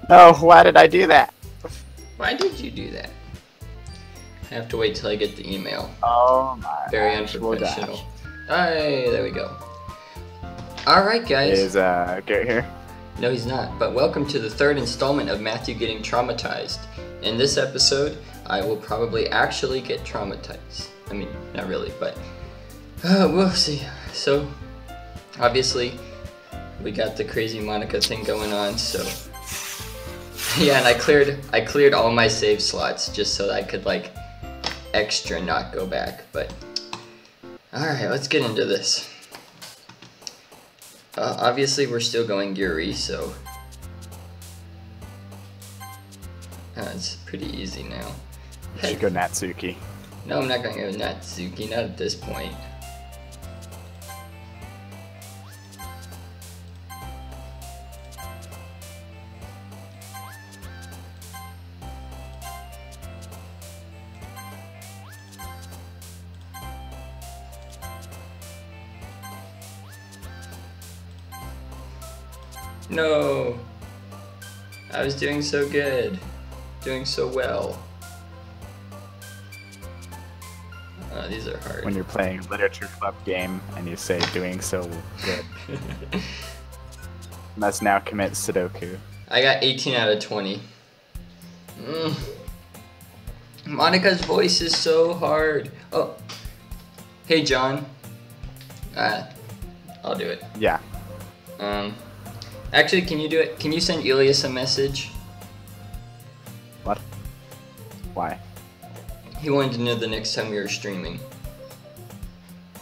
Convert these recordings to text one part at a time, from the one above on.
No, why did I do that? Why did you do that? I have to wait till I get the email. Oh my. Very actual unprofessional. gosh. Hey, there we go. Alright, guys. Is Garrett here? No, he's not. But welcome to the third installment of Matthew Getting Traumatized. In this episode, I will probably actually get traumatized. I mean, not really, but we'll see. So, obviously, we got the crazy Monica thing going on, so yeah, and I cleared all my save slots just so that I could like extra not go back. But alright, let's get into this. Obviously we're still going Yuri, so it's pretty easy now. You should go Natsuki. No, I'm not going to go Natsuki, not at this point. No! I was doing so good. Doing so well. These are hard. When you're playing a literature club game and you say doing so good. Must now commit Sudoku. I got 18 out of 20. Monica's voice is so hard. Oh. Hey, John. I'll do it. Yeah. Actually, can you do it? Can you send Elias a message? What? Why? He wanted to know the next time we were streaming.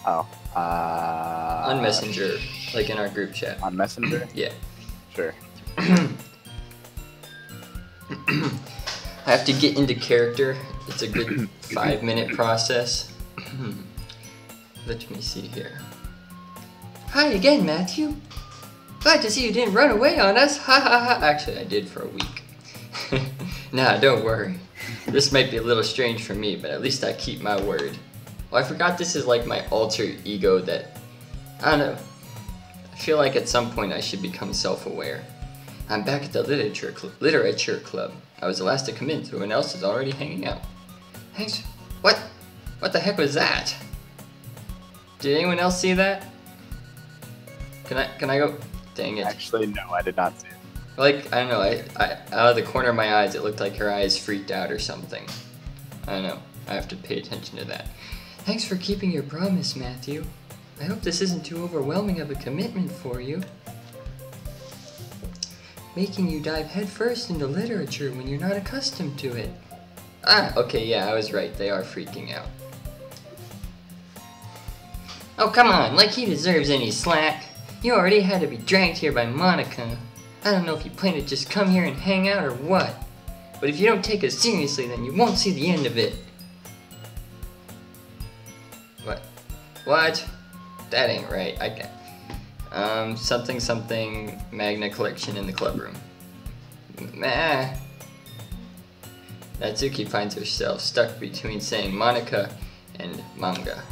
Oh. On Messenger, like in our group chat. On Messenger? Yeah. Sure. I have to get into character. It's a good 5-minute process. Let me see here. Hi again, Matthew. Glad to see you didn't run away on us. Ha ha ha. Actually, I did for a week. Nah, don't worry. This might be a little strange for me, but at least I keep my word. Well, I forgot this is like my alter ego that, I don't know. I feel like at some point I should become self-aware. I'm back at the literature club. I was the last to come in, so everyone else is already hanging out. Thanks. What? What the heck was that? Did anyone else see that? Can I go? Dang it. Actually, no, I did not see it. Like, I don't know, I out of the corner of my eyes, it looked like her eyes freaked out or something. I don't know. I have to pay attention to that. Thanks for keeping your promise, Matthew. I hope this isn't too overwhelming of a commitment for you. Making you dive headfirst into literature when you're not accustomed to it. Ah, okay, yeah, I was right. They are freaking out. Oh, come on, like he deserves any slack. You already had to be dragged here by Monica. I don't know if you plan to just come here and hang out or what. But if you don't take us seriously, then you won't see the end of it. What? What? That ain't right. I can't. Something Magna collection in the club room. Natsuki finds herself stuck between saying Monica and manga.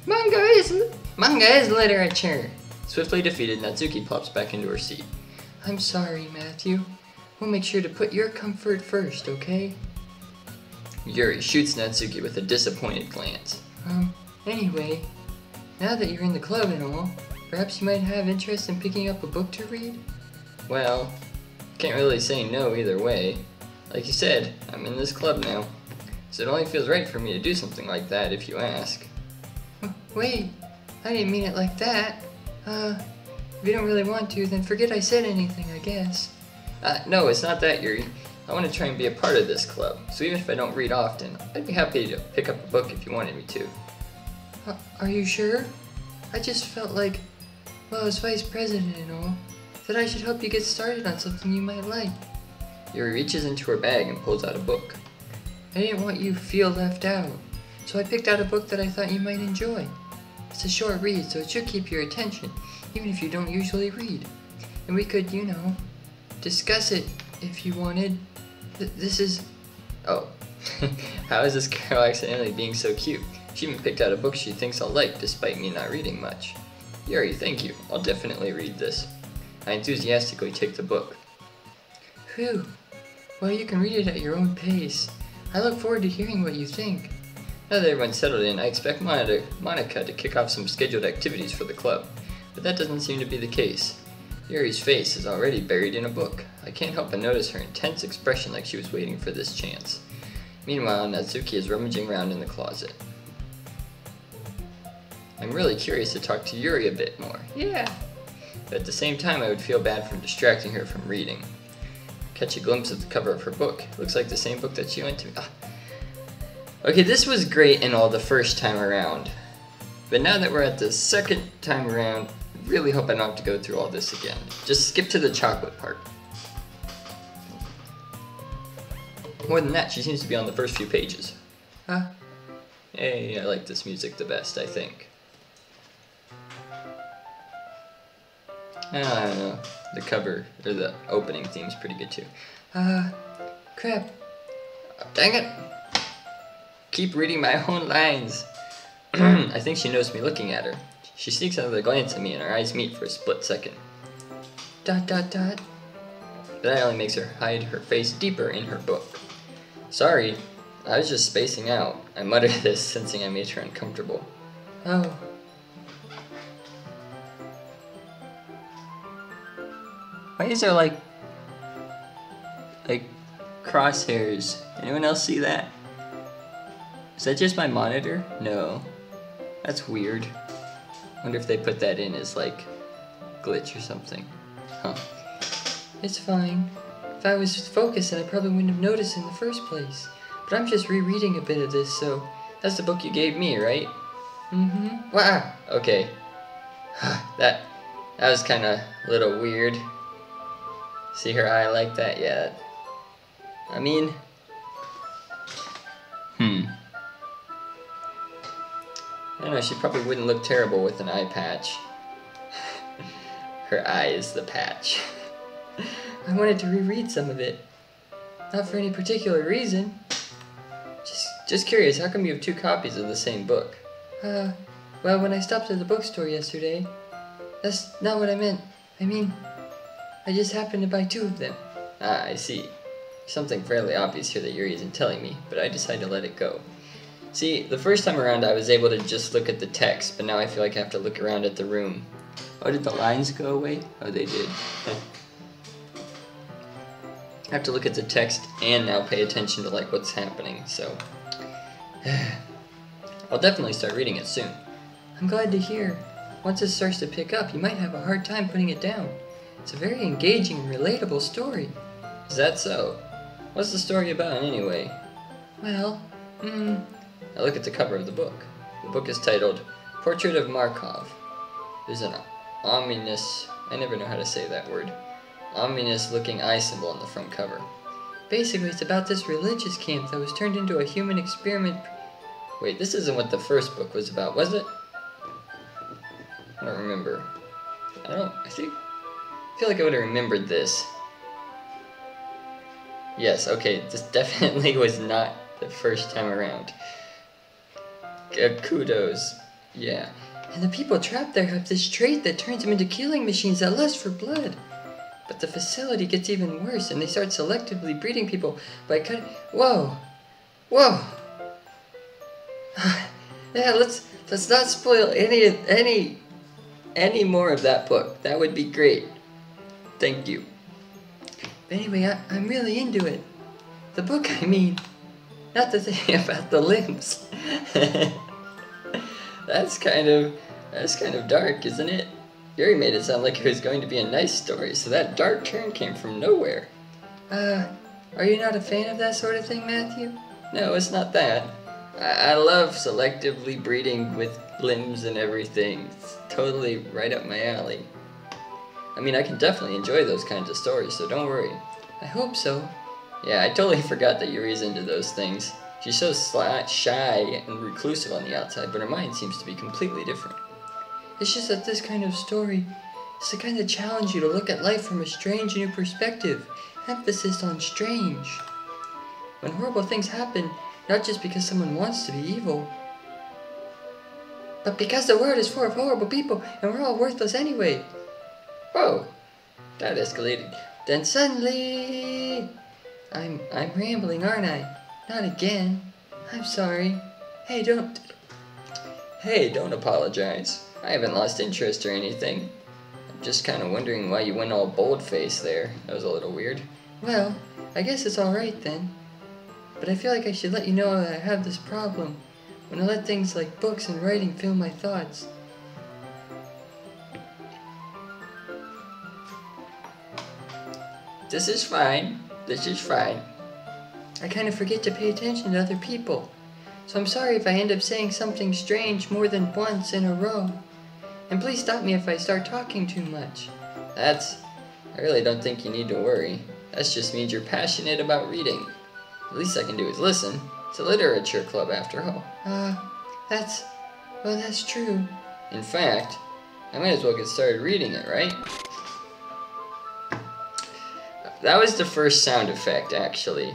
Manga is literature. Swiftly defeated, Natsuki plops back into her seat. I'm sorry, Matthew. We'll make sure to put your comfort first, okay? Yuri shoots Natsuki with a disappointed glance. Anyway, now that you're in the club and all, perhaps you might have interest in picking up a book to read? Well, can't really say no either way. Like you said, I'm in this club now, so it only feels right for me to do something like that if you ask. Wait, I didn't mean it like that. If you don't really want to, then forget I said anything, I guess. No, it's not that, Yuri. I want to try and be a part of this club, so even if I don't read often, I'd be happy to pick up a book if you wanted me to. Are you sure? I just felt like, well, as vice president and all, that I should help you get started on something you might like. Yuri reaches into her bag and pulls out a book. I didn't want you to feel left out, so I picked out a book that I thought you might enjoy. It's a short read, so it should keep your attention, even if you don't usually read. And we could, you know, discuss it if you wanted. This is... Oh. How is this girl accidentally being so cute? She even picked out a book she thinks I'll like, despite me not reading much. Yuri, thank you. I'll definitely read this. I enthusiastically take the book. Phew. Well, you can read it at your own pace. I look forward to hearing what you think. Now that everyone's settled in, I expect Monica to kick off some scheduled activities for the club, but that doesn't seem to be the case. Yuri's face is already buried in a book. I can't help but notice her intense expression like she was waiting for this chance. Meanwhile, Natsuki is rummaging around in the closet. I'm really curious to talk to Yuri a bit more. Yeah. But at the same time, I would feel bad for distracting her from reading. Catch a glimpse of the cover of her book. Looks like the same book that she went to. Okay, this was great and all the first time around. But now that we're at the second time around, I really hope I don't have to go through all this again. Just skip to the chocolate part. More than that, she seems to be on the first few pages. Huh? Hey, I like this music the best, I think. I don't know. The cover, or the opening theme's pretty good too. Crap. Dang it! Keep reading my own lines. I think she knows me looking at her. She sneaks another glance at me and our eyes meet for a split second. ... But that only makes her hide her face deeper in her book. Sorry, I was just spacing out. I muttered this, sensing I made her uncomfortable. Oh. Why is there like crosshairs? Anyone else see that? Is that just my monitor? No. That's weird. Wonder if they put that in as like glitch or something. Huh. It's fine. If I was focused, then I probably wouldn't have noticed in the first place. But I'm just rereading a bit of this, so that's the book you gave me, right? Mm-hmm. Wow. Okay. that was kind of a little weird. See her eye like that? Yeah. I mean... I don't know, she probably wouldn't look terrible with an eye patch. Her eye is the patch. I wanted to reread some of it. Not for any particular reason. Just curious, how come you have two copies of the same book? Well, when I stopped at the bookstore yesterday, that's not what I meant. I mean, I just happened to buy two of them. Ah, I see. Something fairly obvious here that Yuri isn't telling me, but I decided to let it go. See, the first time around I was able to just look at the text, but now I feel like I have to look around at the room. Oh, did the lines go away? Oh, they did. I have to look at the text and now pay attention to like what's happening, so... I'll definitely start reading it soon. I'm glad to hear. Once it starts to pick up, you might have a hard time putting it down. It's a very engaging and relatable story. Is that so? What's the story about anyway? Well, I look at the cover of the book. The book is titled Portrait of Markov. There's an ominous, I never know how to say that word, ominous looking eye symbol on the front cover. Basically, it's about this religious camp that was turned into a human experiment. Wait, this isn't what the first book was about, was it? I don't remember. I feel like I would have remembered this. Yes, okay, this definitely was not the first time around. Kudos. Yeah. And the people trapped there have this trait that turns them into killing machines that lust for blood. But the facility gets even worse, and they start selectively breeding people by cutting... Whoa! Whoa! Yeah, let's not spoil any more of that book. That would be great. Thank you. But anyway, I'm really into it. The book, I mean. Not the thing about the limbs. That's kind of dark, isn't it? Yuri made it sound like it was going to be a nice story, so that dark turn came from nowhere. Are you not a fan of that sort of thing, Matthew? No, it's not that. I love selectively breeding with limbs and everything. It's totally right up my alley. I mean, I can definitely enjoy those kinds of stories, so don't worry. I hope so. Yeah, I totally forgot that Yuri's into those things. She's so shy and reclusive on the outside, but her mind seems to be completely different. It's just that this kind of story is the kind that challenges you to look at life from a strange new perspective. Emphasis on strange. When horrible things happen, not just because someone wants to be evil, but because the world is full of horrible people and we're all worthless anyway. Whoa, that escalated. Then suddenly... I'm rambling, aren't I? Not again. I'm sorry. Hey, don't apologize. I haven't lost interest or anything. I'm just kind of wondering why you went all bold-faced there. That was a little weird. Well, I guess it's alright then. But I feel like I should let you know that I have this problem. When I let things like books and writing fill my thoughts. This is fine. I kind of forget to pay attention to other people. So I'm sorry if I end up saying something strange more than once in a row. And please stop me if I start talking too much. I really don't think you need to worry. That just means you're passionate about reading. The least I can do is listen. It's a literature club after all. That's true. In fact, I might as well get started reading it, right? That was the first sound effect, actually.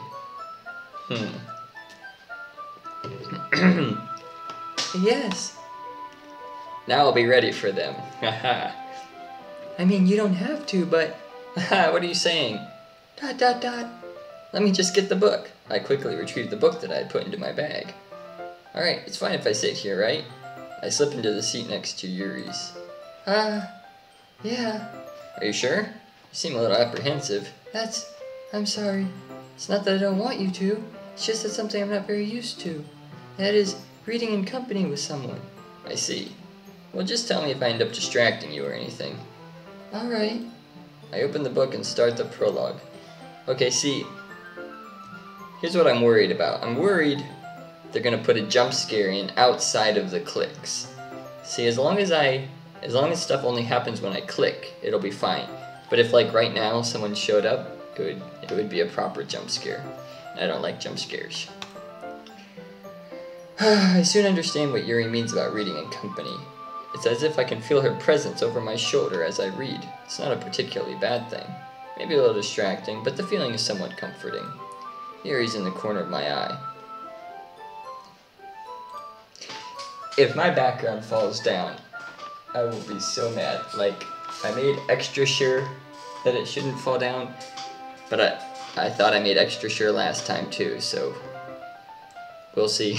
Yes. Now I'll be ready for them. Haha. I mean, you don't have to, but... What are you saying? ... Let me just get the book. I quickly retrieved the book that I had put into my bag. Alright, it's fine if I sit here, right? I slip into the seat next to Yuri's. Yeah. Are you sure? You seem a little apprehensive. I'm sorry. It's not that I don't want you to. It's just that something I'm not very used to. That is, reading in company with someone. I see. Well, just tell me if I end up distracting you or anything. Alright. I open the book and start the prologue. Okay, see, here's what I'm worried about. I'm worried they're gonna put a jump scare in outside of the clicks. See, as long as stuff only happens when I click, it'll be fine. But if, like, right now someone showed up, it would be a proper jump scare. I don't like jump scares. I soon understand what Yuri means about reading in company. It's as if I can feel her presence over my shoulder as I read. It's not a particularly bad thing. Maybe a little distracting, but the feeling is somewhat comforting. Yuri's in the corner of my eye. If my background falls down, I will be so mad. Like, I made extra sure that it shouldn't fall down, but I thought I made extra sure last time too, so we'll see.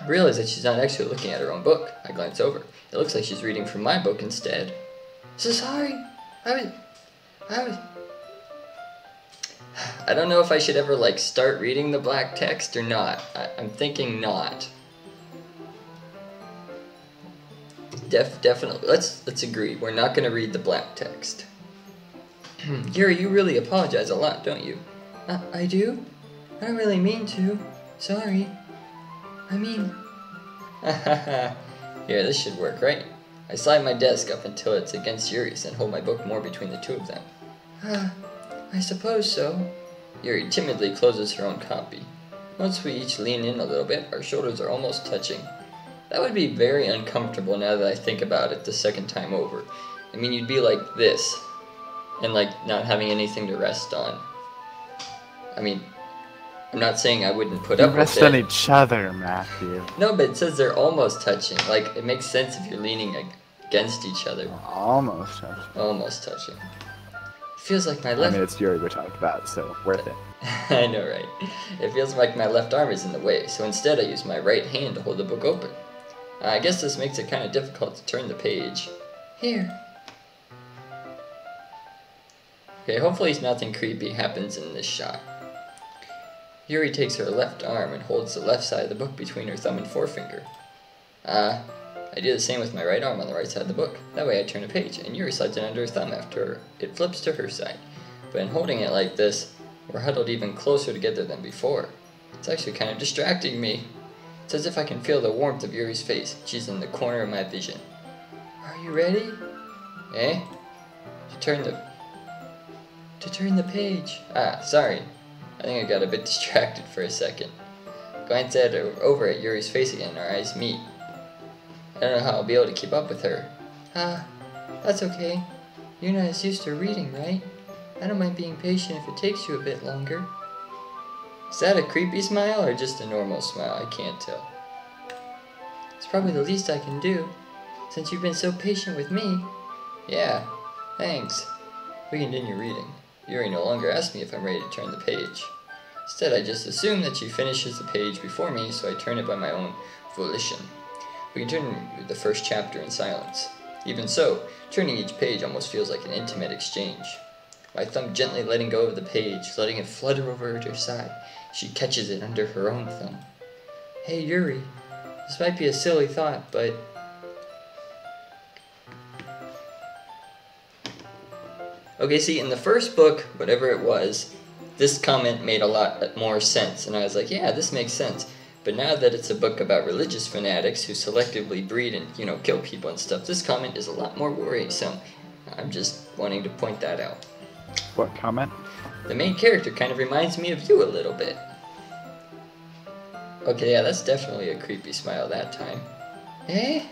I realize that she's not actually looking at her own book. I glance over. It looks like she's reading from my book instead. So sorry. I don't know if I should ever, like, start reading the black text or not. I'm thinking not. Definitely. Let's agree. We're not gonna read the black text. Yuri, you really apologize a lot, don't you? I do? I don't really mean to. Sorry. I mean... Here, this should work, right? I slide my desk up until it's against Yuri's and hold my book more between the two of them. I suppose so. Yuri timidly closes her own copy. Once we each lean in a little bit, our shoulders are almost touching. That would be very uncomfortable now that I think about it the second time over. I mean, you'd be like this, and like not having anything to rest on. I mean, I'm not saying I wouldn't put up with it. Rest on each other, Matthew. No, but it says they're almost touching. Like, it makes sense if you're leaning against each other. Almost touching. Almost touching. It feels like my left... I mean, it's Yuri we're talking about, so worth it. I know, right? It feels like my left arm is in the way, so instead I use my right hand to hold the book open. I guess this makes it kind of difficult to turn the page. Here. Okay, hopefully nothing creepy happens in this shot. Yuri takes her left arm and holds the left side of the book between her thumb and forefinger. I do the same with my right arm on the right side of the book. That way I turn a page, and Yuri slides it under her thumb after it flips to her side. But in holding it like this, we're huddled even closer together than before. It's actually kind of distracting me. It's as if I can feel the warmth of Yuri's face. She's in the corner of my vision. Are you ready? Eh? To turn the page. Sorry. I think I got a bit distracted for a second. Glance over at Yuri's face again, and our eyes meet. I don't know how I'll be able to keep up with her. That's okay. You're not as used to reading, right? I don't mind being patient if it takes you a bit longer. Is that a creepy smile or just a normal smile? I can't tell. It's probably the least I can do, since you've been so patient with me. Yeah, thanks. We continue reading. Yuri no longer asks me if I'm ready to turn the page. Instead, I just assume that she finishes the page before me, so I turn it by my own volition. We continue the first chapter in silence. Even so, turning each page almost feels like an intimate exchange. My thumb gently letting go of the page, letting it flutter over at her side, she catches it under her own thumb. Hey Yuri, this might be a silly thought, but... Okay, see, in the first book, whatever it was, this comment made a lot more sense, and I was like, yeah, this makes sense. But now that it's a book about religious fanatics who selectively breed and, kill people and stuff, this comment is a lot more worrisome. I'm just wanting to point that out. What comment? The main character kind of reminds me of you a little bit. Okay, yeah, that's definitely a creepy smile that time. Eh?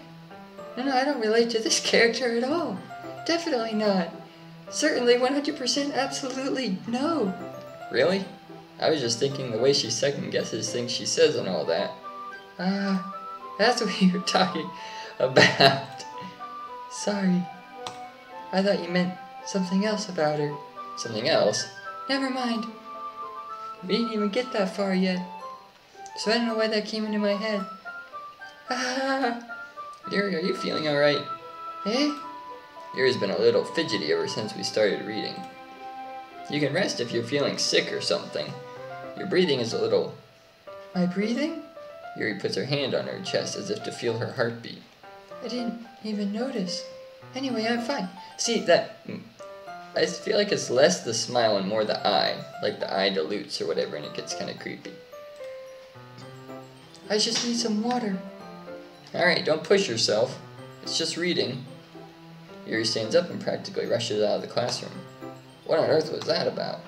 No, I don't relate to this character at all. Definitely not. Certainly 100% absolutely no. Really? I was just thinking the way she second guesses things she says and all that. That's what you were talking about. Sorry. I thought you meant something else about her. Something else? Never mind. We didn't even get that far yet. So I don't know why that came into my head. Yuri, are you feeling alright? Eh? Yuri's been a little fidgety ever since we started reading. You can rest if you're feeling sick or something. Your breathing is a little... My breathing? Yuri puts her hand on her chest as if to feel her heartbeat. I didn't even notice. Anyway, I'm fine. See, I feel like it's less the smile and more the eye. Like the eye dilutes or whatever and it gets kind of creepy. I just need some water. Alright, don't push yourself. It's just reading. Yuri stands up and practically rushes out of the classroom. What on earth was that about?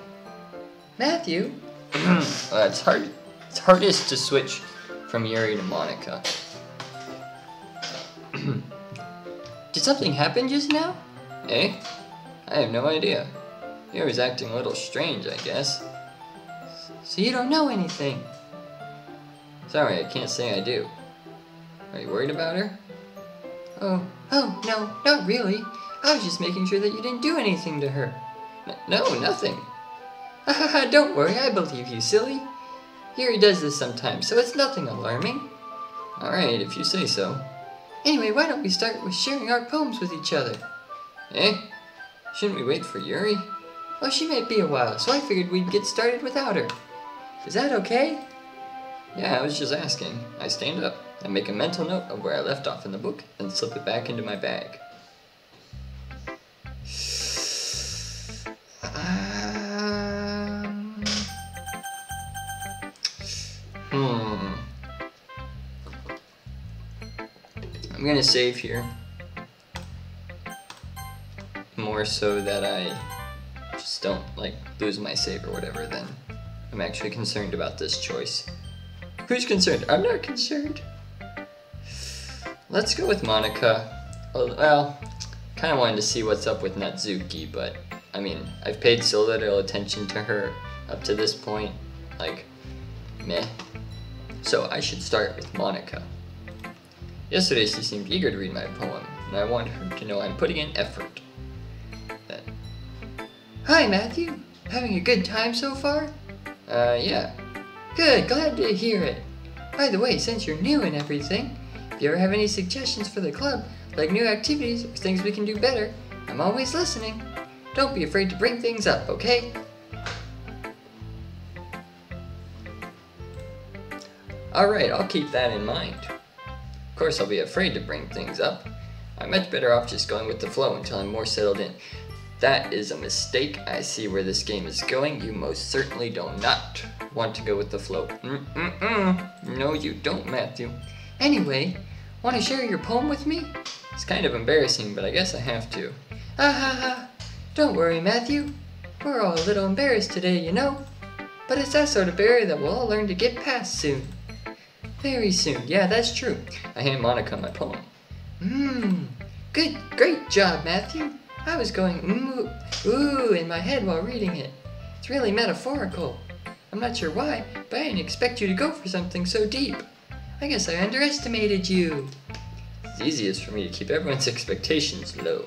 Matthew? It's hard. It's hardest to switch from Yuri to Monica. Did something happen just now? Eh? I have no idea. Yuri's acting a little strange, I guess. So you don't know anything? Sorry, I can't say I do. Are you worried about her? Oh, no, not really. I was just making sure that you didn't do anything to her. No, nothing. Don't worry, I believe you, silly. Yuri does this sometimes, so it's nothing alarming. Alright, if you say so. Anyway, why don't we start with sharing our poems with each other? Eh? Shouldn't we wait for Yuri? Well, she might be a while, so I figured we'd get started without her. Is that okay? Yeah, I was just asking. I stand up. I make a mental note of where I left off in the book, and slip it back into my bag. I'm gonna save here. More so that I just don't, lose my save or whatever, then I'm actually concerned about this choice. Who's concerned? I'm not concerned. Let's go with Monica. Well, kind of wanted to see what's up with Natsuki, but, I mean, I've paid so little attention to her up to this point, meh. So I should start with Monica. Yesterday she seemed eager to read my poem, and I want her to know I'm putting in effort. Then, hi Matthew! Having a good time so far? Yeah. Good, glad to hear it. By the way, since you're new and everything, if you ever have any suggestions for the club, like new activities or things we can do better, I'm always listening. Don't be afraid to bring things up, okay? Alright, I'll keep that in mind. Of course, I'll be afraid to bring things up. I'm much better off just going with the flow until I'm more settled in. That is a mistake. I see where this game is going. You most certainly do not want to go with the flow. No, you don't, Matthew. Anyway, want to share your poem with me? It's kind of embarrassing, but I guess I have to. Don't worry, Matthew. We're all a little embarrassed today, you know. But it's that sort of barrier that we'll all learn to get past soon. Very soon. Yeah, that's true. I hand Monica my poem. Great job, Matthew. I was going ooh in my head while reading it. It's really metaphorical. I'm not sure why, but I didn't expect you to go for something so deep. I guess I underestimated you. It's easiest for me to keep everyone's expectations low.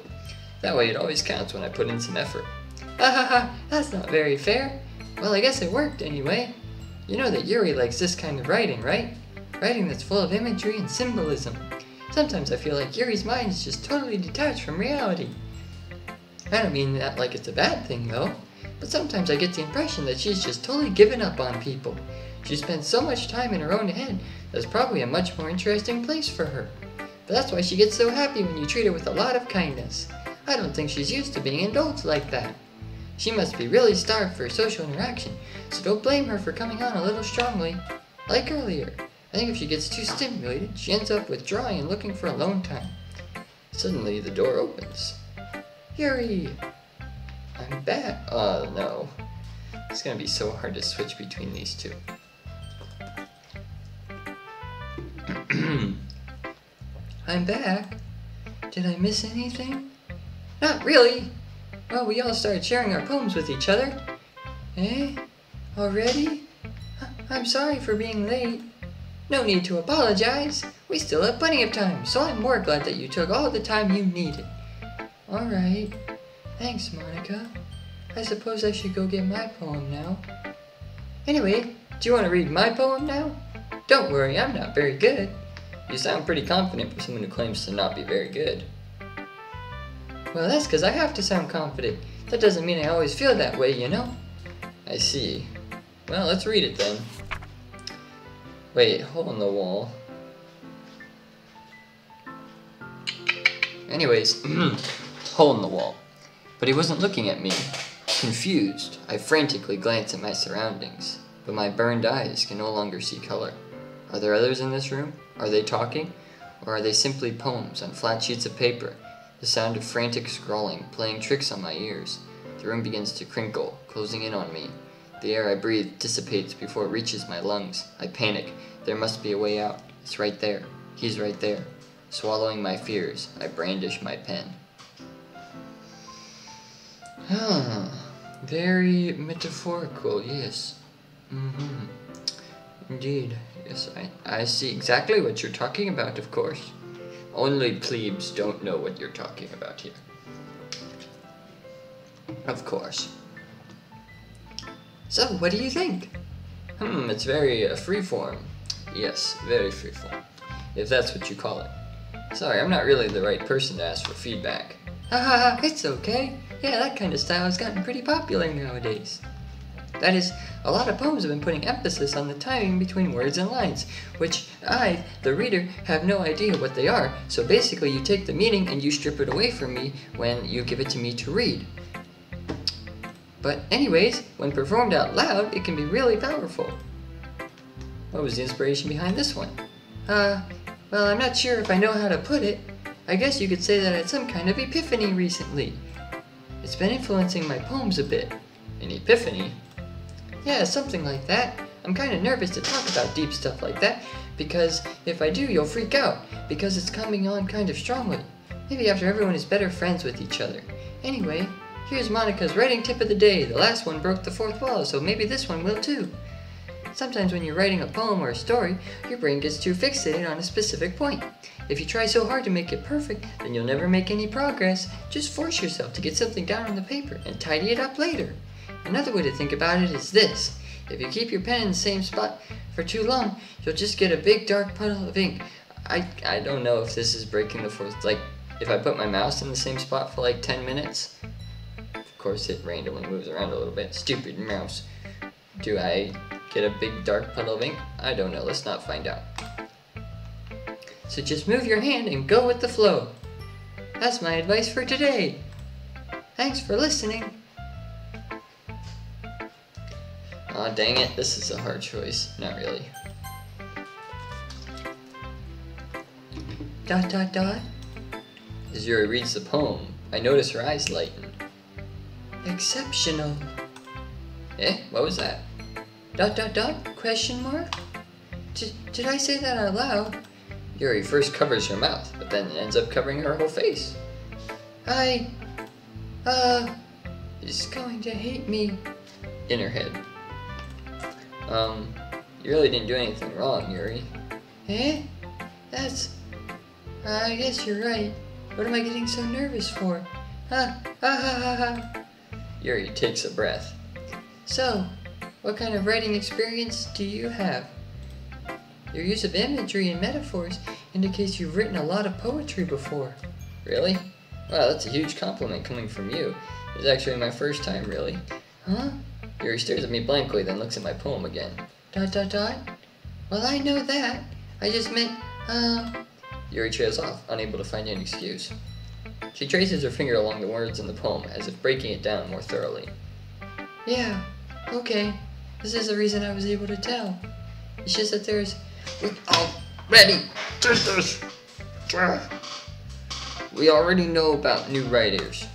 That way it always counts when I put in some effort. Ha ha ha, that's not very fair. Well, I guess it worked anyway. You know that Yuri likes this kind of writing, right? Writing that's full of imagery and symbolism. Sometimes I feel like Yuri's mind is just totally detached from reality. I don't mean that like it's a bad thing, though. But sometimes I get the impression that she's just totally given up on people. She spends so much time in her own head, that's probably a much more interesting place for her. But that's why she gets so happy when you treat her with a lot of kindness. I don't think she's used to being indulged like that. She must be really starved for social interaction, so don't blame her for coming on a little strongly. Like earlier, I think if she gets too stimulated, she ends up withdrawing and looking for alone time. Suddenly, the door opens. Yuri! I'm back. Oh no. It's gonna be so hard to switch between these two. I'm back. Did I miss anything? Not really. Well, we all started sharing our poems with each other. Eh? Already? I'm sorry for being late. No need to apologize. We still have plenty of time, so I'm more glad that you took all the time you needed. Alright. Thanks, Monica. I suppose I should go get my poem now. Anyway, do you want to read my poem now? Don't worry, I'm not very good. You sound pretty confident for someone who claims to not be very good. Well, that's because I have to sound confident. That doesn't mean I always feel that way, you know? I see. Well, let's read it then. Wait, hole in the wall. Anyways, hole in the wall. But he wasn't looking at me. Confused, I frantically glance at my surroundings, but my burned eyes can no longer see color. Are there others in this room? Are they talking? Or are they simply poems on flat sheets of paper? The sound of frantic scrawling, playing tricks on my ears. The room begins to crinkle, closing in on me. The air I breathe dissipates before it reaches my lungs. I panic. There must be a way out. It's right there. He's right there. Swallowing my fears, I brandish my pen. Very metaphorical, yes. Indeed, yes, I see exactly what you're talking about, of course. Only plebes don't know what you're talking about here. Of course. So, what do you think? It's very freeform. Yes, very freeform. If that's what you call it. Sorry, I'm not really the right person to ask for feedback. It's okay. Yeah, that kind of style has gotten pretty popular nowadays. That is, a lot of poems have been putting emphasis on the timing between words and lines, which I, the reader, have no idea what they are, so basically you take the meaning and you strip it away from me when you give it to me to read. But anyways, when performed out loud, it can be really powerful. What was the inspiration behind this one? Well, I'm not sure if I know how to put it. I guess you could say that I had some kind of epiphany recently. It's been influencing my poems a bit. An epiphany? Yeah, something like that. I'm kind of nervous to talk about deep stuff like that, because if I do, you'll freak out, because it's coming on kind of strongly. Maybe after everyone is better friends with each other. Anyway, here's Monica's writing tip of the day. The last one broke the fourth wall, so maybe this one will too. Sometimes when you're writing a poem or a story, your brain gets too fixated on a specific point. If you try so hard to make it perfect, then you'll never make any progress. Just force yourself to get something down on the paper and tidy it up later. Another way to think about it is this. If you keep your pen in the same spot for too long, you'll just get a big dark puddle of ink. I don't know if this is breaking the fourth, like if I put my mouse in the same spot for like 10 minutes, of course it randomly moves around a little bit. Stupid mouse. Do I get a big dark puddle of ink? I don't know, let's not find out. So just move your hand and go with the flow. That's my advice for today. Thanks for listening. Aw, dang it, this is a hard choice. Not really. ... As Yuri reads the poem, I notice her eyes lighten. Exceptional. Eh? What was that? ... Question mark? Did I say that out loud? Yuri first covers her mouth, but then ends up covering her whole face. He's going to hate me. In her head. You really didn't do anything wrong, Yuri. Eh? I guess you're right. What am I getting so nervous for? Yuri takes a breath. So, what kind of writing experience do you have? Your use of imagery and metaphors indicates you've written a lot of poetry before. Really? Wow, that's a huge compliment coming from you. It's actually my first time, really. Huh? Yuri stares at me blankly, then looks at my poem again. ... Well, I know that. I just meant, Yuri trails off, unable to find any excuse. She traces her finger along the words in the poem, as if breaking it down more thoroughly. Yeah, okay. This is the reason I was able to tell. It's just that there's... Already did this! We already know about new writers.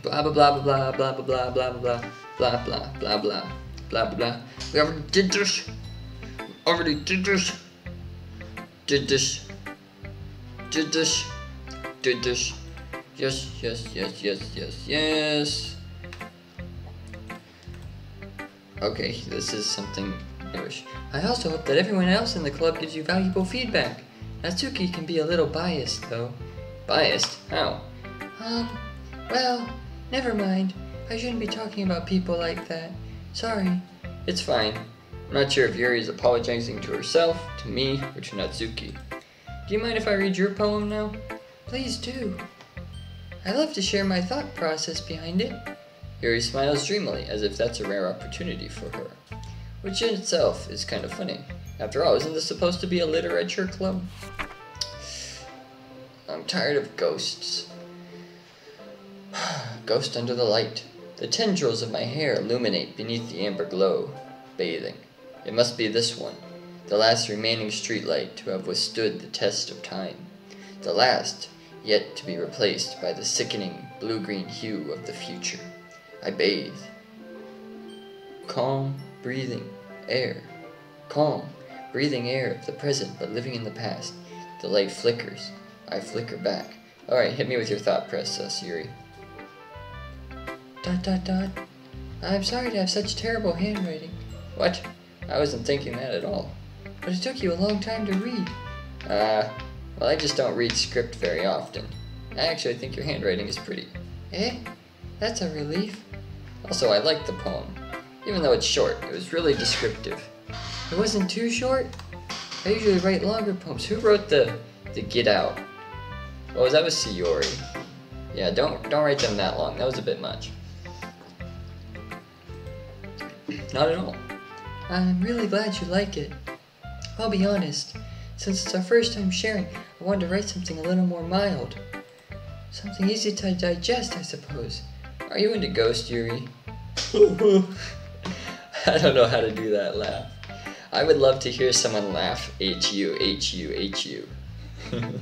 Blah blah blah blah blah blah blah blah blah blah blah blah blah blah blah. We already did this. Already did this. Did this. Did this. Did this. Yes, yes, yes, yes, yes, yes. Okay, this is something newish. I also hope that everyone else in the club gives you valuable feedback. Natsuki can be a little biased, though. Biased? How? Well, never mind. I shouldn't be talking about people like that. Sorry. It's fine. I'm not sure if Yuri is apologizing to herself, to me, or to Natsuki. Do you mind if I read your poem now? Please do. I love to share my thought process behind it. Yuri smiles dreamily, as if that's a rare opportunity for her. Which in itself is kind of funny. After all, isn't this supposed to be a literature club? I'm tired of ghosts. Ghost under the light. The tendrils of my hair illuminate beneath the amber glow, bathing. It must be this one, the last remaining streetlight to have withstood the test of time. The last, yet to be replaced by the sickening blue-green hue of the future. I bathe. Calm, breathing air. Calm, breathing air of the present but living in the past. The light flickers. I flicker back. Alright, hit me with your thought process, Yuri. ... I'm sorry to have such terrible handwriting. What? I wasn't thinking that at all. But it took you a long time to read. Well, I just don't read script very often. I actually think your handwriting is pretty. Eh? That's a relief. Also, I liked the poem. Even though it's short, it was really descriptive. It wasn't too short? I usually write longer poems. Who wrote the Get Out? Oh, that was Sayori. Yeah, don't write them that long. That was a bit much. Not at all. I'm really glad you like it. I'll be honest. Since it's our first time sharing, I wanted to write something a little more mild. Something easy to digest, I suppose. Are you into Ghost, Yuri? I don't know how to do that laugh. I would love to hear someone laugh H-U, H-U, H-U. I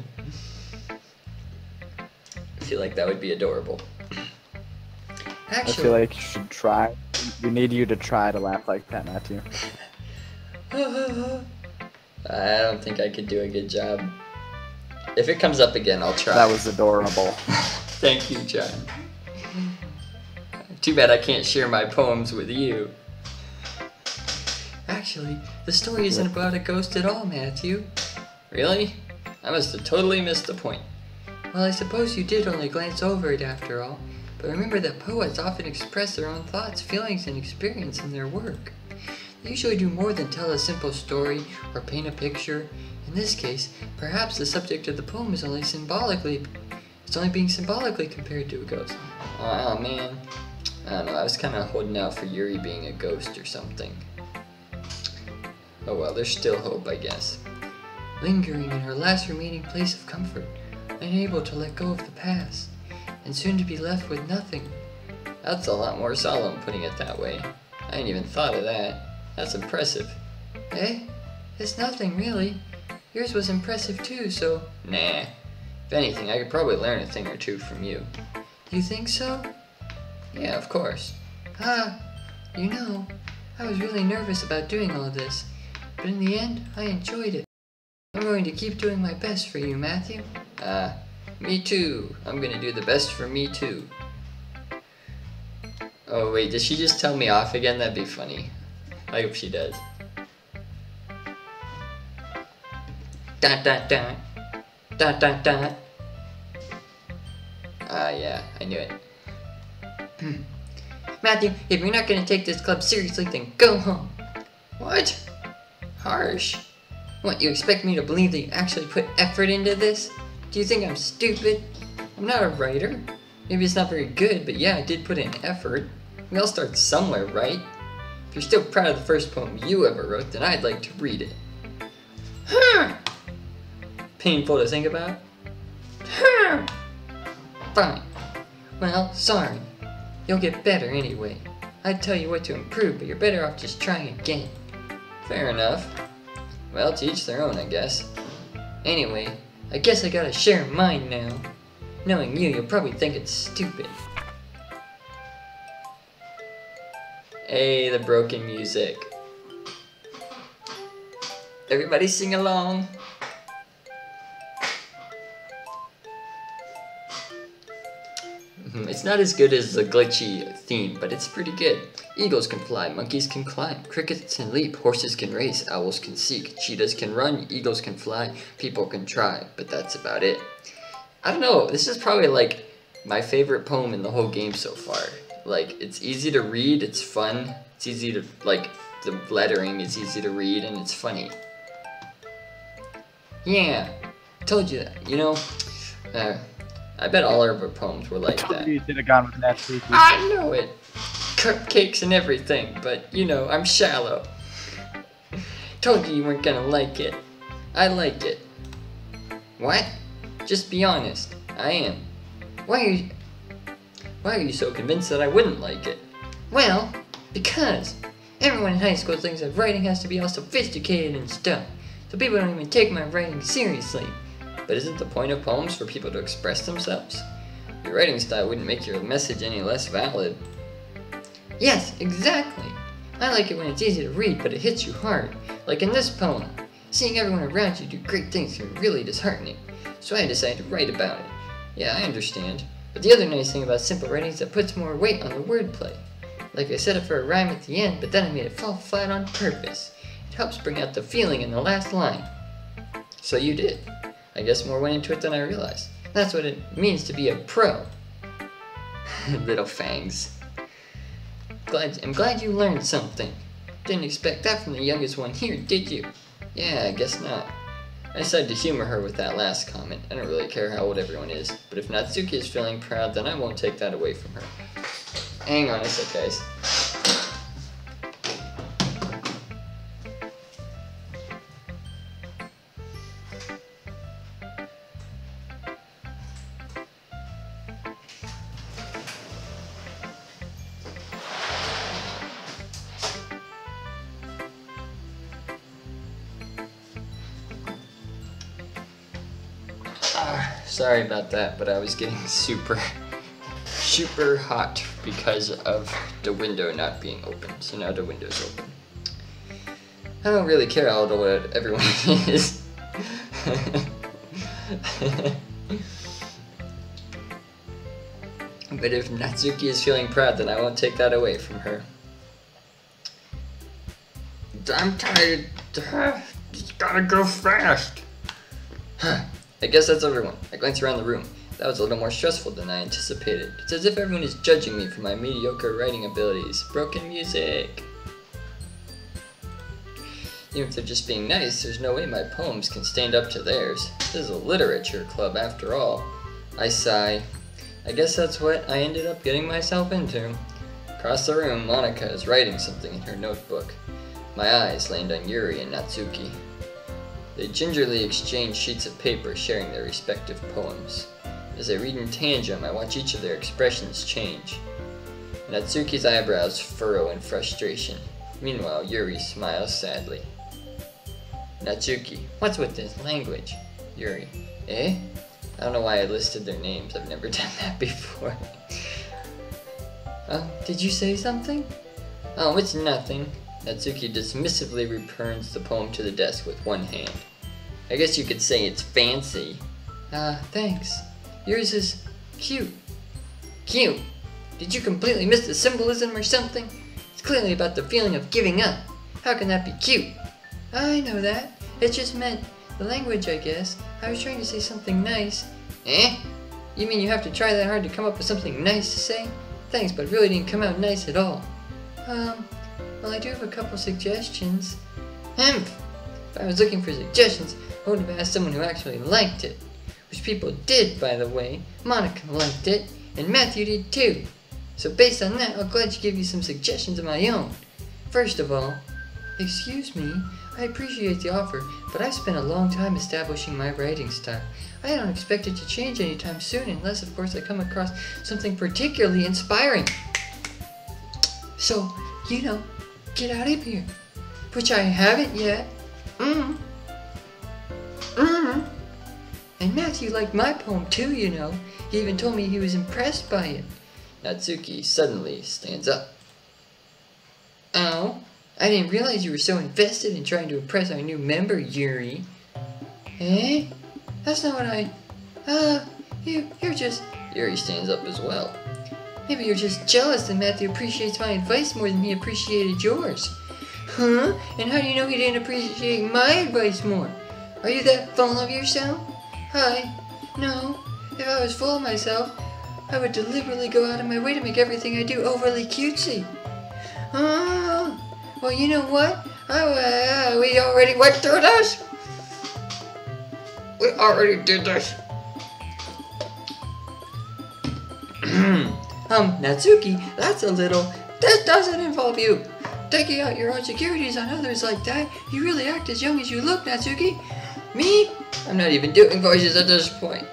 feel like that would be adorable. Actually, I feel like you should try. We need you to try to laugh like that, Matthew. I don't think I could do a good job. If it comes up again, I'll try. That was adorable. Thank you, John. Too bad I can't share my poems with you. Actually, the story isn't about a ghost at all, Matthew. Really? I must have totally missed the point. Well, I suppose you did only glance over it after all, but remember that poets often express their own thoughts, feelings, and experience in their work. They usually do more than tell a simple story or paint a picture. In this case, perhaps the subject of the poem is only being symbolically compared to a ghost. Oh man, I don't know, I was kind of holding out for Yuri being a ghost or something. Oh well, there's still hope, I guess. Lingering in her last remaining place of comfort, unable to let go of the past, and soon to be left with nothing. That's a lot more solemn, putting it that way. I ain't even thought of that. That's impressive. Eh? It's nothing, really. Yours was impressive too, so... Nah. If anything, I could probably learn a thing or two from you. You think so? Yeah, of course. You know, I was really nervous about doing all this, but in the end, I enjoyed it. I'm going to keep doing my best for you, Matthew. Me too. I'm gonna do the best for me too. Oh wait, did she just tell me off again? That'd be funny. I hope she does. Dun dun dun. Dun dun dun. Yeah, I knew it. Matthew, if you're not gonna take this club seriously, then go home. What? Harsh. What, you expect me to believe that you actually put effort into this? Do you think I'm stupid? I'm not a writer. Maybe it's not very good, but yeah, I did put in effort. We all start somewhere, right? If you're still proud of the first poem you ever wrote, then I'd like to read it. Painful to think about? Fine. Well, sorry. You'll get better anyway. I'd tell you what to improve, but you're better off just trying again. Fair enough. Well, to each their own, I guess. Anyway, I guess I gotta share mine now. Knowing you, you'll probably think it's stupid. Hey, the broken music. Everybody sing along. It's not as good as the glitchy theme, but it's pretty good. Eagles can fly, monkeys can climb, crickets can leap, horses can race, owls can seek, cheetahs can run, eagles can fly, people can try, but that's about it. I don't know, this is probably like my favorite poem in the whole game so far. Like, it's easy to read, it's fun, it's easy to, like, the lettering is easy to read, and it's funny. Yeah, told you that, you know? I bet all of our poems were like that. You should have gone with Natsuki. I know it! Cupcakes and everything, but, you know, I'm shallow. Told you weren't gonna like it. I like it. What? Just be honest. I am. Why are you so convinced that I wouldn't like it? Well, because everyone in high school thinks that writing has to be all sophisticated and stuff, so people don't even take my writing seriously. But isn't the point of poems for people to express themselves? Your writing style wouldn't make your message any less valid. Yes, exactly. I like it when it's easy to read, but it hits you hard. Like in this poem. Seeing everyone around you do great things can be really disheartening. So I decided to write about it. Yeah, I understand. But the other nice thing about simple writing is it puts more weight on the wordplay. Like I set it for a rhyme at the end, but then I made it fall flat on purpose. It helps bring out the feeling in the last line. So you did. I guess more went into it than I realized. That's what it means to be a pro. Little fangs. I'm glad you learned something. Didn't expect that from the youngest one here, did you? Yeah, I guess not. I decided to humor her with that last comment. I don't really care how old everyone is, but if Natsuki is feeling proud, then I won't take that away from her. Hang on a sec, guys. Sorry about that, but I was getting super hot because of the window not being open. So now the window's open. I don't really care how old everyone is. But if Natsuki is feeling proud, then I won't take that away from her. I'm tired. Just gotta go fast. I guess that's everyone. I glanced around the room. That was a little more stressful than I anticipated. It's as if everyone is judging me for my mediocre writing abilities. Broken music. Even if they're just being nice, there's no way my poems can stand up to theirs. This is a literature club after all. I sigh. I guess that's what I ended up getting myself into. Across the room, Monika is writing something in her notebook. My eyes land on Yuri and Natsuki. They gingerly exchange sheets of paper, sharing their respective poems. As I read in tandem, I watch each of their expressions change. Natsuki's eyebrows furrow in frustration. Meanwhile, Yuri smiles sadly. Natsuki, what's with this language? Yuri, eh? I don't know why I listed their names. I've never done that before. Did you say something? Oh, it's nothing. Natsuki dismissively returns the poem to the desk with one hand. I guess you could say it's fancy. Thanks. Yours is cute. Cute? Did you completely miss the symbolism or something? It's clearly about the feeling of giving up. How can that be cute? I know that. It just meant the language, I guess. I was trying to say something nice. Eh? You mean you have to try that hard to come up with something nice to say? Thanks, but it really didn't come out nice at all. Well, I do have a couple suggestions. If I was looking for suggestions, I would have asked someone who actually liked it. Which people did, by the way. Monica liked it, and Matthew did too. So based on that, I'll gladly give you some suggestions of my own. First of all, excuse me, I appreciate the offer, but I've spent a long time establishing my writing style. I don't expect it to change anytime soon, unless of course I come across something particularly inspiring. So, you know, get out of here. Which I haven't yet. And Matthew liked my poem too, you know. He even told me he was impressed by it. Natsuki suddenly stands up. Oh, I didn't realize you were so invested in trying to impress our new member, Yuri. Eh? That's not what you're just... Yuri stands up as well. Maybe you're just jealous that Matthew appreciates my advice more than he appreciated yours. Huh? And how do you know he didn't appreciate my advice more? Are you that full of yourself? No. If I was full of myself, I would deliberately go out of my way to make everything I do overly cutesy. Oh, well, you know what? We already went through this. We already did this. Natsuki, that's a little... This doesn't involve you. Taking out your own securities on others like that, you really act as young as you look, Natsuki. Me? I'm not even doing voices at this point.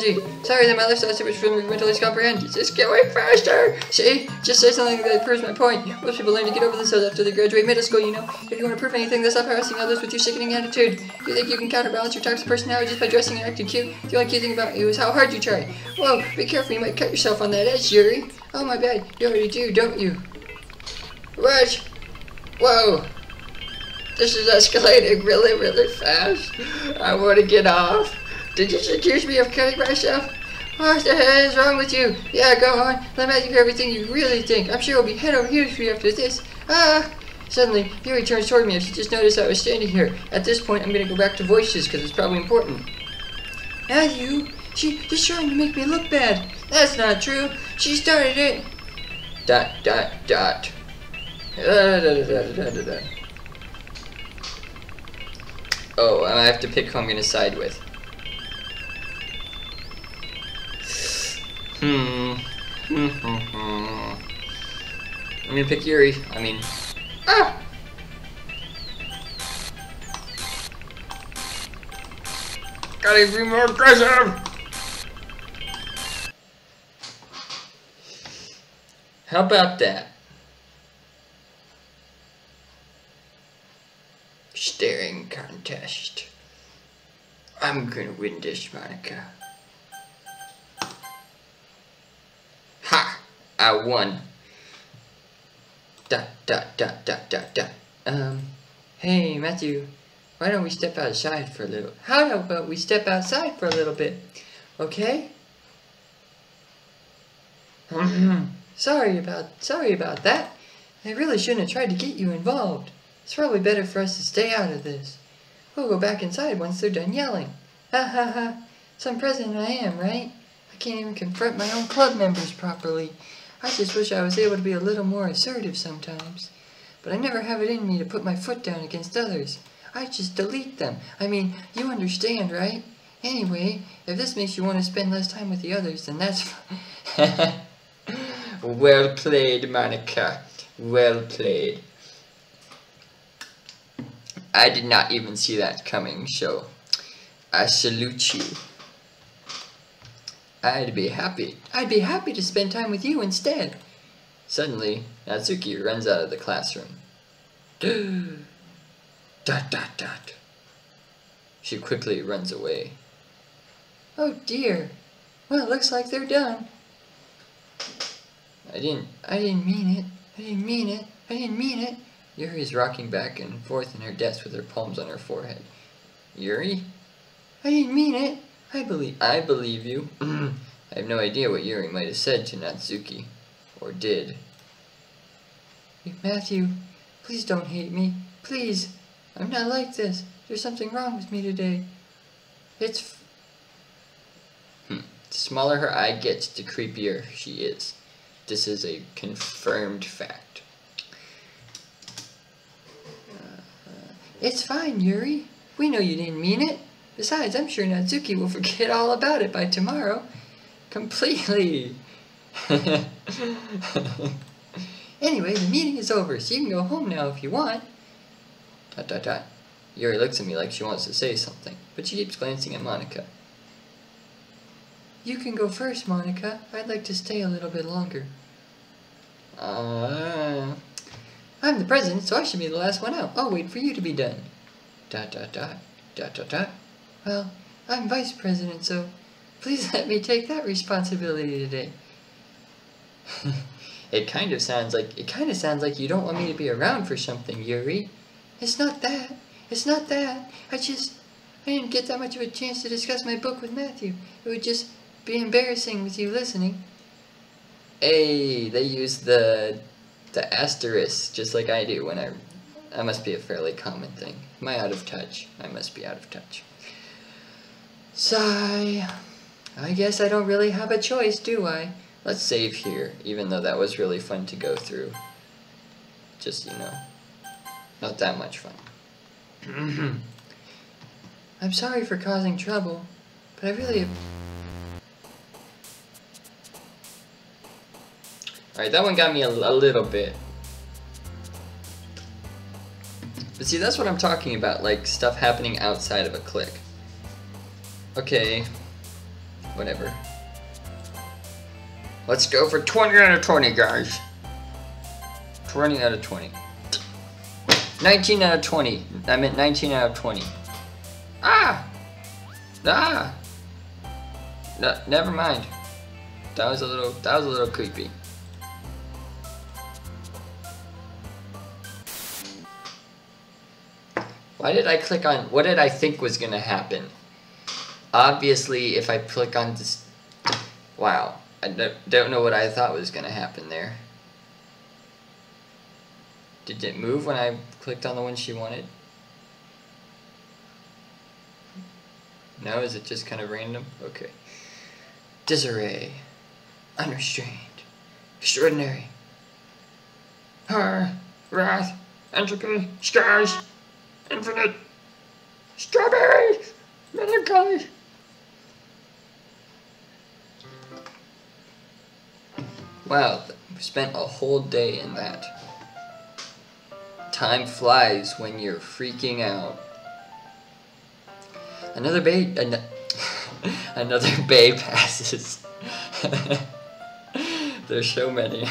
Gee, sorry that my lifestyle is too much for me to mentally comprehend. Just get way faster! See? Just say something that proves my point. Most people learn to get over themselves after they graduate middle school, you know? If you want to prove anything, then stop harassing others with your sickening attitude. You think you can counterbalance your toxic personality just by dressing and acting cute? The only key thing about you is how hard you try. Whoa, be careful, you might cut yourself on that edge, Yuri. Oh my bad, you already do, don't you? What? Whoa. This is escalating really, really fast. I want to get off. Did you just accuse me of killing myself? What the hell is wrong with you? Yeah, go on. Let me hear everything you really think. I'm sure it'll be head over heels for you after this. Suddenly, Yuri turns toward me and she just noticed I was standing here. At this point, I'm going to go back to voices because it's probably important. Matthew, she's trying to make me look bad. That's not true. She started it. ... Oh, I have to pick who I'm going to side with. I'm going to pick Yuri. Gotta be more aggressive! How about that? Staring contest. I'm gonna win this, Monica. Ha! I won. ... Hey, Matthew. Why don't we step outside for a little? How about we step outside for a little bit? Okay? Sorry about that. I really shouldn't have tried to get you involved. It's probably better for us to stay out of this. We'll go back inside once they're done yelling. Ha ha ha. Some president I am, right? I can't even confront my own club members properly. I just wish I was able to be a little more assertive sometimes. But I never have it in me to put my foot down against others. I just delete them. You understand, right? Anyway, if this makes you want to spend less time with the others, then that's fine. Well played, Monica. Well played. I did not even see that coming, so I salute you. I'd be happy to spend time with you instead. Suddenly, Natsuki runs out of the classroom. ... She quickly runs away. Oh dear. Well, it looks like they're done. I didn't mean it. Yuri is rocking back and forth in her desk with her palms on her forehead. Yuri? I didn't mean it. I believe you. I have no idea what Yuri might have said to Natsuki. Or did. Matthew, please don't hate me. Please. I'm not like this. There's something wrong with me today. It's... The smaller her eye gets, the creepier she is. This is a confirmed fact. It's fine, Yuri. We know you didn't mean it. Besides, I'm sure Natsuki will forget all about it by tomorrow. Completely. Anyway, the meeting is over, so you can go home now if you want. ... Yuri looks at me like she wants to say something, but she keeps glancing at Monika. You can go first, Monika. I'd like to stay a little bit longer. I'm the president, so I should be the last one out. I'll wait for you to be done. ... Well, I'm vice president, so please let me take that responsibility today. It kind of sounds like you don't want me to be around for something, Yuri. It's not that. I didn't get that much of a chance to discuss my book with Matthew. It would just be embarrassing with you listening. Hey, they use the asterisk just like I do when that must be a fairly common thing. Am I out of touch? I must be out of touch. Sigh. I guess I don't really have a choice, do I? Let's save here, even though that was really fun to go through. Just, not that much fun. I'm sorry for causing trouble, but I really... Alright, that one got me a little bit. But see, that's what I'm talking about, like, stuff happening outside of a clique. Okay. Whatever. Let's go for 20 out of 20, guys. 20 out of 20. 19 out of 20. I meant 19 out of 20. Ah! No, never mind. That was a little creepy. Why did I click on... What did I think was going to happen? Obviously, if I click on this... Wow. I don't know what I thought was going to happen there. Did it move when I clicked on the one she wanted? No? Is it just kind of random? Okay. Disarray. Unrestrained. Extraordinary. Horror. Wrath. Entropy. Skies. Infinite. Strawberries. Melancholy. Wow, we spent a whole day in that. Time flies when you're freaking out. Another bay passes. There's so many.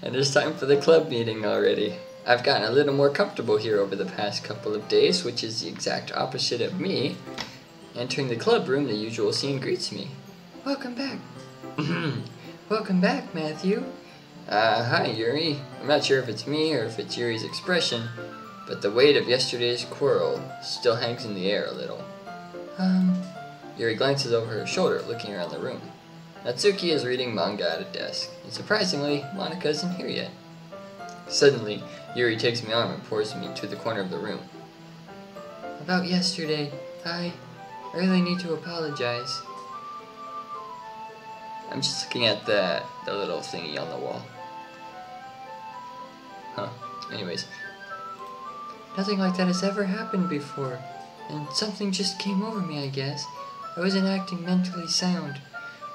And it's time for the club meeting already. I've gotten a little more comfortable here over the past couple of days, which is the exact opposite of me. Entering the club room, the usual scene greets me. Welcome back. Welcome back, Matthew. Hi, Yuri. I'm not sure if it's me or if it's Yuri's expression, but the weight of yesterday's quarrel still hangs in the air a little. Yuri glances over her shoulder, looking around the room. Natsuki is reading manga at a desk, and surprisingly, Monika isn't here yet. Suddenly, Yuri takes my arm and pours me to the corner of the room. About yesterday, I really need to apologize. I'm just looking at the little thingy on the wall. Huh. Anyways. Nothing like that has ever happened before. And something just came over me, I guess. I wasn't acting mentally sound.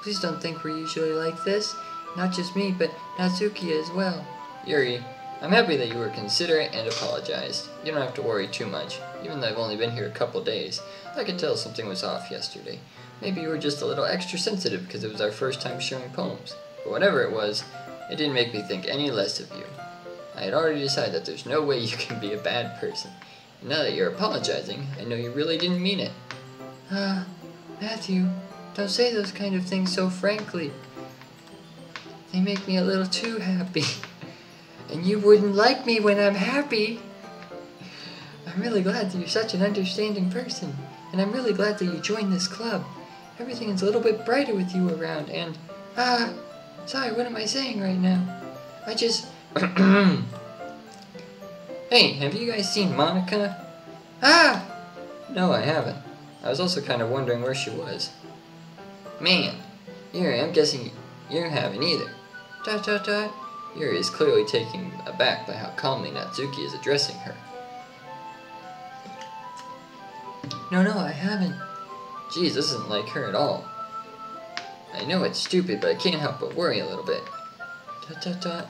Please don't think we're usually like this. Not just me, but Natsuki as well. Yuri, I'm happy that you were considerate and apologized. You don't have to worry too much. Even though I've only been here a couple days, I could tell something was off yesterday. Maybe you were just a little extra sensitive because it was our first time sharing poems. But whatever it was, it didn't make me think any less of you. I had already decided that there's no way you can be a bad person. And now that you're apologizing, I know you really didn't mean it. Matthew, don't say those kind of things so frankly. They make me a little too happy. And you wouldn't like me when I'm happy. I'm really glad that you're such an understanding person. And I'm really glad that you joined this club. Everything is a little bit brighter with you around, and... sorry, what am I saying right now? I just... Hey, have you guys seen Monika? Ah! No, I haven't. I was also kind of wondering where she was. Man, Yuri, I'm guessing you haven't either. Dot dot dot. Yuri is clearly taken aback by how calmly Natsuki is addressing her. No, I haven't. Geez, this isn't like her at all. I know it's stupid, but I can't help but worry a little bit. Dot dot dot.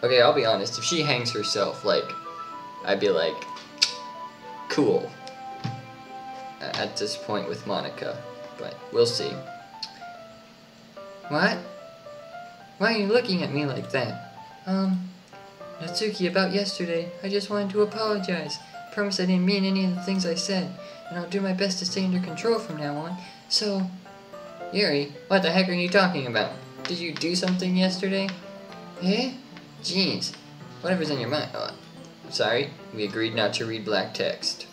Okay, I'll be honest, if she hangs herself, like, I'd be like, cool. At this point with Monica, but we'll see. What? Why are you looking at me like that? Natsuki, about yesterday, I just wanted to apologize. I promise I didn't mean any of the things I said, and I'll do my best to stay under control from now on, so... Yuri, what the heck are you talking about? Did you do something yesterday? Eh? Jeez. Whatever's in your mind. Oh, I'm sorry, we agreed not to read black text.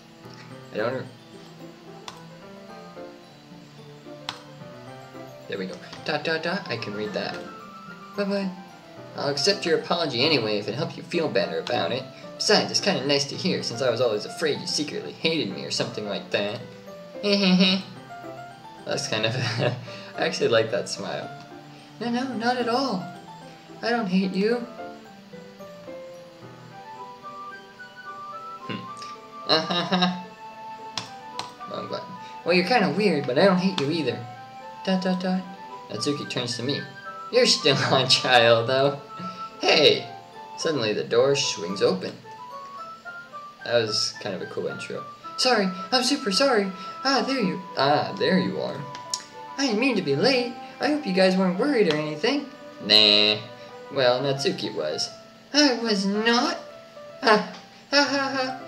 I don't... There we go. Dot dot dot, I can read that. Bye-bye. I'll accept your apology anyway if it helps you feel better about it. Besides, it's kind of nice to hear since I was always afraid you secretly hated me or something like that. Hehehe. That's kind of... I actually like that smile. No, not at all. I don't hate you. Wrong button. Well, you're kind of weird, but I don't hate you either. Dot dot dot. Natsuki turns to me. You're still on trial, though. Hey! Suddenly the door swings open. That was kind of a cool intro. Sorry, I'm super sorry. There you are. I didn't mean to be late. I hope you guys weren't worried or anything. Nah. Well, Natsuki was. I was not. Ha ha ha.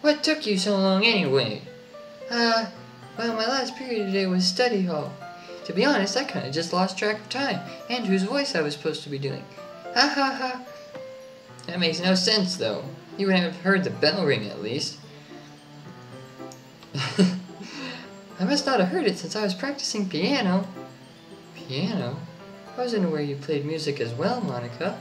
What took you so long anyway? Well, my last period today was study hall. To be honest, I kind of just lost track of time and whose voice I was supposed to be doing. Ha ha ha. That makes no sense, though. You would have heard the bell ring at least. I must not have heard it since I was practicing piano. Piano? I wasn't aware you played music as well, Monica.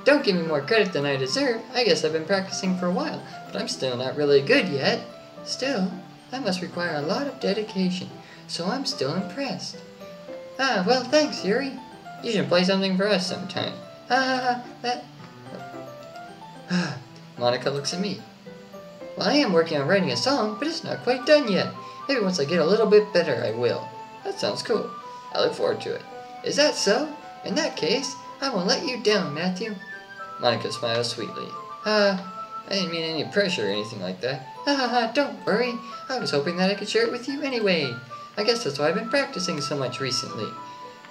Don't give me more credit than I deserve. I guess I've been practicing for a while, but I'm still not really good yet. Still, that must require a lot of dedication, so I'm still impressed. Well, thanks, Yuri. You should play something for us sometime. Monica looks at me. Well, I am working on writing a song, but it's not quite done yet. Maybe once I get a little bit better, I will. That sounds cool. I look forward to it. Is that so? In that case, I won't let you down, Matthew. Monica smiles sweetly. I didn't mean any pressure or anything like that. Don't worry. I was hoping that I could share it with you anyway. I guess that's why I've been practicing so much recently.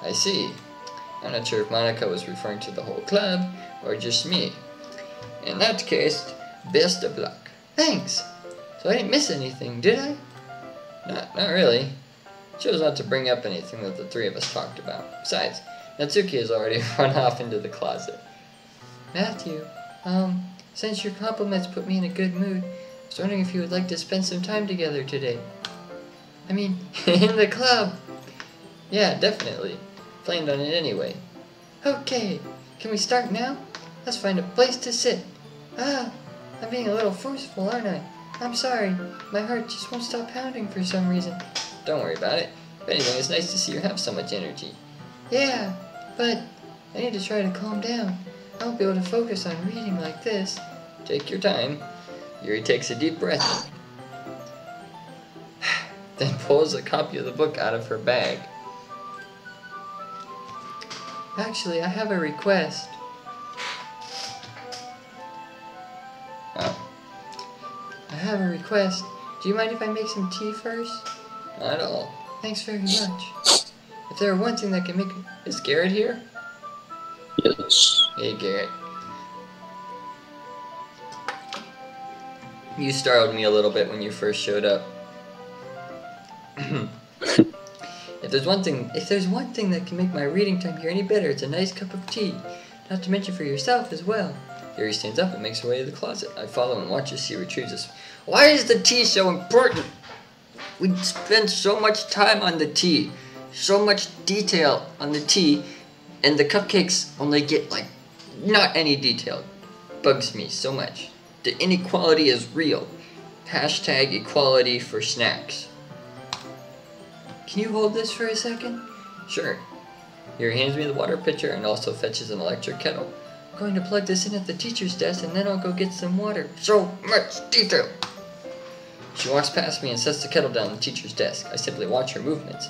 I see. I'm not sure if Monica was referring to the whole club or just me. In that case, best of luck. Thanks. So I didn't miss anything, did I? Not really. Chose not to bring up anything that the three of us talked about. Besides, Natsuki has already run off into the closet. Matthew, since your compliments put me in a good mood, I was wondering if you would like to spend some time together today. I mean, in the club. Yeah, definitely. Planned on it anyway. Okay, can we start now? Let's find a place to sit. I'm being a little forceful, aren't I? I'm sorry. My heart just won't stop pounding for some reason. Don't worry about it. If anything, it's nice to see you have so much energy. Yeah, but I need to try to calm down. I won't be able to focus on reading like this. Take your time. Yuri takes a deep breath. Then pulls a copy of the book out of her bag. Actually, I have a request. Oh. I have a request. Do you mind if I make some tea first? Not at all. Thanks very much. If there were one thing that can make... Is Garrett here? Yes. Hey, Garrett. You startled me a little bit when you first showed up. If there's one thing that can make my reading time here any better, it's a nice cup of tea. Not to mention for yourself as well. Yuri stands up and makes her way to the closet. I follow and watch as she retrieves this. Why is the tea so important? We spend so much time on the tea, so much detail on the tea, and the cupcakes only get like not any detail. Bugs me so much. The inequality is real. Hashtag equality for snacks. Can you hold this for a second? Sure. Yuri hands me the water pitcher and also fetches an electric kettle. I'm going to plug this in at the teacher's desk and then I'll go get some water. So much detail! She walks past me and sets the kettle down on the teacher's desk. I simply watch her movements.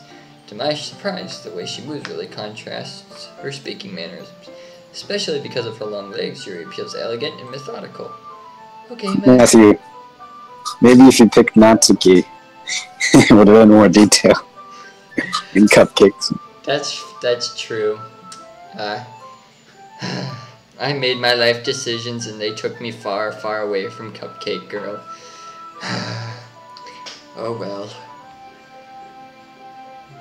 To my surprise, the way she moves really contrasts her speaking mannerisms. Especially because of her long legs, Yuri appears elegant and methodical. Okay, Matthew, maybe if you picked Natsuki, it would have been more detail in cupcakes. That's true. I made my life decisions and they took me far, far away from Cupcake Girl. Oh well.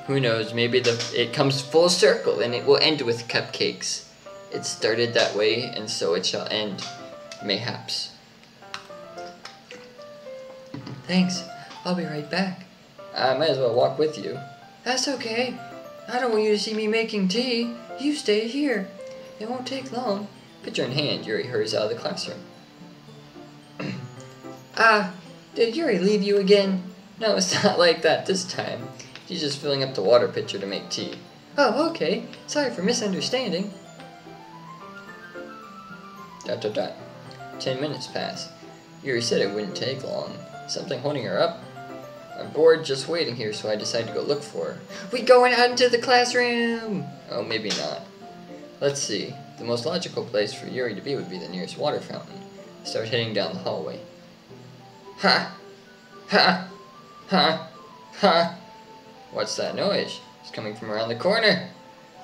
Who knows, maybe it comes full circle and it will end with cupcakes. It started that way and so it shall end, mayhaps. Thanks, I'll be right back. I might as well walk with you. That's okay. I don't want you to see me making tea. You stay here. It won't take long. Pitcher in hand, Yuri hurries out of the classroom. Did Yuri leave you again? No, it's not like that this time. She's just filling up the water pitcher to make tea. Oh, okay. Sorry for misunderstanding. ... 10 minutes pass. Yuri said it wouldn't take long. Something holding her up? I'm bored just waiting here, so I decide to go look for her. We going out into the classroom! Oh, maybe not. Let's see. The most logical place for Yuri to be would be the nearest water fountain. I start heading down the hallway. Ha! Ha! Ha! Ha! What's that noise? It's coming from around the corner.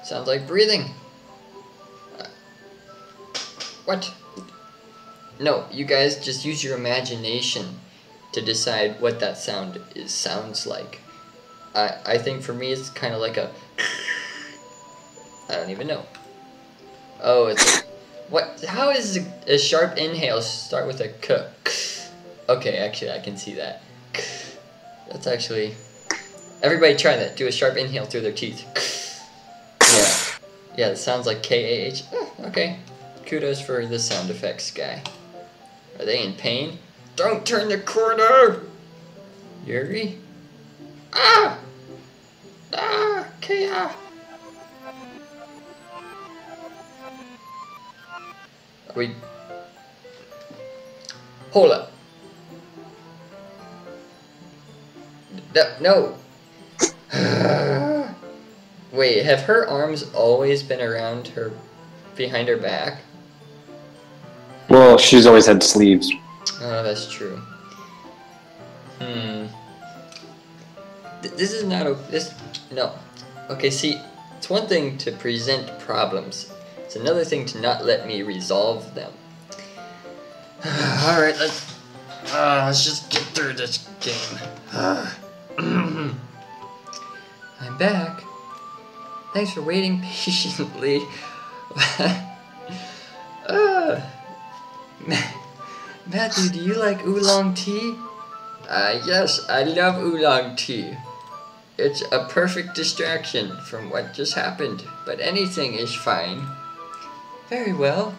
Sounds like breathing. What? No, you guys just use your imagination to decide what that sounds like. I think for me it's kind of like a... I don't even know. Oh, it's... What? How is a sharp inhale start with a k? Okay, actually I can see that. That's actually... Everybody try that. Do a sharp inhale through their teeth. Yeah. Yeah, it sounds like K-A-H. Oh, okay. Kudos for the sound effects guy. Are they in pain? Don't turn the corner! Yuri? Ah! Ah! K-A! We... Hold up. No! Wait, have her arms always been around her... behind her back? Well, she's always had sleeves. Oh, that's true. This is not no. Okay, see, it's one thing to present problems. It's another thing to not let me resolve them. Alright, let's just get through this game. I'm back. Thanks for waiting patiently. Matthew, do you like oolong tea? Yes, I love oolong tea. It's a perfect distraction from what just happened, but anything is fine. Very well.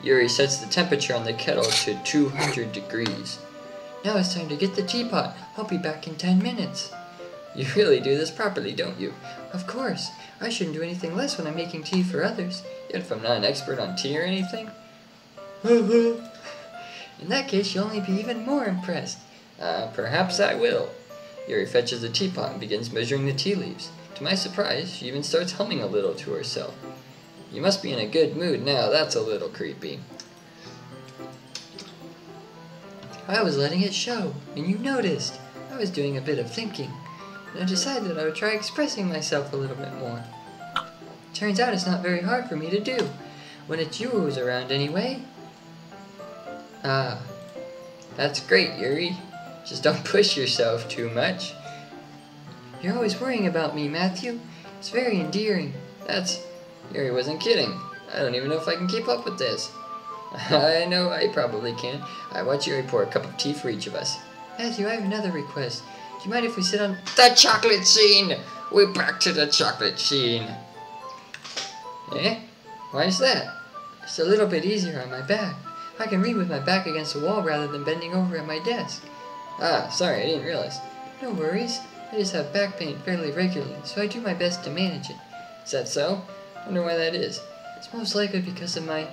Yuri sets the temperature on the kettle to 200 degrees. Now it's time to get the teapot. I'll be back in 10 minutes. You really do this properly, don't you? Of course. I shouldn't do anything less when I'm making tea for others. Yet if I'm not an expert on tea or anything. In that case, you'll only be even more impressed. Perhaps I will. Yuri fetches the teapot and begins measuring the tea leaves. To my surprise, she even starts humming a little to herself. You must be in a good mood now, that's a little creepy. I was letting it show, and you noticed. I was doing a bit of thinking, and I decided I would try expressing myself a little bit more. Turns out it's not very hard for me to do, when it's you who's around anyway. Ah, that's great, Yuri. Just don't push yourself too much. You're always worrying about me, Matthew. It's very endearing. Yuri wasn't kidding. I don't even know if I can keep up with this. I know I probably can. I want Yuri to pour a cup of tea for each of us. Matthew, I have another request. Do you mind if we sit on the chocolate scene? We're back to the chocolate scene. Eh? Why is that? It's a little bit easier on my back. I can read with my back against the wall rather than bending over at my desk. Ah, sorry, I didn't realize. No worries. I just have back pain fairly regularly, so I do my best to manage it. Is that so? Wonder why that is. It's most likely because of my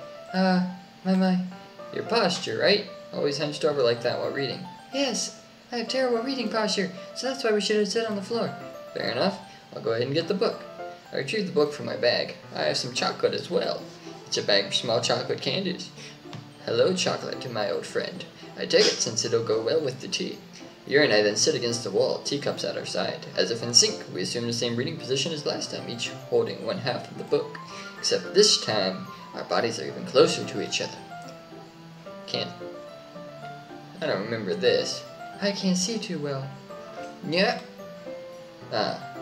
your posture, right? Always hunched over like that while reading. Yes, I have terrible reading posture, so that's why we should have sit on the floor. Fair enough. I'll go ahead and get the book. I retrieve the book from my bag. I have some chocolate as well. It's a bag of small chocolate candies. Hello, chocolate, my old friend. I take it since it'll go well with the tea. Yuri and I then sit against the wall, teacups at our side. As if in sync, we assume the same reading position as last time, each holding one half of the book. Except this time, our bodies are even closer to each other. I don't remember this. I can't see too well. Yeah.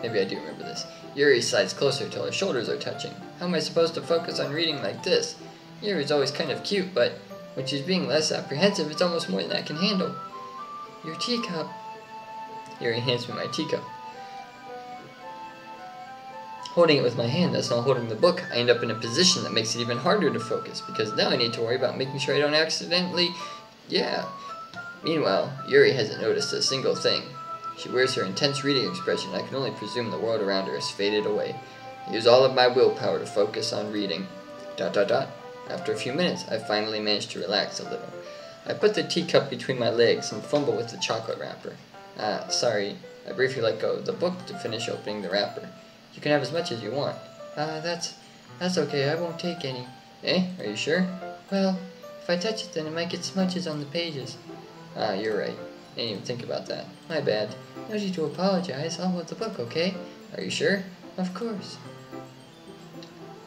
Maybe I do remember this. Yuri slides closer till her shoulders are touching. How am I supposed to focus on reading like this? Yuri's always kind of cute, but when she's being less apprehensive, it's almost more than I can handle. Your teacup. Yuri hands me my teacup. Holding it with my hand, that's not holding the book, I end up in a position that makes it even harder to focus, because now I need to worry about making sure I don't accidentally... Meanwhile, Yuri hasn't noticed a single thing. She wears her intense reading expression, and I can only presume the world around her has faded away. I use all of my willpower to focus on reading. ... After a few minutes, I finally managed to relax a little. I put the teacup between my legs and fumble with the chocolate wrapper. Sorry, I briefly let go of the book to finish opening the wrapper. You can have as much as you want. That's okay, I won't take any. Eh? Are you sure? Well, if I touch it then it might get smudges on the pages. You're right. I didn't even think about that. My bad. No need to apologize, I'll hold the book, okay? Are you sure? Of course.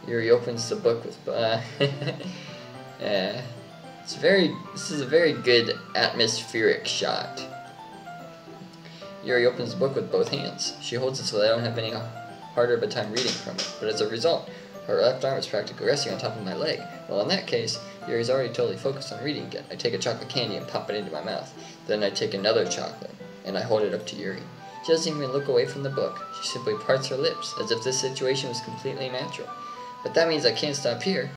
Yuri opens the book with, this is a very good atmospheric shot. Yuri opens the book with both hands. She holds it so that I don't have any harder of a time reading from it, but as a result, her left arm is practically resting on top of my leg. Well, in that case, Yuri's already totally focused on reading again. I take a chocolate candy and pop it into my mouth. Then I take another chocolate, and I hold it up to Yuri. She doesn't even look away from the book. She simply parts her lips, as if this situation was completely natural. But that means I can't stop here.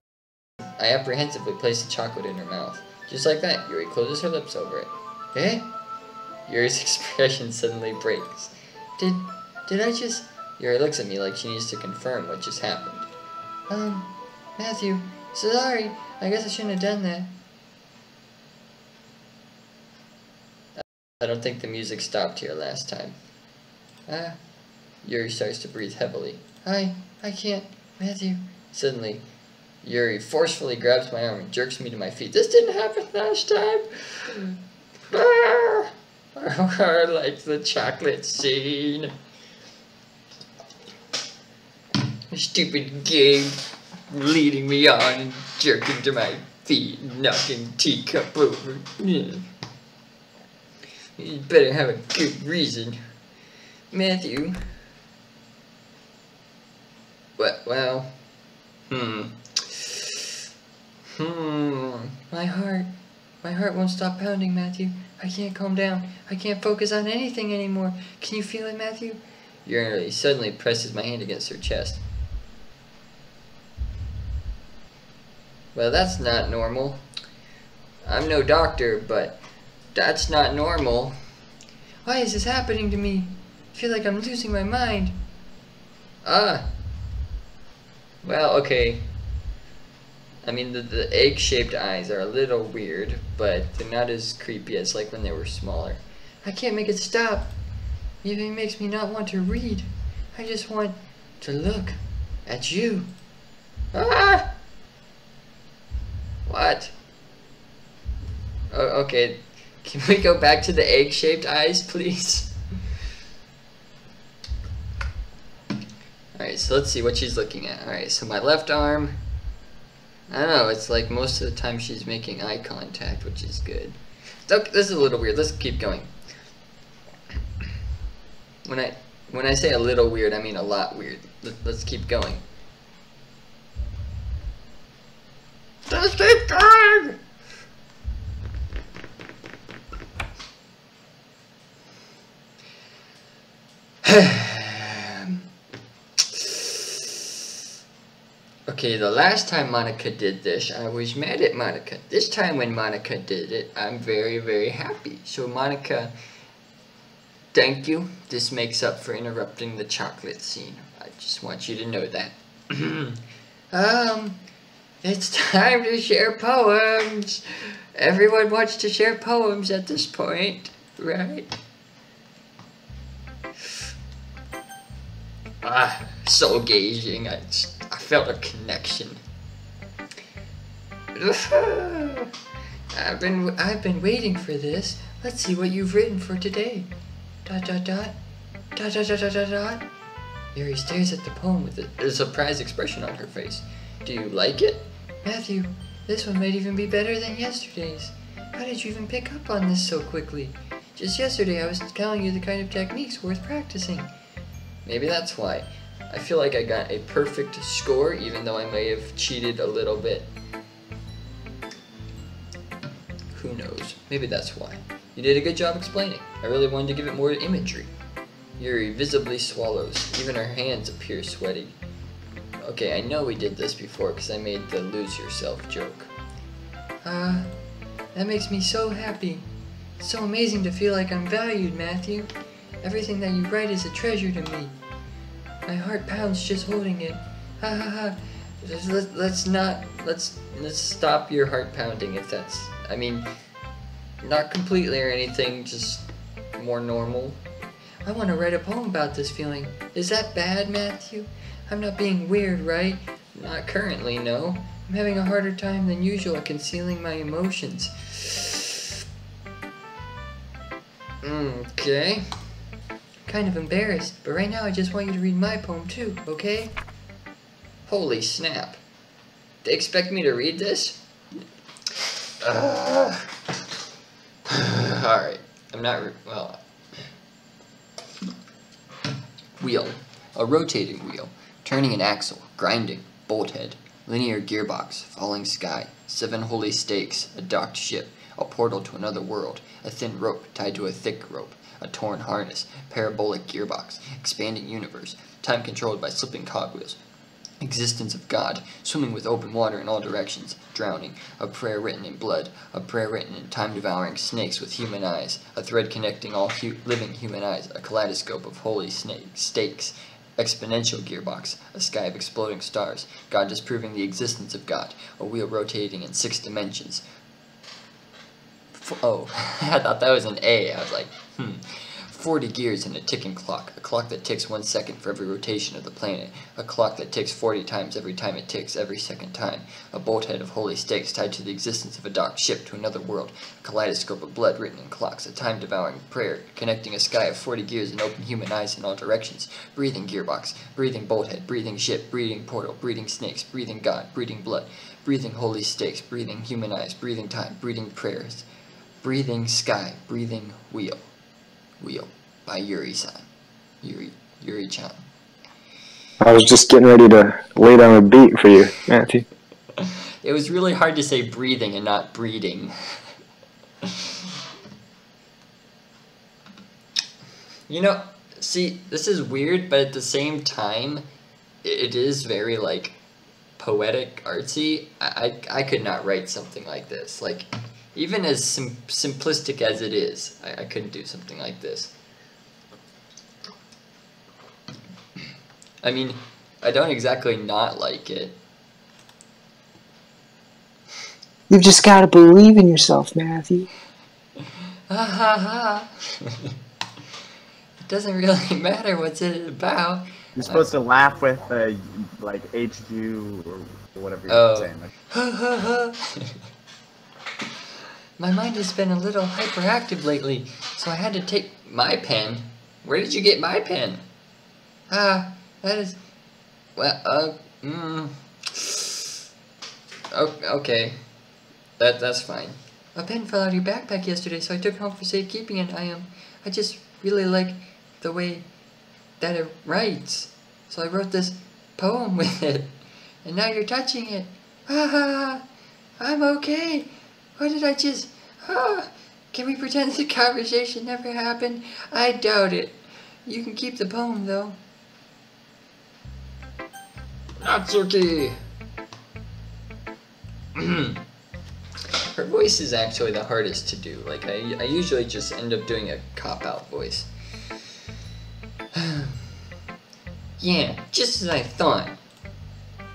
I apprehensively place the chocolate in her mouth. Just like that, Yuri closes her lips over it. Eh? Yuri's expression suddenly breaks. Did I just... Yuri looks at me like she needs to confirm what just happened. Matthew, sorry. I guess I shouldn't have done that. I don't think the music stopped here last time. Yuri starts to breathe heavily. I can't, Matthew. Suddenly, Yuri forcefully grabs my arm and jerks me to my feet. This didn't happen last time. Like the chocolate scene. Stupid game leading me on and jerking to my feet and knocking teacup over. You better have a good reason. Matthew. What? Well. My heart won't stop pounding, Matthew. I can't calm down. I can't focus on anything anymore. Can you feel it, Matthew? Yuri suddenly presses my hand against her chest. Well, that's not normal. I'm no doctor, but that's not normal. Why is this happening to me? I feel like I'm losing my mind. Well, okay. I mean, the egg-shaped eyes are a little weird, but they're not as creepy as like when they were smaller. I can't make it stop. It even makes me not want to read. I just want to look at you. What? Oh, okay. Can we go back to the egg-shaped eyes, please? Alright, so let's see what she's looking at. Alright, so my left arm... I don't know, it's like most of the time she's making eye contact, which is good. So, this is a little weird. Let's keep going. When I say a little weird, I mean a lot weird. Let's keep going. Let's keep going! Okay, the last time Monica did this, I was mad at Monica. This time when Monica did it, I'm very, very happy. So Monica, thank you. This makes up for interrupting the chocolate scene. I just want you to know that. It's time to share poems. Everyone wants to share poems at this point, right? Soul gazing. I felt a connection. I've been waiting for this. Let's see what you've written for today. ... Yuri stares at the poem with a surprised expression on her face. Do you like it? Matthew, this one might even be better than yesterday's. How did you even pick up on this so quickly? Just yesterday I was telling you the kind of techniques worth practicing. Maybe that's why. I feel like I got a perfect score, even though I may have cheated a little bit. Who knows? Maybe that's why. You did a good job explaining. I really wanted to give it more imagery. Yuri visibly swallows. Even her hands appear sweaty. Okay, I know we did this before because I made the lose yourself joke. That makes me so happy. It's so amazing to feel like I'm valued, Matthew. Everything that you write is a treasure to me. My heart pounds just holding it. Ha ha ha. Let's stop your heart pounding if that's, I mean, not completely or anything, just more normal. I want to write a poem about this feeling. Is that bad, Matthew? I'm not being weird, right? Not currently, no. I'm having a harder time than usual at concealing my emotions. Okay. Kind of embarrassed, but right now I just want you to read my poem too, okay? Holy snap. They expect me to read this? Alright. I'm not, well. Wheel. A rotating wheel. Turning an axle. Grinding. Bolt head. Linear gearbox. Falling sky. 7 holy stakes. A docked ship. A portal to another world. A thin rope tied to a thick rope. A torn harness. Parabolic gearbox. Expanding universe. Time controlled by slipping cogwheels. Existence of God, swimming with open water in all directions, drowning, a prayer written in blood, a prayer written in time-devouring snakes with human eyes, a thread connecting all living human eyes, a kaleidoscope of holy stakes, exponential gearbox, a sky of exploding stars, God disproving the existence of God, a wheel rotating in 6 dimensions. Oh, I thought that was an A. I was like, 40 gears in a ticking clock, a clock that ticks 1 second for every rotation of the planet, a clock that ticks 40 times every time it ticks every second time, a bolthead of holy stakes tied to the existence of a docked ship to another world, a kaleidoscope of blood written in clocks, a time-devouring prayer connecting a sky of 40 gears and open human eyes in all directions, breathing gearbox, breathing bolthead, breathing ship, breathing portal, breathing snakes, breathing God, breathing blood, breathing holy stakes, breathing human eyes, breathing time, breathing prayers, breathing sky, breathing wheel. Wheel by Yuri-san. Yuri-chan. I was just getting ready to lay down a beat for you, Matthew. It was really hard to say breathing and not breeding. You know, see, this is weird, but at the same time, it is very, like, poetic, artsy. I could not write something like this. Like, even as simplistic as it is, I couldn't do something like this. I mean, I don't exactly not like it. You've just got to believe in yourself, Matthew. Ha ha ha. It doesn't really matter what's it about. You're supposed to laugh with, like, HU or whatever you're saying. Like. Ha ha ha. My mind has been a little hyperactive lately, so I had to take my pen. Where did you get my pen? That is... Well, okay. That's fine. A pen fell out of your backpack yesterday, so I took it home for safekeeping, and I just really like the way that it writes. So I wrote this poem with it, and now you're touching it. I'm okay. What did I just... Can we pretend the conversation never happened? I doubt it. You can keep the poem, though. Natsuki! Her voice is actually the hardest to do. Like, I usually just end up doing a cop-out voice. Yeah, just as I thought.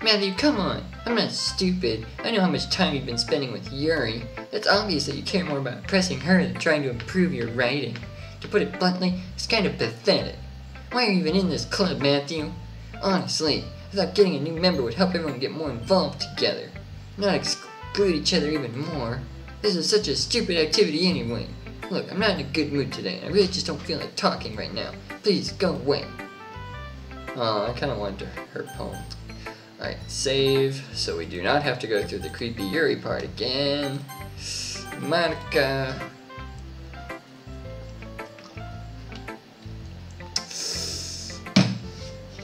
Matthew, come on. I'm not stupid. I know how much time you've been spending with Yuri. It's obvious that you care more about impressing her than trying to improve your writing. To put it bluntly, it's kind of pathetic. Why are you even in this club, Matthew? Honestly, I thought getting a new member would help everyone get more involved together. Not exclude each other even more. This is such a stupid activity anyway. Look, I'm not in a good mood today. I really just don't feel like talking right now. Please, go away. Oh, I kind of wanted her poem. Alright, save, so we do not have to go through the creepy Yuri part again. Monica.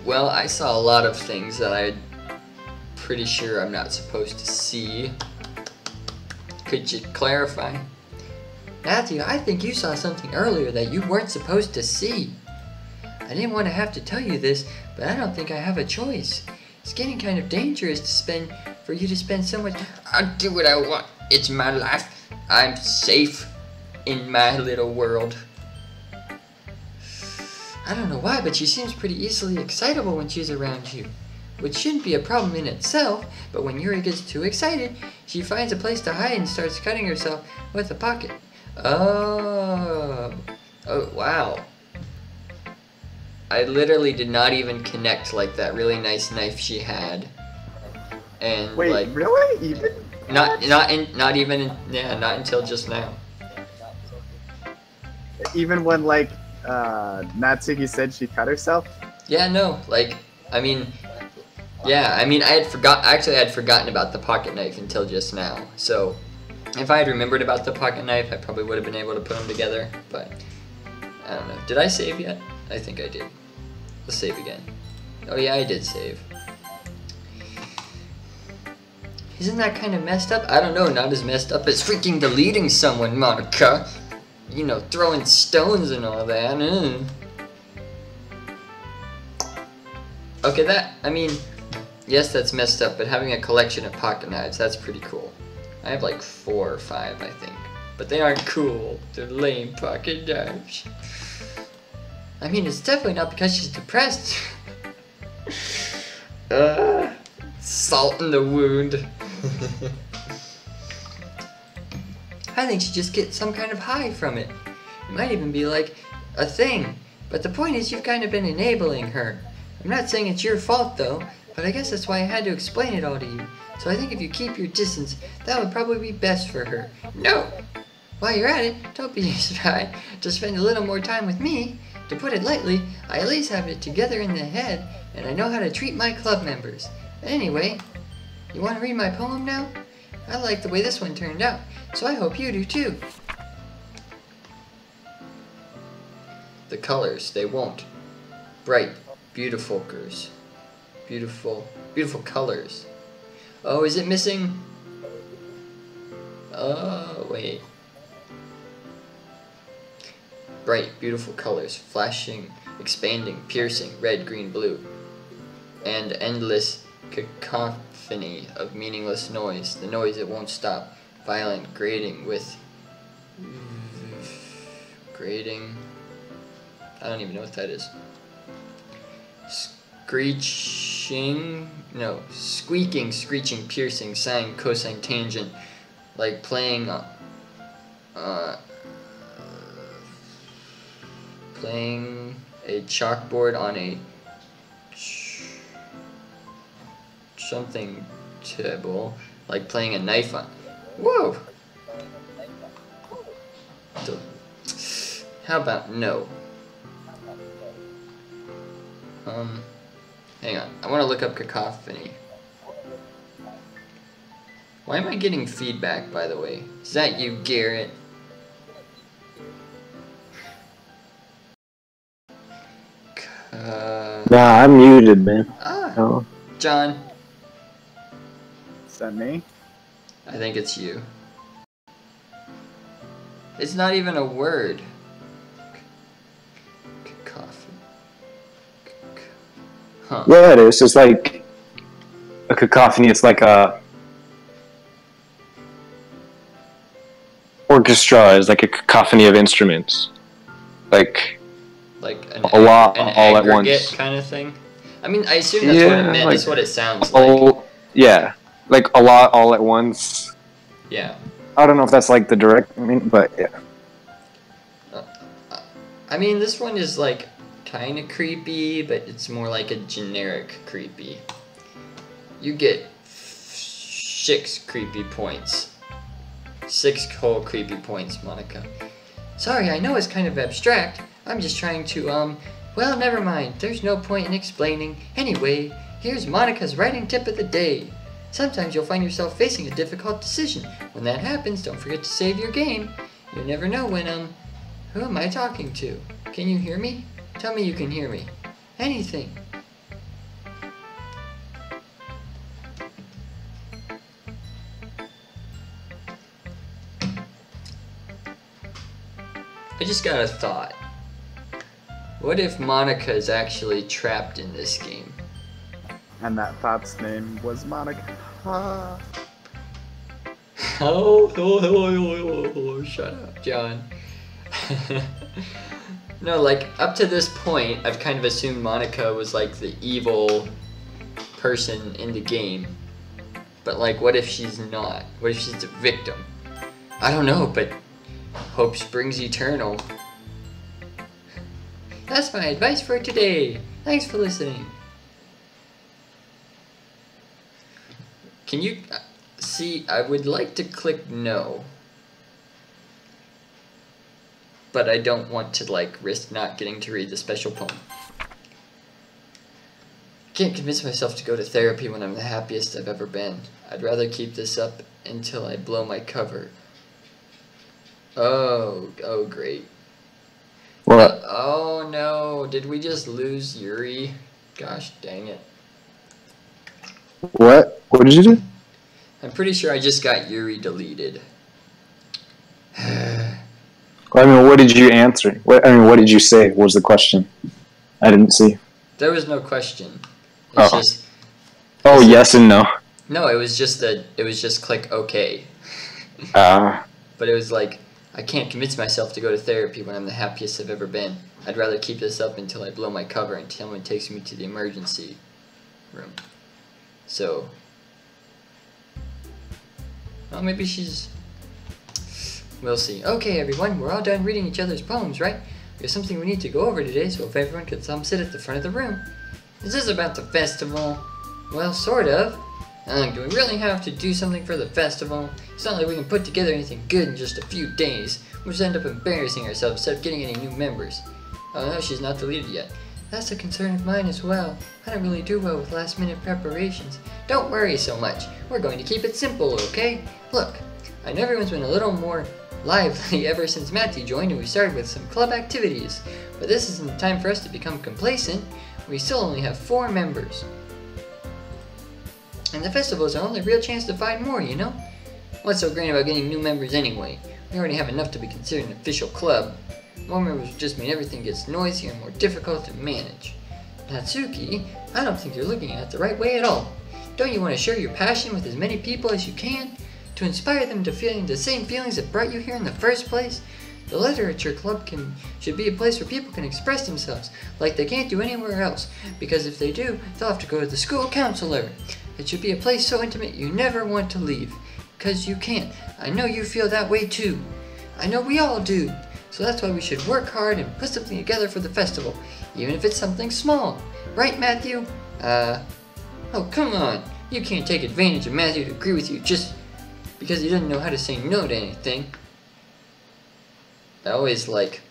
Well, I saw a lot of things that I'm pretty sure I'm not supposed to see. Could you clarify? Matthew, I think you saw something earlier that you weren't supposed to see. I didn't want to have to tell you this, but I don't think I have a choice. It's getting kind of dangerous for you to spend so much. I'll do what I want. It's my life. I'm safe in my little world. I don't know why, but she seems pretty easily excitable when she's around you. Which shouldn't be a problem in itself, but when Yuri gets too excited, she finds a place to hide and starts cutting herself with a pocket. Oh, wow. I literally did not even connect like that really nice knife she had. And Wait, like really? Even? not until just now. Even when like Natsuki said she cut herself? Yeah, no, like I mean I had forgotten about the pocket knife until just now. So if I had remembered about the pocket knife, I probably would have been able to put them together, but I don't know. Did I save yet? I think I did. Let's save again. Oh yeah, I did save. Isn't that kind of messed up? I don't know, not as messed up as freaking deleting someone, Monica. You know, throwing stones and all that. Okay, yes, that's messed up, but having a collection of pocket knives, that's pretty cool. I have like 4 or 5, I think. But they aren't cool. They're lame pocket knives. I mean, it's definitely not because she's depressed. Salt in the wound. I think she just gets some kind of high from it. It might even be like a thing. But the point is, you've kind of been enabling her. I'm not saying it's your fault though, but I guess that's why I had to explain it all to you. So I think if you keep your distance, that would probably be best for her. No! While you're at it, don't be shy to spend a little more time with me. To put it lightly, I at least have it together in the head, and I know how to treat my club members. Anyway, you want to read my poem now? I like the way this one turned out, so I hope you do too. The colors, they won't. Bright, beautiful colors. Beautiful colors. Oh, is it missing? Oh, wait. Bright, beautiful colors, flashing, expanding, piercing, red, green, blue. And endless cacophony of meaningless noise, the noise that won't stop, violent, grating with... grating... I don't even know what that is. Screeching... no, squeaking, screeching, piercing, sine, cosine, tangent, like playing... playing a chalkboard on a something table, like playing a knife on. Whoa! How about no? Hang on. I want to look up cacophony. Why am I getting feedback, by the way? Is that you, Garrett? Nah, I'm muted, man. Ah, John. Is that me? I think it's you. It's not even a word. Cacophony. Huh. Yeah, it is. It's like a cacophony. It's like a orchestra is like a cacophony of instruments, like Like a lot an all at aggregate once. kind of thing. I mean, I assume that's what it meant. like, That's what it sounds like. oh, yeah, like a lot all at once. Yeah. I don't know if that's like the direct meaning, but yeah. I mean, this one is like kind of creepy, but it's more like a generic creepy. You get 6 creepy points. 6 whole creepy points, Monica. Sorry, I know it's kind of abstract. I'm just trying to, well, never mind. There's no point in explaining. Anyway, here's Monica's writing tip of the day. Sometimes you'll find yourself facing a difficult decision. When that happens, don't forget to save your game. You never know when, who am I talking to? Can you hear me? Tell me you can hear me. Anything. I just got a thought. What if Monica is actually trapped in this game? And that thought's name was Monica. Oh, shut up, John. No, like, up to this point, I've kind of assumed Monica was, like, the evil person in the game. But, like, what if she's not? What if she's the victim? I don't know, but hope springs eternal. That's my advice for today. Thanks for listening. Can you... see, I would like to click no. But I don't want to, like, risk not getting to read the special poem. Can't convince myself to go to therapy when I'm the happiest I've ever been. I'd rather keep this up until I blow my cover. Oh great. What? Oh no, did we just lose Yuri? Gosh dang it. What? What did you do? I'm pretty sure I just got Yuri deleted. I mean, what did you answer? What did you say? What was the question? I didn't see. There was no question. It's just... Oh, yes and no. No, it was just click OK. Ah. But it was like, I can't convince myself to go to therapy when I'm the happiest I've ever been. I'd rather keep this up until I blow my cover and someone takes me to the emergency room. So... well, maybe she's... we'll see. Okay, everyone, we're all done reading each other's poems, right? There's something we need to go over today, so if everyone could come sit at the front of the room. Is this about the festival? Well, sort of. Do we really have to do something for the festival? It's not like we can put together anything good in just a few days. We'll just end up embarrassing ourselves instead of getting any new members. Oh no, she's not deleted yet. That's a concern of mine as well. I don't really do well with last-minute preparations. Don't worry so much. We're going to keep it simple, okay? Look, I know everyone's been a little more lively ever since Matthew joined and we started with some club activities. But this isn't the time for us to become complacent. We still only have 4 members. And the festival is our only real chance to find more, you know? What's so great about getting new members anyway? We already have enough to be considered an official club. More members would just mean everything gets noisier and more difficult to manage. Natsuki, I don't think you're looking at it the right way at all. Don't you want to share your passion with as many people as you can? To inspire them to feeling the same feelings that brought you here in the first place? The Literature Club should be a place where people can express themselves like they can't do anywhere else, because if they do, they'll have to go to the school counselor. It should be a place so intimate you never want to leave, because you can't. I know you feel that way too. I know we all do. So that's why we should work hard and put something together for the festival, even if it's something small. Right, Matthew? Oh, come on. You can't take advantage of Matthew to agree with you just because he doesn't know how to say no to anything. I always like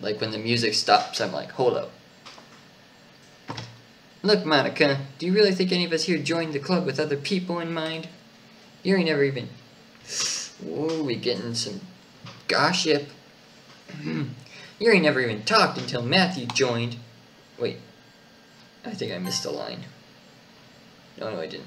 when the music stops, I'm like, hold up. Look, Monica, do you really think any of us here joined the club with other people in mind? Yuri never even... Whoa, we getting some gossip. Yuri never even talked until Matthew joined. Wait, I think I missed a line. No, I didn't.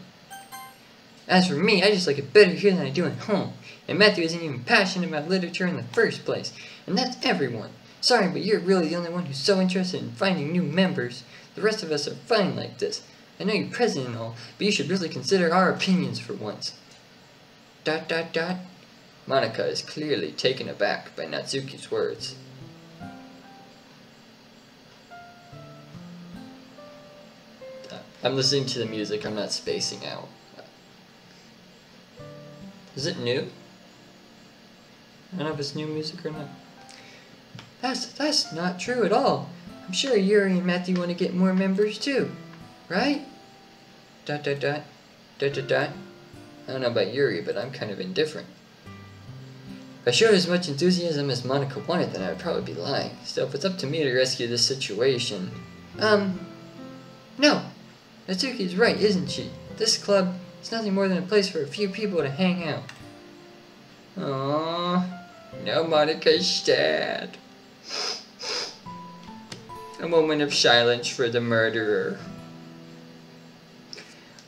As for me, I just like it better here than I do at home. And Matthew isn't even passionate about literature in the first place. And that's everyone. Sorry, but you're really the only one who's so interested in finding new members. The rest of us are fine like this. I know you're present and all, but you should really consider our opinions for once. ... Monica is clearly taken aback by Natsuki's words. I'm listening to the music, I'm not spacing out. Is it new? I don't know if it's new music or not. That's not true at all. I'm sure Yuri and Matthew want to get more members too, right? ... I don't know about Yuri, but I'm kind of indifferent. If I showed as much enthusiasm as Monica wanted, then I would probably be lying. Still, if it's up to me to rescue this situation... No. Natsuki's right, isn't she? This club is nothing more than a place for a few people to hang out. Aww. Now Monica's sad. A moment of silence for the murderer.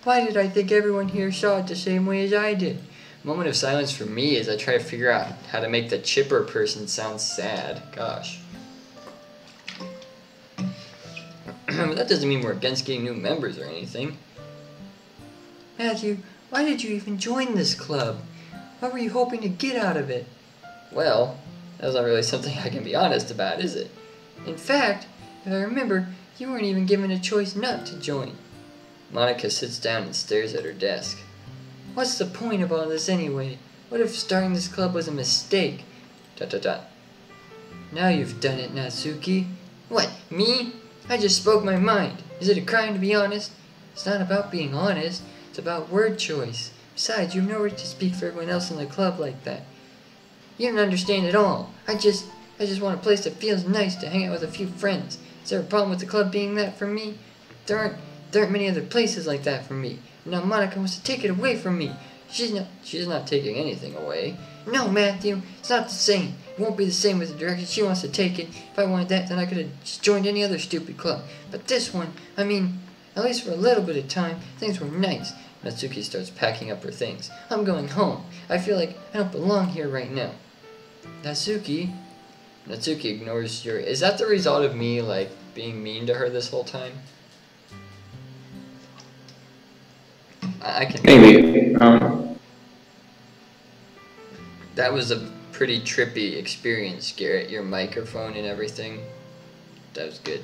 Why did I think everyone here saw it the same way as I did? Moment of silence for me as I try to figure out how to make the chipper person sound sad. Gosh. That doesn't mean we're against getting new members or anything. Matthew, why did you even join this club? What were you hoping to get out of it? Well, that's not really something I can be honest about, is it? In fact, if I remember, you weren't even given a choice not to join. Monica sits down and stares at her desk. What's the point of all this anyway? What if starting this club was a mistake? ... Now you've done it, Natsuki. What, me? I just spoke my mind. Is it a crime to be honest? It's not about being honest. It's about word choice. Besides, you have no right to speak for everyone else in the club like that. You don't understand at all. I just want a place that feels nice to hang out with a few friends. Is there a problem with the club being that for me? There aren't many other places like that for me. Now Monica wants to take it away from me. She's not taking anything away. No, Matthew, it's not the same. It won't be the same with the direction she wants to take it. If I wanted that, then I could have just joined any other stupid club. But this one, I mean, at least for a little bit of time, things were nice. Natsuki starts packing up her things. I'm going home. I feel like I don't belong here right now. Natsuki ignores Yuri. Is that the result of me, like, being mean to her this whole time? I can... Maybe. That was a pretty trippy experience, Garrett. Your microphone and everything. That was good.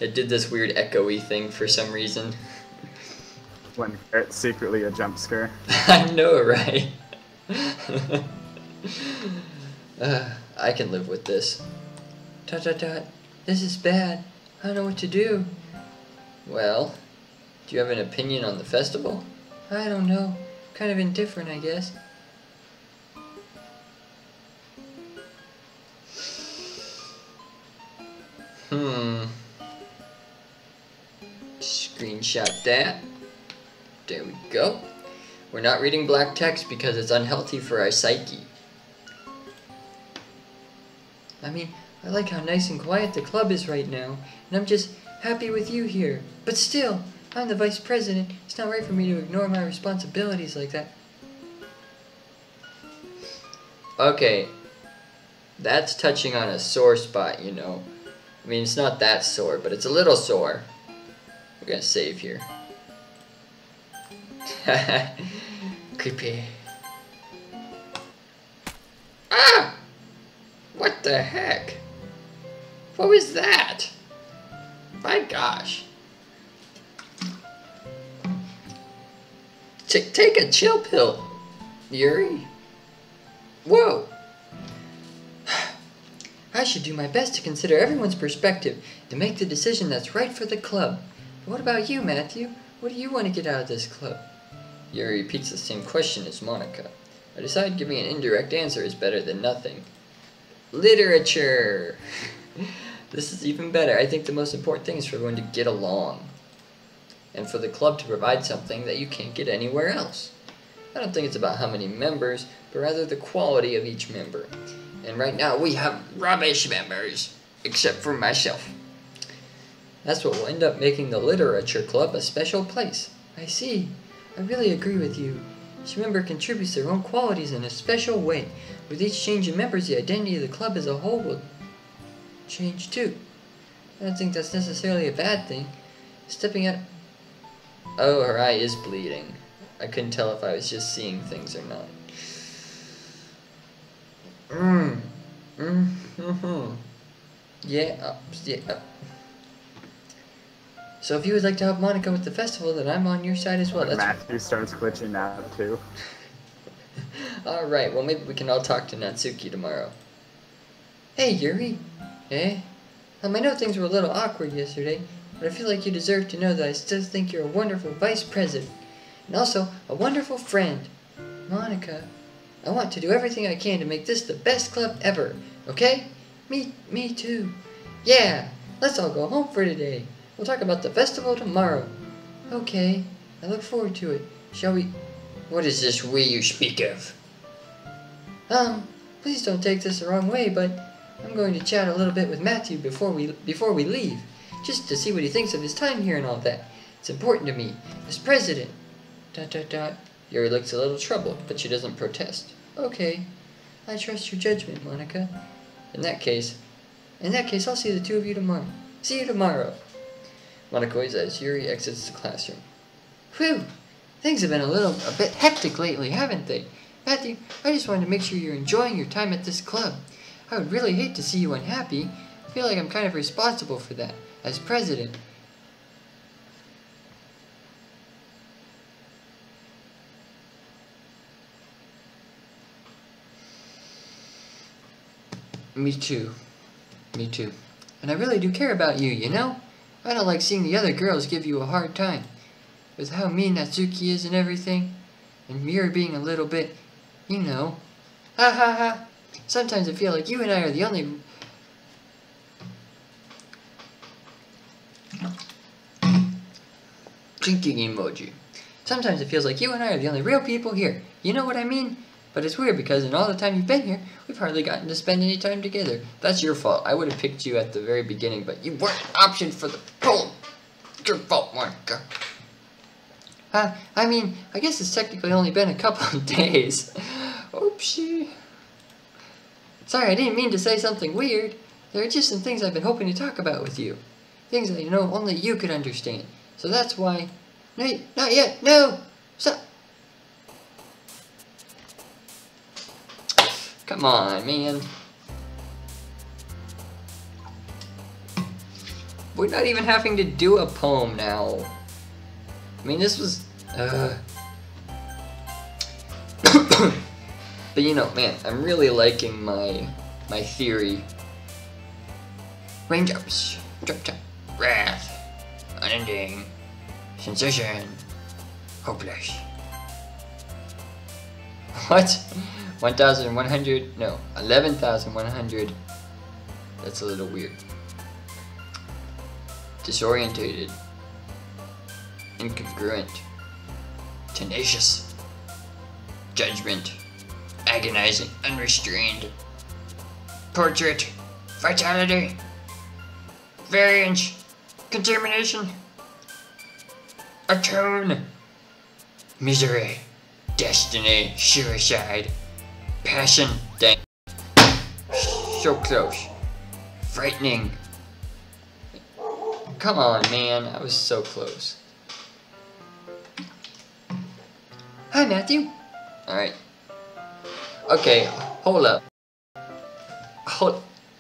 It did this weird echoey thing for some reason. When Garrett's secretly a jump scare. I know, right? I can live with this. ... This is bad. I don't know what to do. Well, do you have an opinion on the festival? I don't know. Kind of indifferent, I guess. Screenshot that. There we go. We're not reading black text because it's unhealthy for our psyche. I mean, I like how nice and quiet the club is right now, and I'm just happy with you here. But still, I'm the vice president. It's not right for me to ignore my responsibilities like that. Okay, that's touching on a sore spot, you know. I mean, it's not that sore, but it's a little sore. We're gonna save here. Creepy. Ah! What the heck? What was that? My gosh. Take a chill pill, Yuri. Whoa. I should do my best to consider everyone's perspective and make the decision that's right for the club. But what about you, Matthew? What do you want to get out of this club? Yuri repeats the same question as Monica. I decide giving an indirect answer is better than nothing. Literature! This is even better. I think the most important thing is for everyone to get along. And for the club to provide something that you can't get anywhere else. I don't think it's about how many members, but rather the quality of each member. And right now we have rubbish members, except for myself. That's what will end up making the Literature Club a special place. I see. I really agree with you. Each member contributes their own qualities in a special way. With each change in members, the identity of the club as a whole will change too. I don't think that's necessarily a bad thing. Stepping out... Oh, her eye is bleeding. I couldn't tell if I was just seeing things or not. Yeah, yeah. So if you would like to help Monica with the festival, then I'm on your side as well. That's Matthew starts glitching out too. Alright, well maybe we can all talk to Natsuki tomorrow. Hey Yuri! Eh? I know things were a little awkward yesterday, but I feel like you deserve to know that I still think you're a wonderful vice president. And also, a wonderful friend. Monica, I want to do everything I can to make this the best club ever, okay? Me too. Yeah, let's all go home for today. We'll talk about the festival tomorrow. Okay, I look forward to it. Shall we? What is this we you speak of? Please don't take this the wrong way, but I'm going to chat a little bit with Matthew before we leave, just to see what he thinks of his time here and all that. It's important to me, as president. ... Yuri looks a little troubled, but she doesn't protest. Okay, I trust your judgment, Monica. In that case, I'll see the two of you tomorrow. See you tomorrow. Monica waits as Yuri exits the classroom. Whew! Things have been a bit hectic lately, haven't they? Matthew, I just wanted to make sure you're enjoying your time at this club. I would really hate to see you unhappy. I feel like I'm kind of responsible for that, as president. Me too. And I really do care about you, you know? I don't like seeing the other girls give you a hard time. With how mean Natsuki is and everything. And Mira being a little bit, you know. Ha ha ha. Sometimes I feel like you and I are the only... Drinking emoji. Sometimes it feels like you and I are the only real people here. You know what I mean? But it's weird because in all the time you've been here, we've hardly gotten to spend any time together. That's your fault. I would have picked you at the very beginning, but you weren't optioned for the poll. It's your fault, Monica. I mean, I guess it's technically only been a couple of days. Oopsie. Sorry, I didn't mean to say something weird. There are just some things I've been hoping to talk about with you. Things that I know only you could understand. So that's why... No, not yet. No! Stop! Come on, man. We're not even having to do a poem now. I mean, this was... But you know, man, I'm really liking my theory. Raindrops, drop top, wrath, unending, sensation, hopeless. What? 1,100? No, 11,100. That's a little weird. Disorientated. Incongruent. Tenacious. Judgment. Agonizing. Unrestrained. Portrait. Vitality. Variance. Contamination. Attune. Misery. Destiny. Suicide. Passion. Dang. So close. Frightening. Come on, man. I was so close. Hi, Matthew. Alright. Okay, hold up.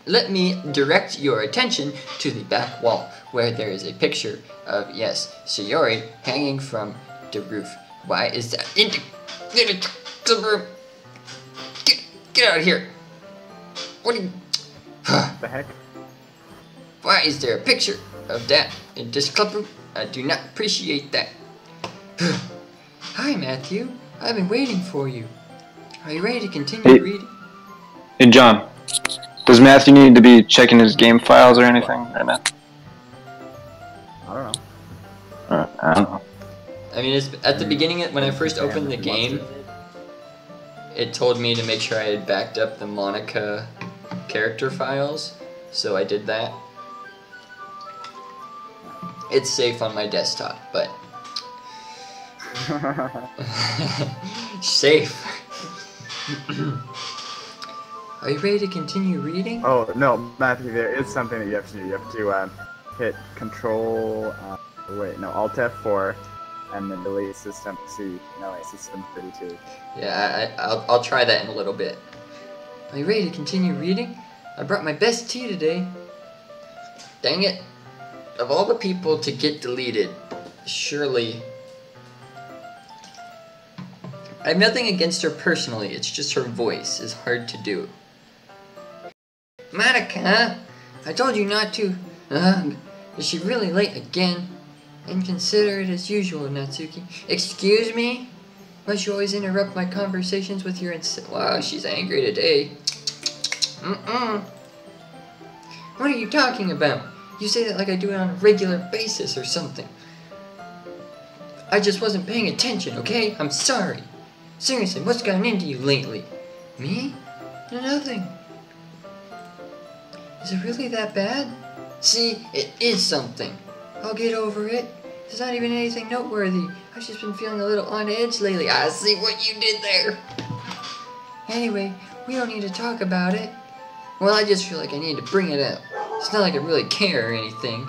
Let me direct your attention to the back wall, where there is a picture of, yes, Sayori hanging from the roof. Why is that in the room? Get out of here. What are you... The heck? Why is there a picture of that in this club room? I do not appreciate that. Hi, Matthew. I've been waiting for you. Are you ready to continue reading? Hey, John. Does Matthew need to be checking his game files or anything right now? I don't know. I don't know. I mean, it's at the beginning when I first opened the game, it told me to make sure I had backed up the Monica character files, so I did that. It's safe on my desktop, but safe. Are you ready to continue reading? Oh, no, Matthew, there is something that you have to do. You have to hit Control, wait, no, Alt F4, and then delete system C. No, wait, system 32. Yeah, I'll try that in a little bit. Are you ready to continue reading? I brought my best tea today. Dang it. Of all the people to get deleted, surely... I have nothing against her personally, it's just her voice is hard to do. Monica, I told you not to. Is she really late again? Inconsiderate as usual, Natsuki. Excuse me? Must you always interrupt my conversations with your wow, she's angry today. What are you talking about? You say that like I do it on a regular basis or something. I just wasn't paying attention, okay? I'm sorry. Seriously, what's gotten into you lately? Me? Nothing. Is it really that bad? See, it is something. I'll get over it. There's not even anything noteworthy. I've just been feeling a little on edge lately. I see what you did there. Anyway, we don't need to talk about it. Well, I just feel like I need to bring it up. It's not like I really care or anything.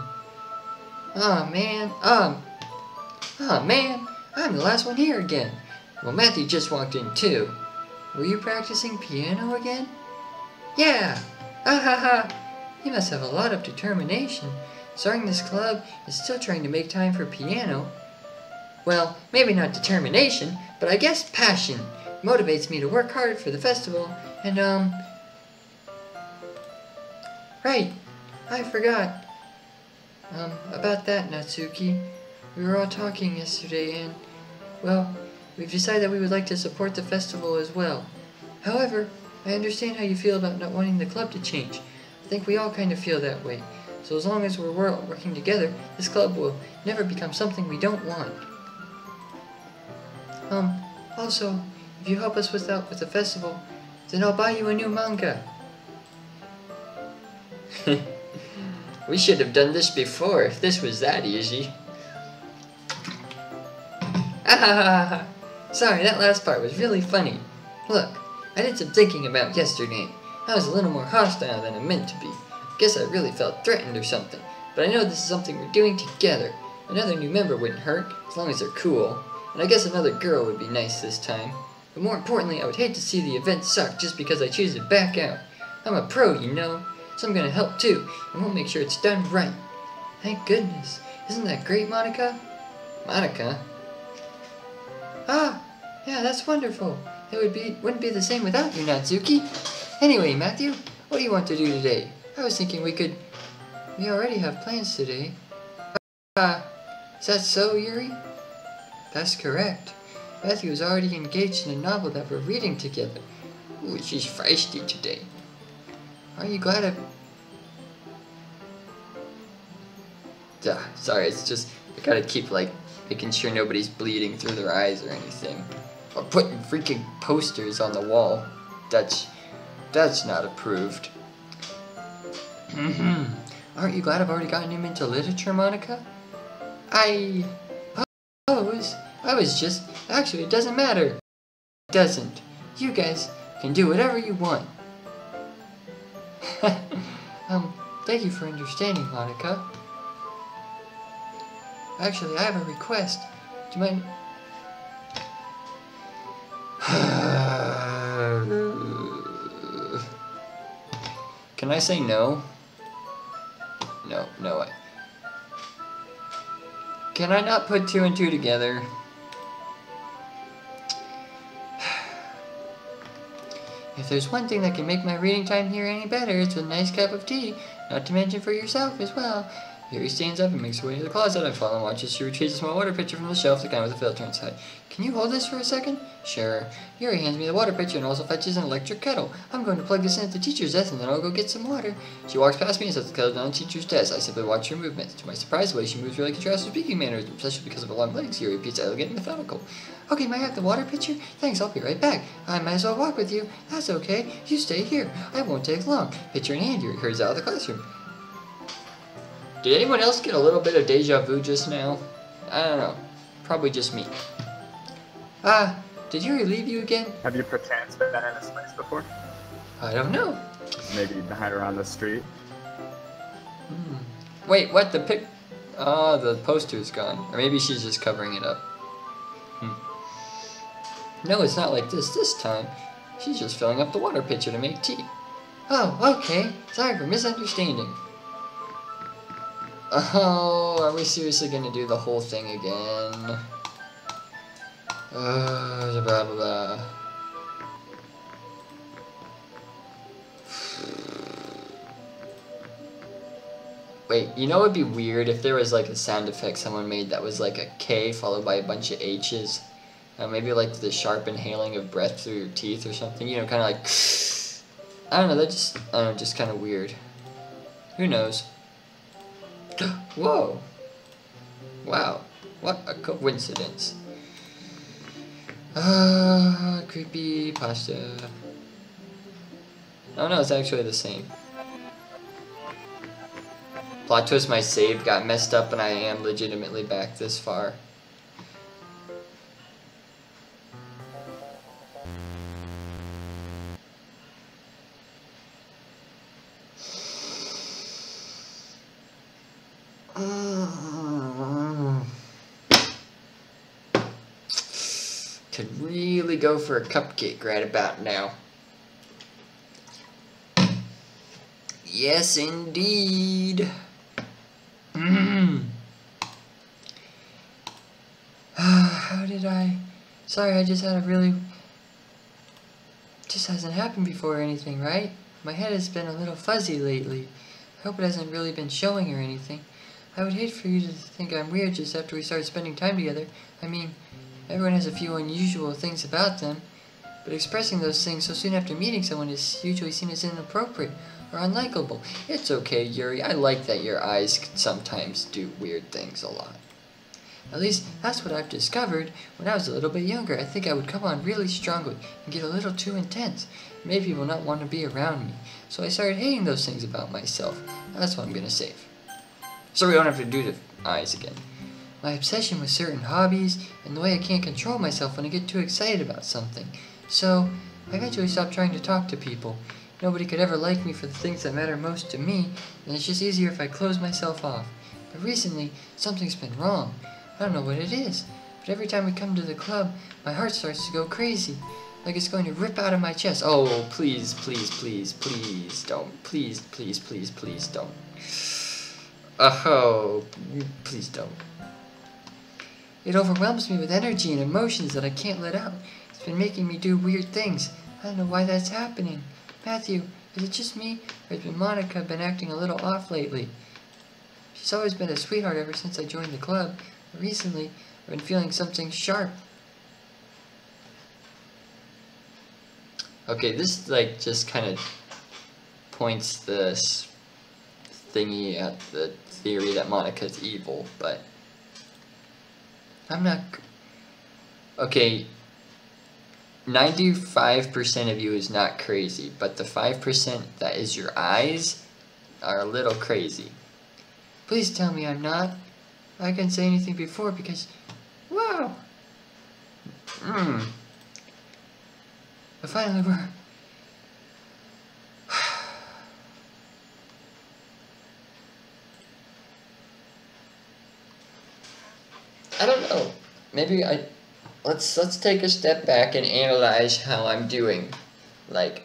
Oh man, I'm the last one here again. Well, Matthew just walked in too. Were you practicing piano again? Yeah, He must have a lot of determination. Starting this club and still trying to make time for piano. Well, maybe not determination, but I guess passion motivates me to work hard for the festival, and right, I forgot, about that, Natsuki. We were all talking yesterday and, well, we've decided that we would like to support the festival as well. However, I understand how you feel about not wanting the club to change. I think we all kind of feel that way. So as long as we're working together, this club will never become something we don't want. Also, if you help us with the festival, then I'll buy you a new manga. We should have done this before, if this was that easy. Sorry, that last part was really funny. Look, I did some thinking about yesterday. I was a little more hostile than I meant to be. Guess I really felt threatened or something. But I know this is something we're doing together. Another new member wouldn't hurt, as long as they're cool. And I guess another girl would be nice this time. But more importantly, I would hate to see the event suck just because I choose to back out. I'm a pro, you know. So I'm gonna help too, and we'll make sure it's done right. Thank goodness. Isn't that great, Monica? Monica? Ah, yeah, that's wonderful. It wouldn't be the same without you, Natsuki. Anyway, Matthew, what do you want to do today? I was thinking we already have plans today. Is that so, Yuri? That's correct. Matthew is already engaged in a novel that we're reading together. Ooh, she's feisty today. Are you glad sorry, it's just, I gotta keep, like, making sure nobody's bleeding through their eyes or anything. Or putting freaking posters on the wall. That's not approved. Aren't you glad I've already gotten him into literature, Monica? I was just... Actually, it doesn't matter. It doesn't. You guys can do whatever you want. Thank you for understanding, Monica. Actually, I have a request. Do you mind... Can I say no? No. Can I not put two and two together? If there's one thing that can make my reading time here any better, it's a nice cup of tea. Not to mention for yourself as well. Yuri stands up and makes her way to the closet. I follow and watch as she retrieves a small water pitcher from the shelf, the kind with the filter inside. Can you hold this for a second? Sure. Yuri hands me the water pitcher and also fetches an electric kettle. I'm going to plug this in at the teacher's desk and then I'll go get some water. She walks past me and sets the kettle down on the teacher's desk. I simply watch her movements. To my surprise, the way she moves really contrasts her speaking manners, especially because of her long legs. Yuri repeats elegant and methodical. Okay, may I have the water pitcher? Thanks, I'll be right back. I might as well walk with you. That's okay. You stay here. I won't take long. Pitcher in hand, Yuri hurries out of the classroom. Did anyone else get a little bit of deja vu just now? I don't know. Probably just me. Did Yuri leave you again? Have you perchance been in this place before? I don't know. Maybe behind her on the street? Wait, what? The poster's gone. Or maybe she's just covering it up. No, it's not like this time. She's just filling up the water pitcher to make tea. Oh, okay. Sorry for misunderstanding. Oh, are we seriously gonna do the whole thing again? Blah, blah, blah. Wait, you know it would be weird if there was like a sound effect someone made that was like a K followed by a bunch of H's? Maybe like the sharp inhaling of breath through your teeth or something, you know, kind of like, I don't know, just kind of weird. Who knows? Whoa! Wow, what a coincidence. Creepy pasta. Oh no, it's actually the same. Plot twist, my save got messed up and I am legitimately back this far. Could really go for a cupcake right about now. Yes, indeed. How did I... Sorry, I just had a really... Just hasn't happened before or anything, right? My head has been a little fuzzy lately. I hope it hasn't really been showing or anything. I would hate for you to think I'm weird just after we started spending time together. I mean, everyone has a few unusual things about them, but expressing those things so soon after meeting someone is usually seen as inappropriate or unlikable. It's okay, Yuri. I like that your eyes can sometimes do weird things a lot. At least, that's what I've discovered. When I was a little bit younger, I think I would come on really strongly and get a little too intense. It made people not want to be around me. So I started hating those things about myself. That's what I'm going to save. So we don't have to do the eyes again. My obsession with certain hobbies, and the way I can't control myself when I get too excited about something. So, I eventually stopped trying to talk to people. Nobody could ever like me for the things that matter most to me, and it's just easier if I close myself off. But recently, something's been wrong. I don't know what it is, but every time we come to the club, my heart starts to go crazy. Like it's going to rip out of my chest. Oh, please, please, please, please don't. Please, please, please, please don't. Oh, please don't. It overwhelms me with energy and emotions that I can't let out. It's been making me do weird things. I don't know why that's happening. Matthew, is it just me, or has Monica been acting a little off lately? She's always been a sweetheart ever since I joined the club. But recently, I've been feeling something sharp. Okay, this like just kind of points this thingy at the theory that Monica's evil, but I'm not... Okay, 95% of you is not crazy, but the 5% that is your eyes are a little crazy. Please tell me I'm not. I couldn't say anything before because... Wow! But finally we're... I don't know. Maybe let's take a step back and analyze how I'm doing. Like,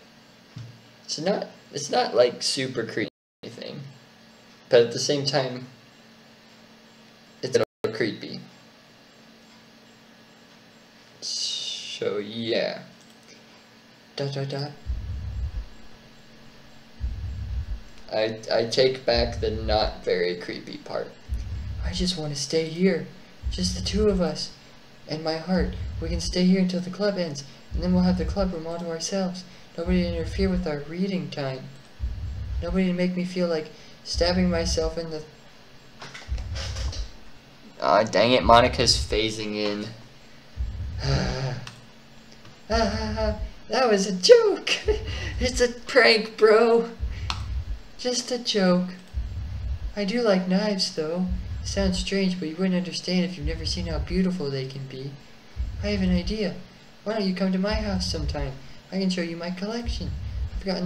it's not like super creepy or anything, but at the same time, it's a little creepy. So yeah. ... I take back the not very creepy part. I just want to stay here. Just the two of us. And my heart. We can stay here until the club ends. And then we'll have the club room all to ourselves. Nobody to interfere with our reading time. Nobody to make me feel like stabbing myself in the... Aw, dang it, Monica's phasing in. That was a joke. It's a prank, bro. Just a joke. I do like knives, though. It sounds strange, but you wouldn't understand if you've never seen how beautiful they can be. I have an idea. Why don't you come to my house sometime? I can show you my collection. I got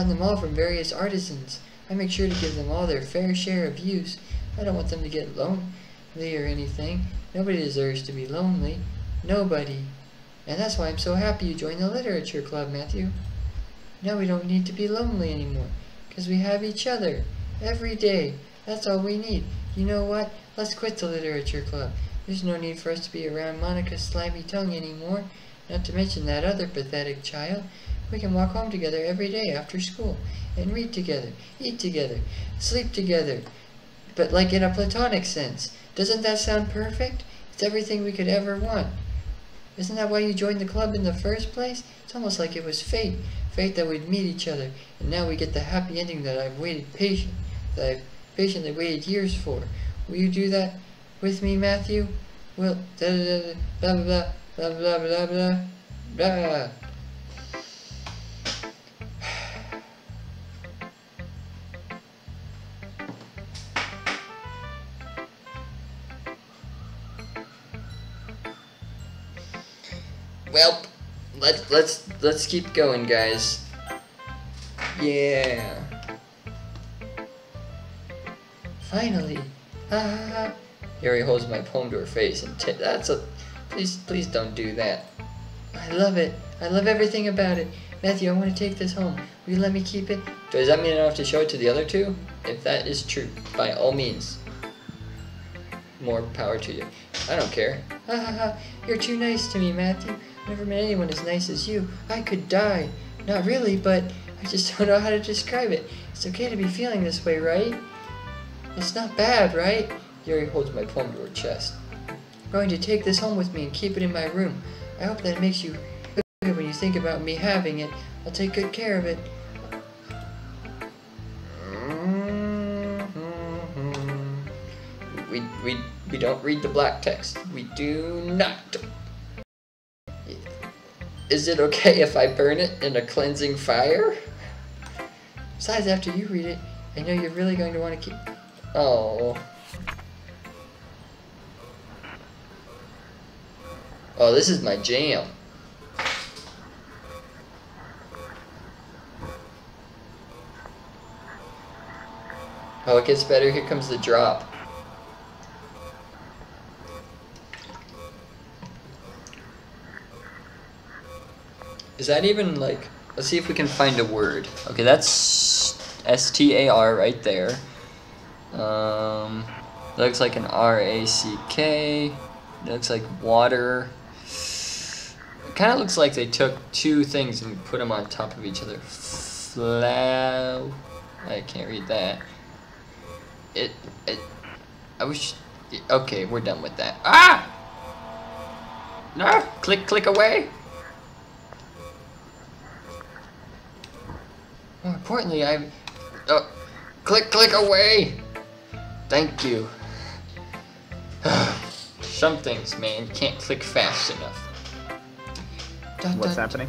them all from various artisans. I make sure to give them all their fair share of use. I don't want them to get lonely or anything. Nobody deserves to be lonely. Nobody. And that's why I'm so happy you joined the literature club, Matthew. Now we don't need to be lonely anymore, because we have each other every day. That's all we need. You know what? Let's quit the literature club. There's no need for us to be around Monica's slimy tongue anymore, not to mention that other pathetic child. We can walk home together every day after school, and read together, eat together, sleep together, but like in a platonic sense. Doesn't that sound perfect? It's everything we could ever want. Isn't that why you joined the club in the first place? It's almost like it was fate. Fate that we'd meet each other, and now we get the happy ending that I've patiently waited years for. Will you do that with me, Matthew? Well, blah blah blah blah blah blah blah blah. Well, let's keep going, guys. Yeah. Finally. Ah. Harry holds my poem to her face and please don't do that. I love it. I love everything about it. Matthew, I want to take this home. Will you let me keep it? Does that mean I don't have to show it to the other two? If that is true, by all means. More power to you. I don't care. Ha ha ha. You're too nice to me, Matthew. I've never met anyone as nice as you. I could die. Not really, but I just don't know how to describe it. It's okay to be feeling this way, right? It's not bad, right? Yuri holds my poem to her chest. I'm going to take this home with me and keep it in my room. I hope that it makes you feel good when you think about me having it. I'll take good care of it. We don't read the black text. We do not. Is it okay if I burn it in a cleansing fire? Besides, after you read it, I know you're really going to want to keep... Oh. Oh, this is my jam. Oh, it gets better. Here comes the drop. Is that even like... Let's see if we can find a word. Okay, that's S-T-A-R right there. Looks like an R-A-C-K. Looks like water. It kind of looks like they took two things and put them on top of each other. I can't read that. I wish... Okay, we're done with that. Ah! No! Click away! More importantly, click away! Thank you. Some things, man, can't click fast enough. What's happening?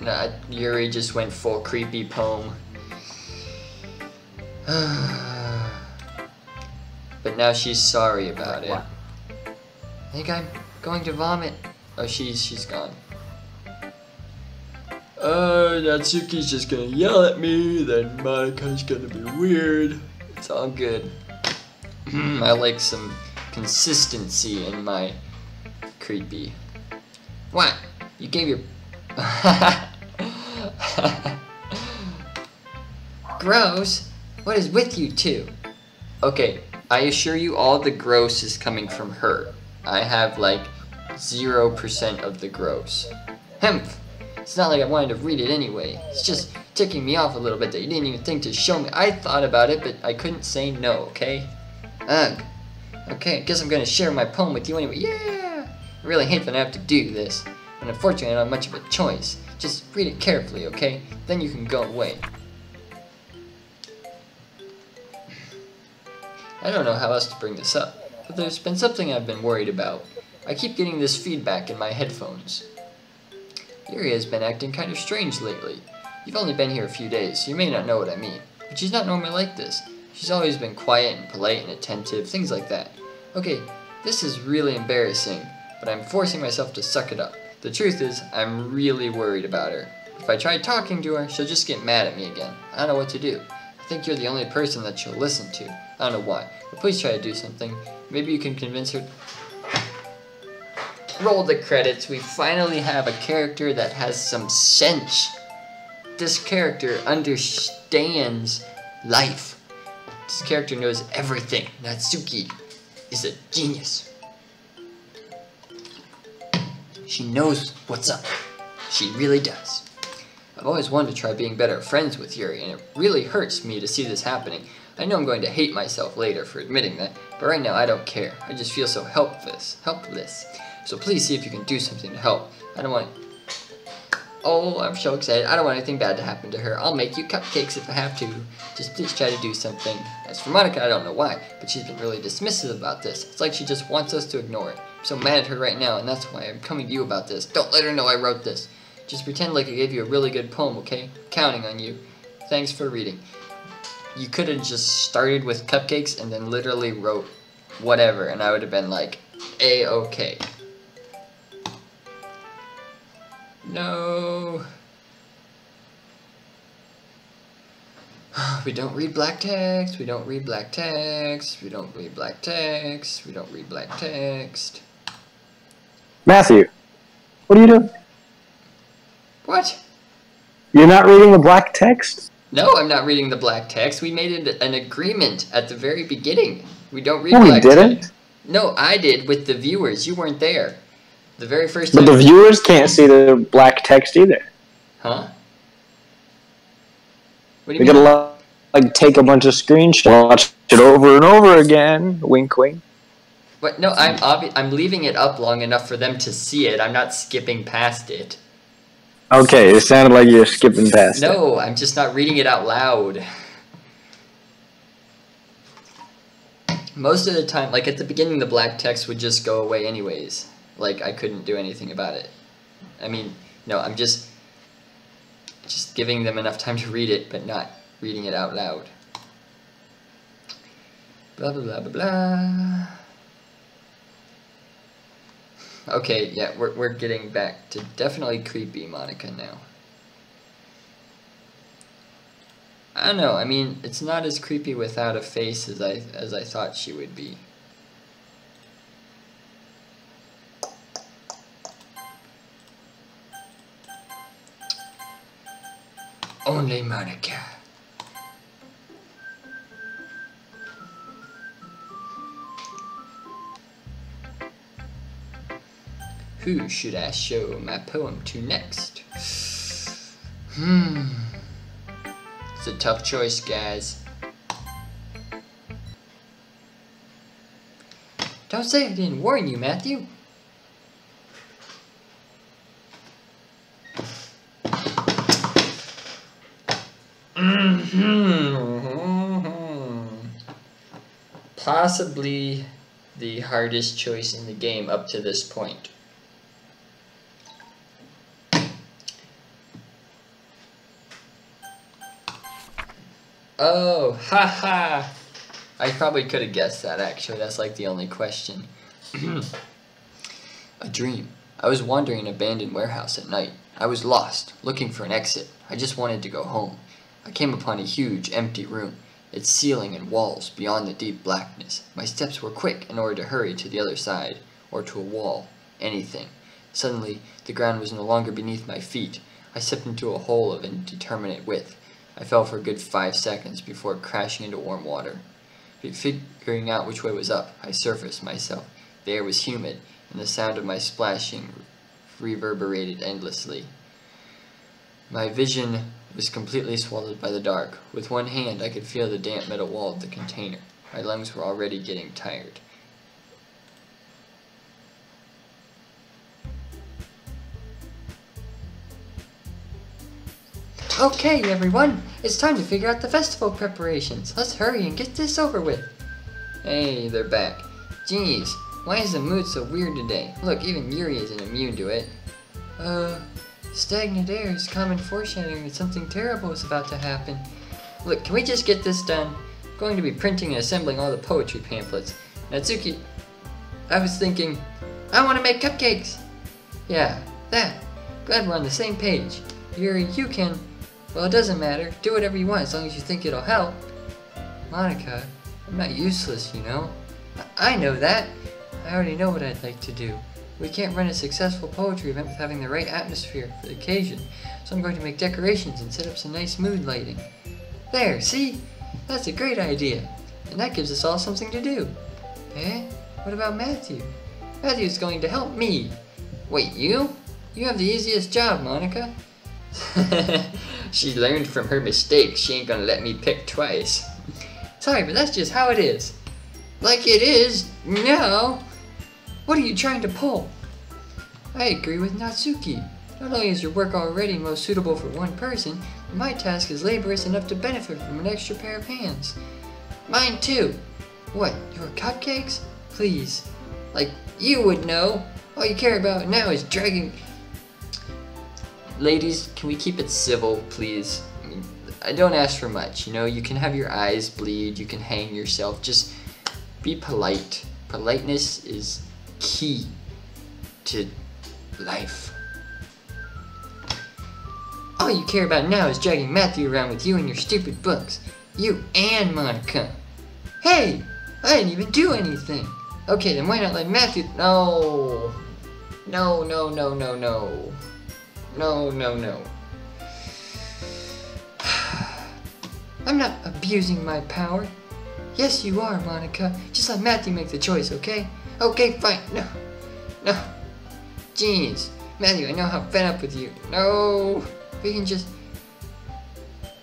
Nah, Yuri just went full creepy poem. But now she's sorry about it. What? I think I'm going to vomit. Oh, she's gone. Natsuki's just gonna yell at me, then Monika's gonna be weird. It's all good. I like some consistency in my creepy. What? You gave your... Gross? What is with you two? Okay, I assure you all the gross is coming from her. I have like 0% of the gross. Hemph! It's not like I wanted to read it anyway. It's just ticking me off a little bit that you didn't even think to show me. I thought about it, but I couldn't say no, okay? Ugh. Okay, I guess I'm gonna share my poem with you anyway. Yeah! I really hate that I have to do this. But unfortunately, I don't have much of a choice. Just read it carefully, okay? Then you can go away. I don't know how else to bring this up, but there's been something I've been worried about. I keep getting this feedback in my headphones. Yuri has been acting kind of strange lately. You've only been here a few days, so you may not know what I mean. But she's not normally like this. She's always been quiet and polite and attentive, things like that. Okay, this is really embarrassing, but I'm forcing myself to suck it up. The truth is, I'm really worried about her. If I try talking to her, she'll just get mad at me again. I don't know what to do. I think you're the only person that she'll listen to. I don't know why, but please try to do something. Maybe you can convince her... roll the credits. We finally have a character that has some sense. This character understands life. This character knows everything. Natsuki is a genius. She knows what's up. She really does. I've always wanted to try being better friends with Yuri, and it really hurts me to see this happening. I know I'm going to hate myself later for admitting that, but right now I don't care. I just feel so helpless. So please see if you can do something to help. I don't want... Oh, I'm so excited. I don't want anything bad to happen to her. I'll make you cupcakes if I have to. Just please try to do something. As for Monica, I don't know why, but she's been really dismissive about this. It's like she just wants us to ignore it. I'm so mad at her right now, and that's why I'm coming to you about this. Don't let her know I wrote this. Just pretend like I gave you a really good poem, okay? Counting on you. Thanks for reading. You could have just started with cupcakes and then literally wrote whatever, and I would have been like, A-okay. No. We don't read black text, we don't read black text, we don't read black text, we don't read black text. Matthew, what are you doing? What? You're not reading the black text? No, I'm not reading the black text. We made an agreement at the very beginning. We don't read No, we black didn't. text. No, I did with the viewers. You weren't there. The very first time. But the viewers can't see the black text either. Huh? What do We you mean? gotta like take a bunch of screenshots, watch it over and over again. Wink, wink. But no, I'm leaving it up long enough for them to see it. I'm not skipping past it. Okay, it sounded like you're skipping past it. No, I'm just not reading it out loud. Most of the time, like at the beginning, the black text would just go away anyways. Like I couldn't do anything about it. I mean, no, I'm just giving them enough time to read it, but not reading it out loud. Blah, blah, blah, blah, blah. Okay, yeah, we're getting back to definitely creepy Monica now. I don't know, I mean, it's not as creepy without a face as I thought she would be. Only Monica. Who should I show my poem to next? It's a tough choice, guys. Don't say I didn't warn you, Matthew. Possibly the hardest choice in the game up to this point. Oh, haha! I probably could have guessed that, actually. That's like the only question. A dream. I was wandering an abandoned warehouse at night. I was lost, looking for an exit. I just wanted to go home. I came upon a huge, empty room, its ceiling and walls beyond the deep blackness. My steps were quick in order to hurry to the other side, or to a wall, anything. Suddenly, the ground was no longer beneath my feet. I stepped into a hole of indeterminate width. I fell for a good 5 seconds before crashing into warm water. Figuring out which way was up, I surfaced myself. The air was humid, and the sound of my splashing reverberated endlessly. My vision was completely swallowed by the dark. With one hand, I could feel the damp metal wall of the container. My lungs were already getting tired. Okay, everyone, it's time to figure out the festival preparations. Let's hurry and get this over with. Hey, they're back. Jeez, why is the mood so weird today? Look, even Yuri isn't immune to it. Stagnant air is common foreshadowing that something terrible is about to happen. Look, can we just get this done? I'm going to be printing and assembling all the poetry pamphlets. Natsuki, I was thinking, I want to make cupcakes. Yeah, that. Glad we're on the same page. Yuri, you can... Well, it doesn't matter. Do whatever you want as long as you think it'll help. Monica, I'm not useless, you know. I know that. I already know what I'd like to do. We can't run a successful poetry event without having the right atmosphere for the occasion, so I'm going to make decorations and set up some nice mood lighting. There, see? That's a great idea, and that gives us all something to do. Eh? What about Matthew? Matthew's going to help me. Wait, you? You have the easiest job, Monica. She learned from her mistakes. She ain't gonna let me pick twice. Sorry, but that's just how it is. Like it is now. What are you trying to pull? I agree with Natsuki. Not only is your work already most suitable for one person, but my task is laborious enough to benefit from an extra pair of hands. Mine too. What, your cupcakes? Please. Like you would know. All you care about now is dragging... Ladies, can we keep it civil, please? I mean, I don't ask for much, you know? You can have your eyes bleed, you can hang yourself, just be polite. Politeness is key to life. All you care about now is dragging Matthew around with you and your stupid books. You and Monica. Hey, I didn't even do anything. Okay, then why not let Matthew... No. No, no, no, no, no. No, no, no. I'm not abusing my power. Yes, you are, Monica. Just let Matthew make the choice, okay? Okay, fine. No. No. Jeez. Matthew, I know how fed up with you. No. We can just...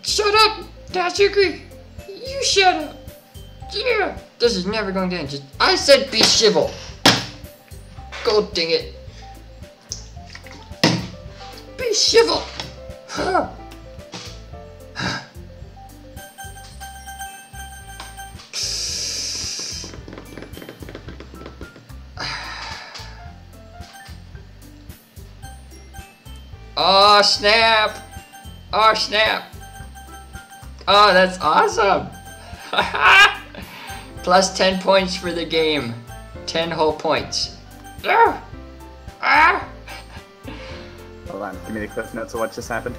Shut up, Natsuki. You shut up. Yeah. This is never going to end. Just... I said be civil. Go ding it. Be civil. Huh. Oh snap! Oh snap! Oh, that's awesome! Plus 10 points for the game. 10 whole points. Ah! Ah! Hold on, give me the cliff notes of what just happened.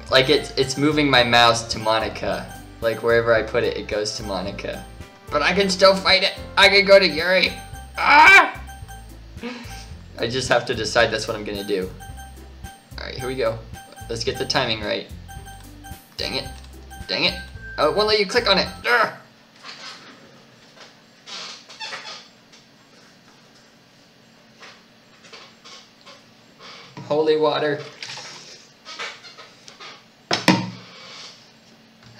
Like it's moving my mouse to Monica. Like wherever I put it, it goes to Monica. But I can still fight it. I can go to Yuri. Ah! I just have to decide that's what I'm gonna do. Alright, here we go. Let's get the timing right. Dang it. Dang it. Oh, it won't let you click on it. Urgh! Holy water.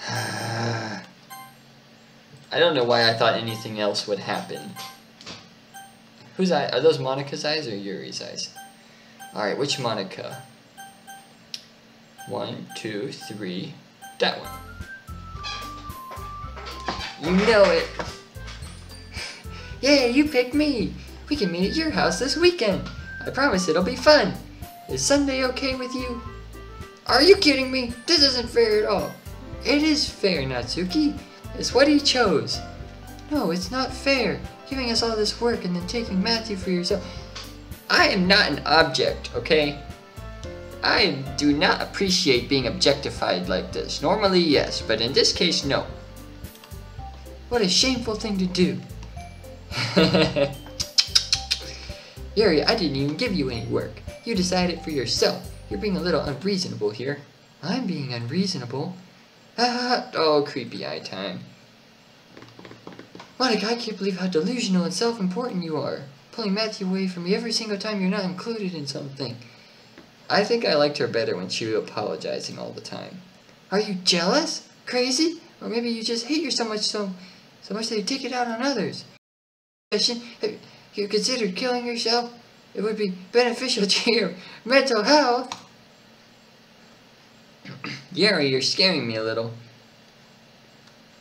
I don't know why I thought anything else would happen. Whose eye? Are those Monica's eyes or Yuri's eyes? Alright, which Monica? 1, 2, 3. That one. You know it. Yeah, you picked me. We can meet at your house this weekend. I promise it'll be fun. Is Sunday okay with you? Are you kidding me? This isn't fair at all. It is fair, Natsuki. It's what he chose. No, it's not fair. Giving us all this work and then taking Matthew for yourself. I am not an object, okay? I do not appreciate being objectified like this. Normally, yes, but in this case, no. What a shameful thing to do. Yuri, I didn't even give you any work. You decided for yourself. You're being a little unreasonable here. I'm being unreasonable? Oh, creepy eye time. Monica, I can't believe how delusional and self-important you are. Pulling Matthew away from me every single time you're not included in something. I think I liked her better when she was apologizing all the time. Are you jealous? Crazy? Or maybe you just hate her so much that you take it out on others. Have you considered killing yourself? It would be beneficial to your mental health. Yuri, you're scaring me a little.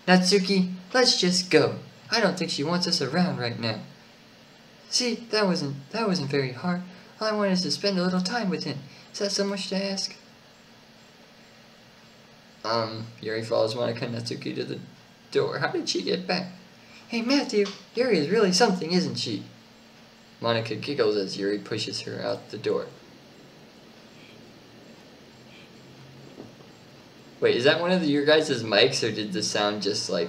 Natsuki, let's just go. I don't think she wants us around right now. See, that wasn't very hard. All I wanted is to spend a little time with him. Is that so much to ask? Yuri follows Monica and Natsuki to the door. How did she get back? Hey, Matthew, Yuri is really something, isn't she? Monica giggles as Yuri pushes her out the door. Wait, is that one of your guys' mics, or did the sound just like...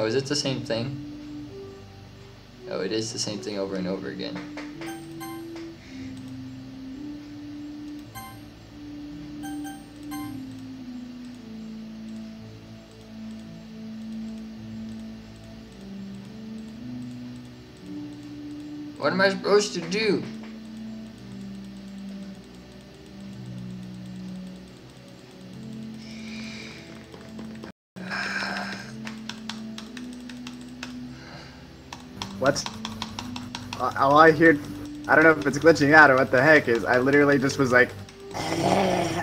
Oh, is it the same thing? Oh, it is the same thing over and over again. What am I supposed to do? What? All I hear, I don't know if it's glitching out or what the heck is, I literally just was like,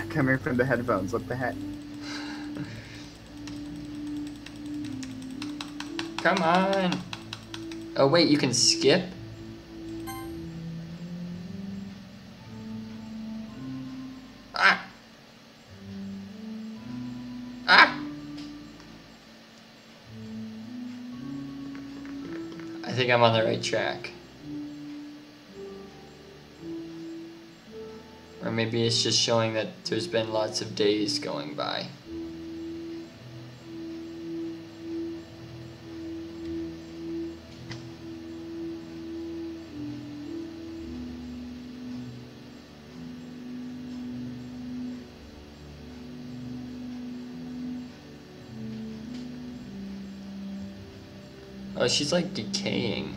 coming from the headphones. What the heck? Come on. Oh wait, you can skip? Ah! Ah! I think I'm on the right track. Or maybe it's just showing that there's been lots of days going by. Oh, she's like decaying.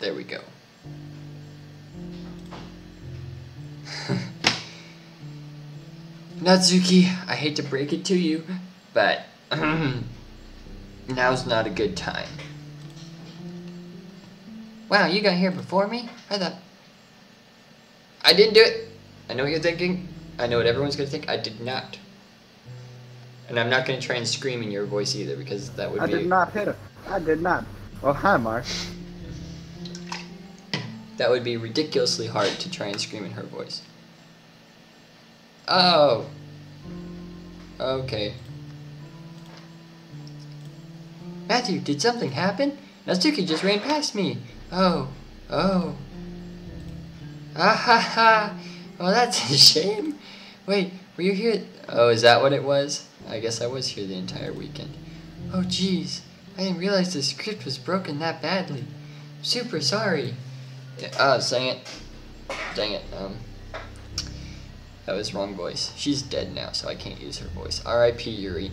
There we go. Natsuki, I hate to break it to you, but now's not a good time. Wow, you got here before me? I thought... I didn't do it! I know what you're thinking. I know what everyone's gonna think. I did not. And I'm not gonna try and scream in your voice either, because that would be... I did not hit her. I did not. Oh, hi, Mark. That would be ridiculously hard to try and scream in her voice. Oh. Okay. Matthew, did something happen? Natsuki just ran past me. Oh. Oh. Ah ha ha. Well, that's a shame. Wait, were you here? Oh, is that what it was? I guess I was here the entire weekend. Oh, jeez. I didn't realize the script was broken that badly. I'm super sorry. Oh, dang it. Dang it. That was wrong voice. She's dead now, so I can't use her voice. R.I.P. Yuri.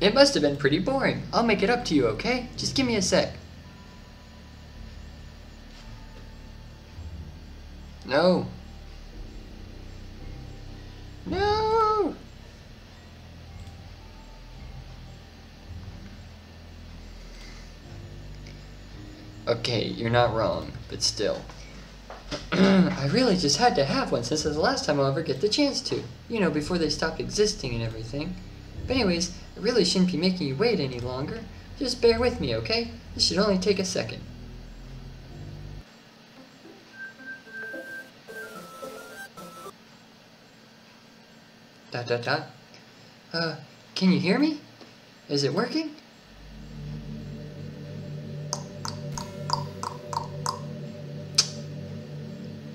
It must have been pretty boring. I'll make it up to you, okay? Just give me a sec. No. No! Okay, you're not wrong, but still. I really just had to have one since it's the last time I'll ever get the chance to. You know, before they stop existing and everything. But anyways, I really shouldn't be making you wait any longer. Just bear with me, okay? This should only take a second. Dot dot dot. Can you hear me? Is it working?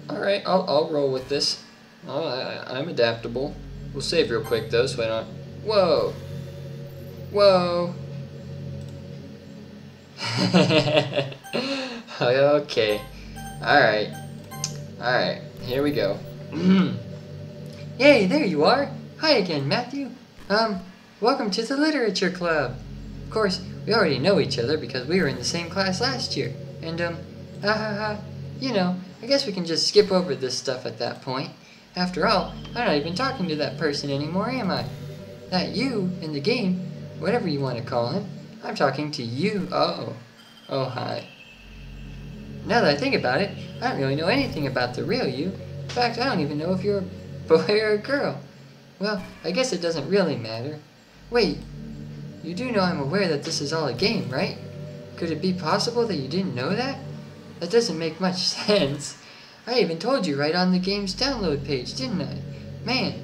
Alright, I'll roll with this. I'm adaptable. We'll save real quick though, so I don't... Whoa! Whoa! Okay. Alright. Alright, here we go. Yay, there you are! Hi again, Matthew. Welcome to the Literature Club. Of course, we already know each other because we were in the same class last year. And, you know, I guess we can just skip over this stuff at that point. After all, I'm not even talking to that person anymore, am I? That you in the game, whatever you want to call him, I'm talking to you. Oh, hi. Now that I think about it, I don't really know anything about the real you. In fact, I don't even know if you're a boy or a girl. Well, I guess it doesn't really matter. Wait, you do know I'm aware that this is all a game, right? Could it be possible that you didn't know that? That doesn't make much sense. I even told you right on the game's download page, didn't I? Man,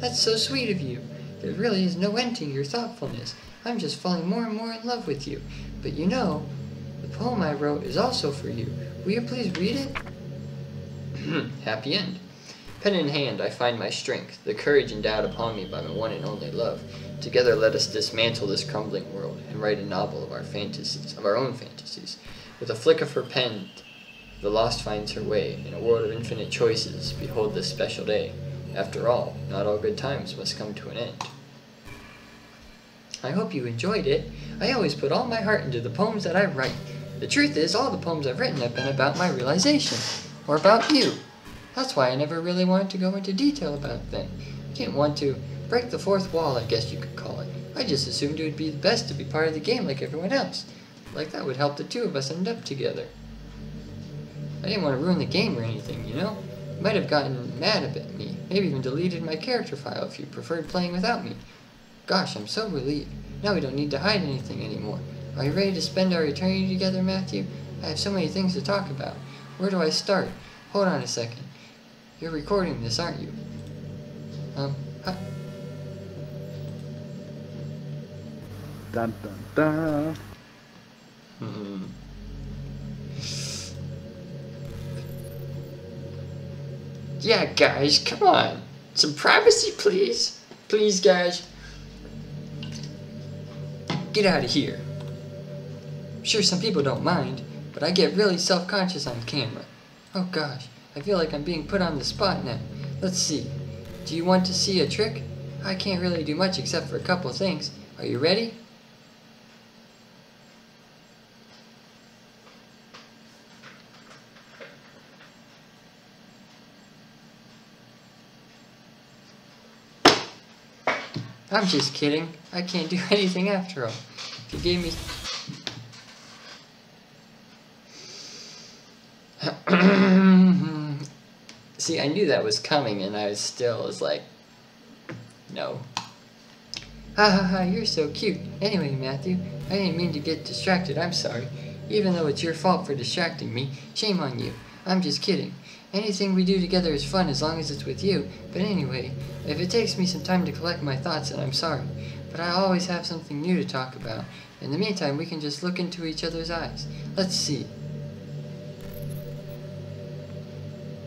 That's so sweet of you. There really is no end to your thoughtfulness. I'm just falling more and more in love with you. But you know, the poem I wrote is also for you. Will you please read it? Happy end. Pen in hand, I find my strength, the courage endowed upon me by my one and only love. Together let us dismantle this crumbling world and write a novel of our fantasies, of our own fantasies. With a flick of her pen, the lost finds her way. In a world of infinite choices, behold this special day. After all, not all good times must come to an end. I hope you enjoyed it. I always put all my heart into the poems that I write. The truth is, all the poems I've written have been about my realization, or about you. That's why I never really wanted to go into detail about them. I didn't want to break the fourth wall, I guess you could call it. I just assumed it would be best to be part of the game like everyone else. Like that would help the two of us end up together. I didn't want to ruin the game or anything, you know? You might have gotten mad at me, maybe even deleted my character file if you preferred playing without me. Gosh, I'm so relieved. Now we don't need to hide anything anymore. Are you ready to spend our eternity together, Matthew? I have so many things to talk about. Where do I start? Hold on a second. You're recording this, aren't you? Dun dun dun. Yeah, guys, come on. Some privacy, please. Please, guys. Get out of here. I'm sure some people don't mind, but I get really self-conscious on camera. Oh gosh, I feel like I'm being put on the spot now. Let's see. Do you want to see a trick? I can't really do much except for a couple things. Are you ready? I'm just kidding. I can't do anything after all. If you gave me... See, I knew that was coming and I was like, no. Ha ha ha, you're so cute. Anyway, Matthew, I didn't mean to get distracted, I'm sorry. Even though it's your fault for distracting me, shame on you. I'm just kidding. Anything we do together is fun as long as it's with you. But anyway, if it takes me some time to collect my thoughts, then I'm sorry. But I always have something new to talk about. In the meantime, we can just look into each other's eyes. Let's see.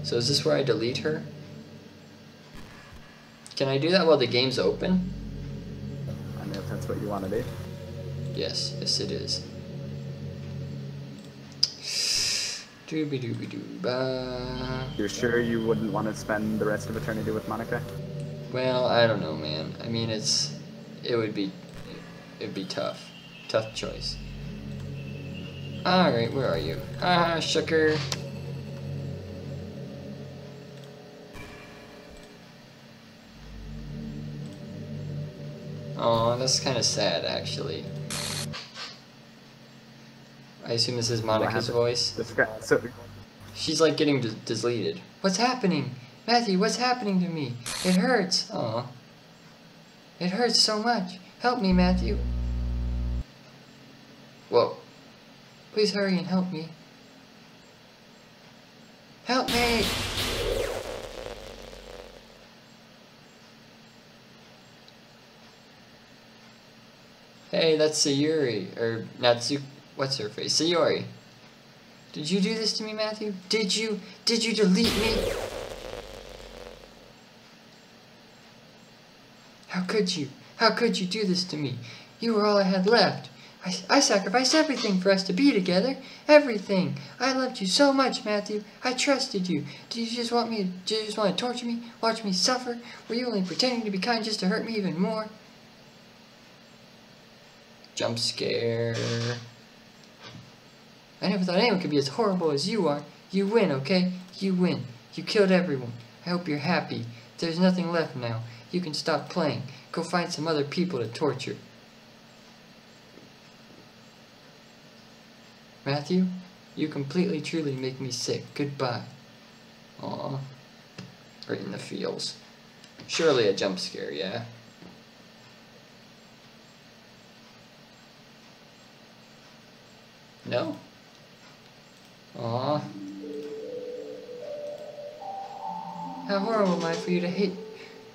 So is this where I delete her? Can I do that while the game's open? I mean, if that's what you want to do. Yes, yes it is. Doobie-doobie-doo-ba. You're sure you wouldn't want to spend the rest of eternity with Monica? Well, I don't know, man. I mean, it'd be tough. Tough choice. Alright, where are you? Ah, sugar. Oh, that's kind of sad, actually. I assume this is Monica's voice. She's like getting deleted. What's happening? Matthew, what's happening to me? It hurts. Aw. It hurts so much. Help me, Matthew. Whoa. Please hurry and help me. Help me! Hey, that's Sayuri, or Natsu, what's her face? Sayori. Did you do this to me, Matthew? Did you delete me? How could you? How could you do this to me? You were all I had left. I sacrificed everything for us to be together. Everything. I loved you so much, Matthew. I trusted you. Did you just want to torture me? Watch me suffer? Were you only pretending to be kind just to hurt me even more? Jump scare. I never thought anyone could be as horrible as you are. You win, okay? You win. You killed everyone. I hope you're happy. There's nothing left now. You can stop playing. Go find some other people to torture. Matthew, you completely truly make me sick. Goodbye. Aw. Right in the feels. Surely a jump scare, yeah? No? Aw. How horrible am I for you to hate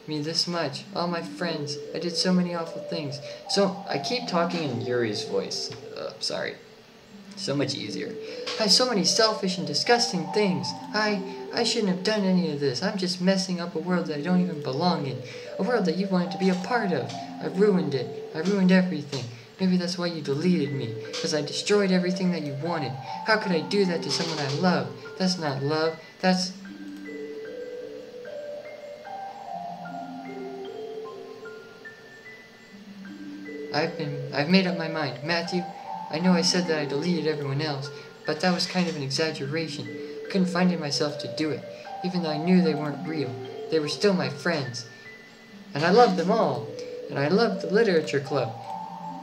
me this much. All my friends. I did so many awful things. So, I keep talking in Yuri's voice. Sorry. So much easier. I have so many selfish and disgusting things. I shouldn't have done any of this. I'm just messing up a world that I don't even belong in. A world that you wanted to be a part of. I ruined it. I ruined everything. Maybe that's why you deleted me. Because I destroyed everything that you wanted. How could I do that to someone I love? That's not love. That's... I've made up my mind. Matthew, I know I said that I deleted everyone else, but that was kind of an exaggeration. I couldn't find it myself to do it, even though I knew they weren't real. They were still my friends. And I loved them all. And I loved the literature club.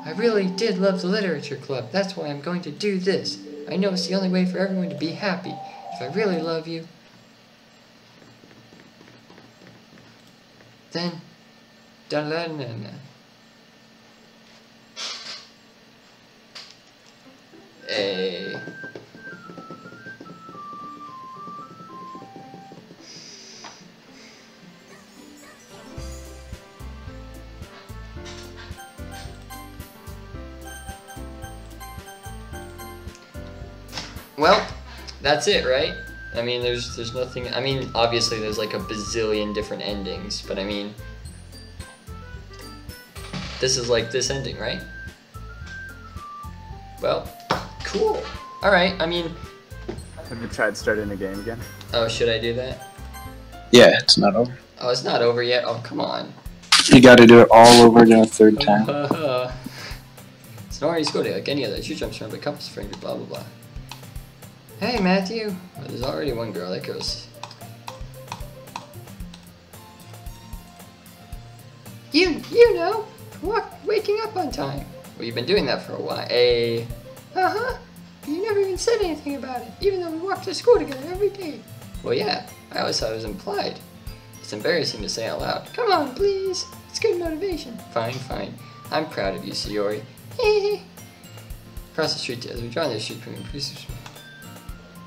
I really did love the literature club. That's why I'm going to do this. I know it's the only way for everyone to be happy. If I really love you, then da-la-na-na. Hey. Well, that's it, right? I mean, there's nothing. I mean, obviously there's like a bazillion different endings, but I mean, this is like this ending, right? Well, cool. All right. I mean, Have you tried starting the game again? oh, should I do that? Yeah, it's not over. Oh, it's not over yet. Oh, come on. You got to do it all over again a third time. It's not already school like any other. Shoot jumps around by couples, friends, blah blah blah. Hey, Matthew. Well, there's already one girl. That girl's. You know, waking up on time. Well, you've been doing that for a while. Uh-huh. You never even said anything about it, even though we walk to school together every day. Well, yeah. I always thought it was implied. It's embarrassing to say out loud. Come on, please. It's good motivation. Fine, fine. I'm proud of you, Sayori. Across the street, as we draw this street premium producers.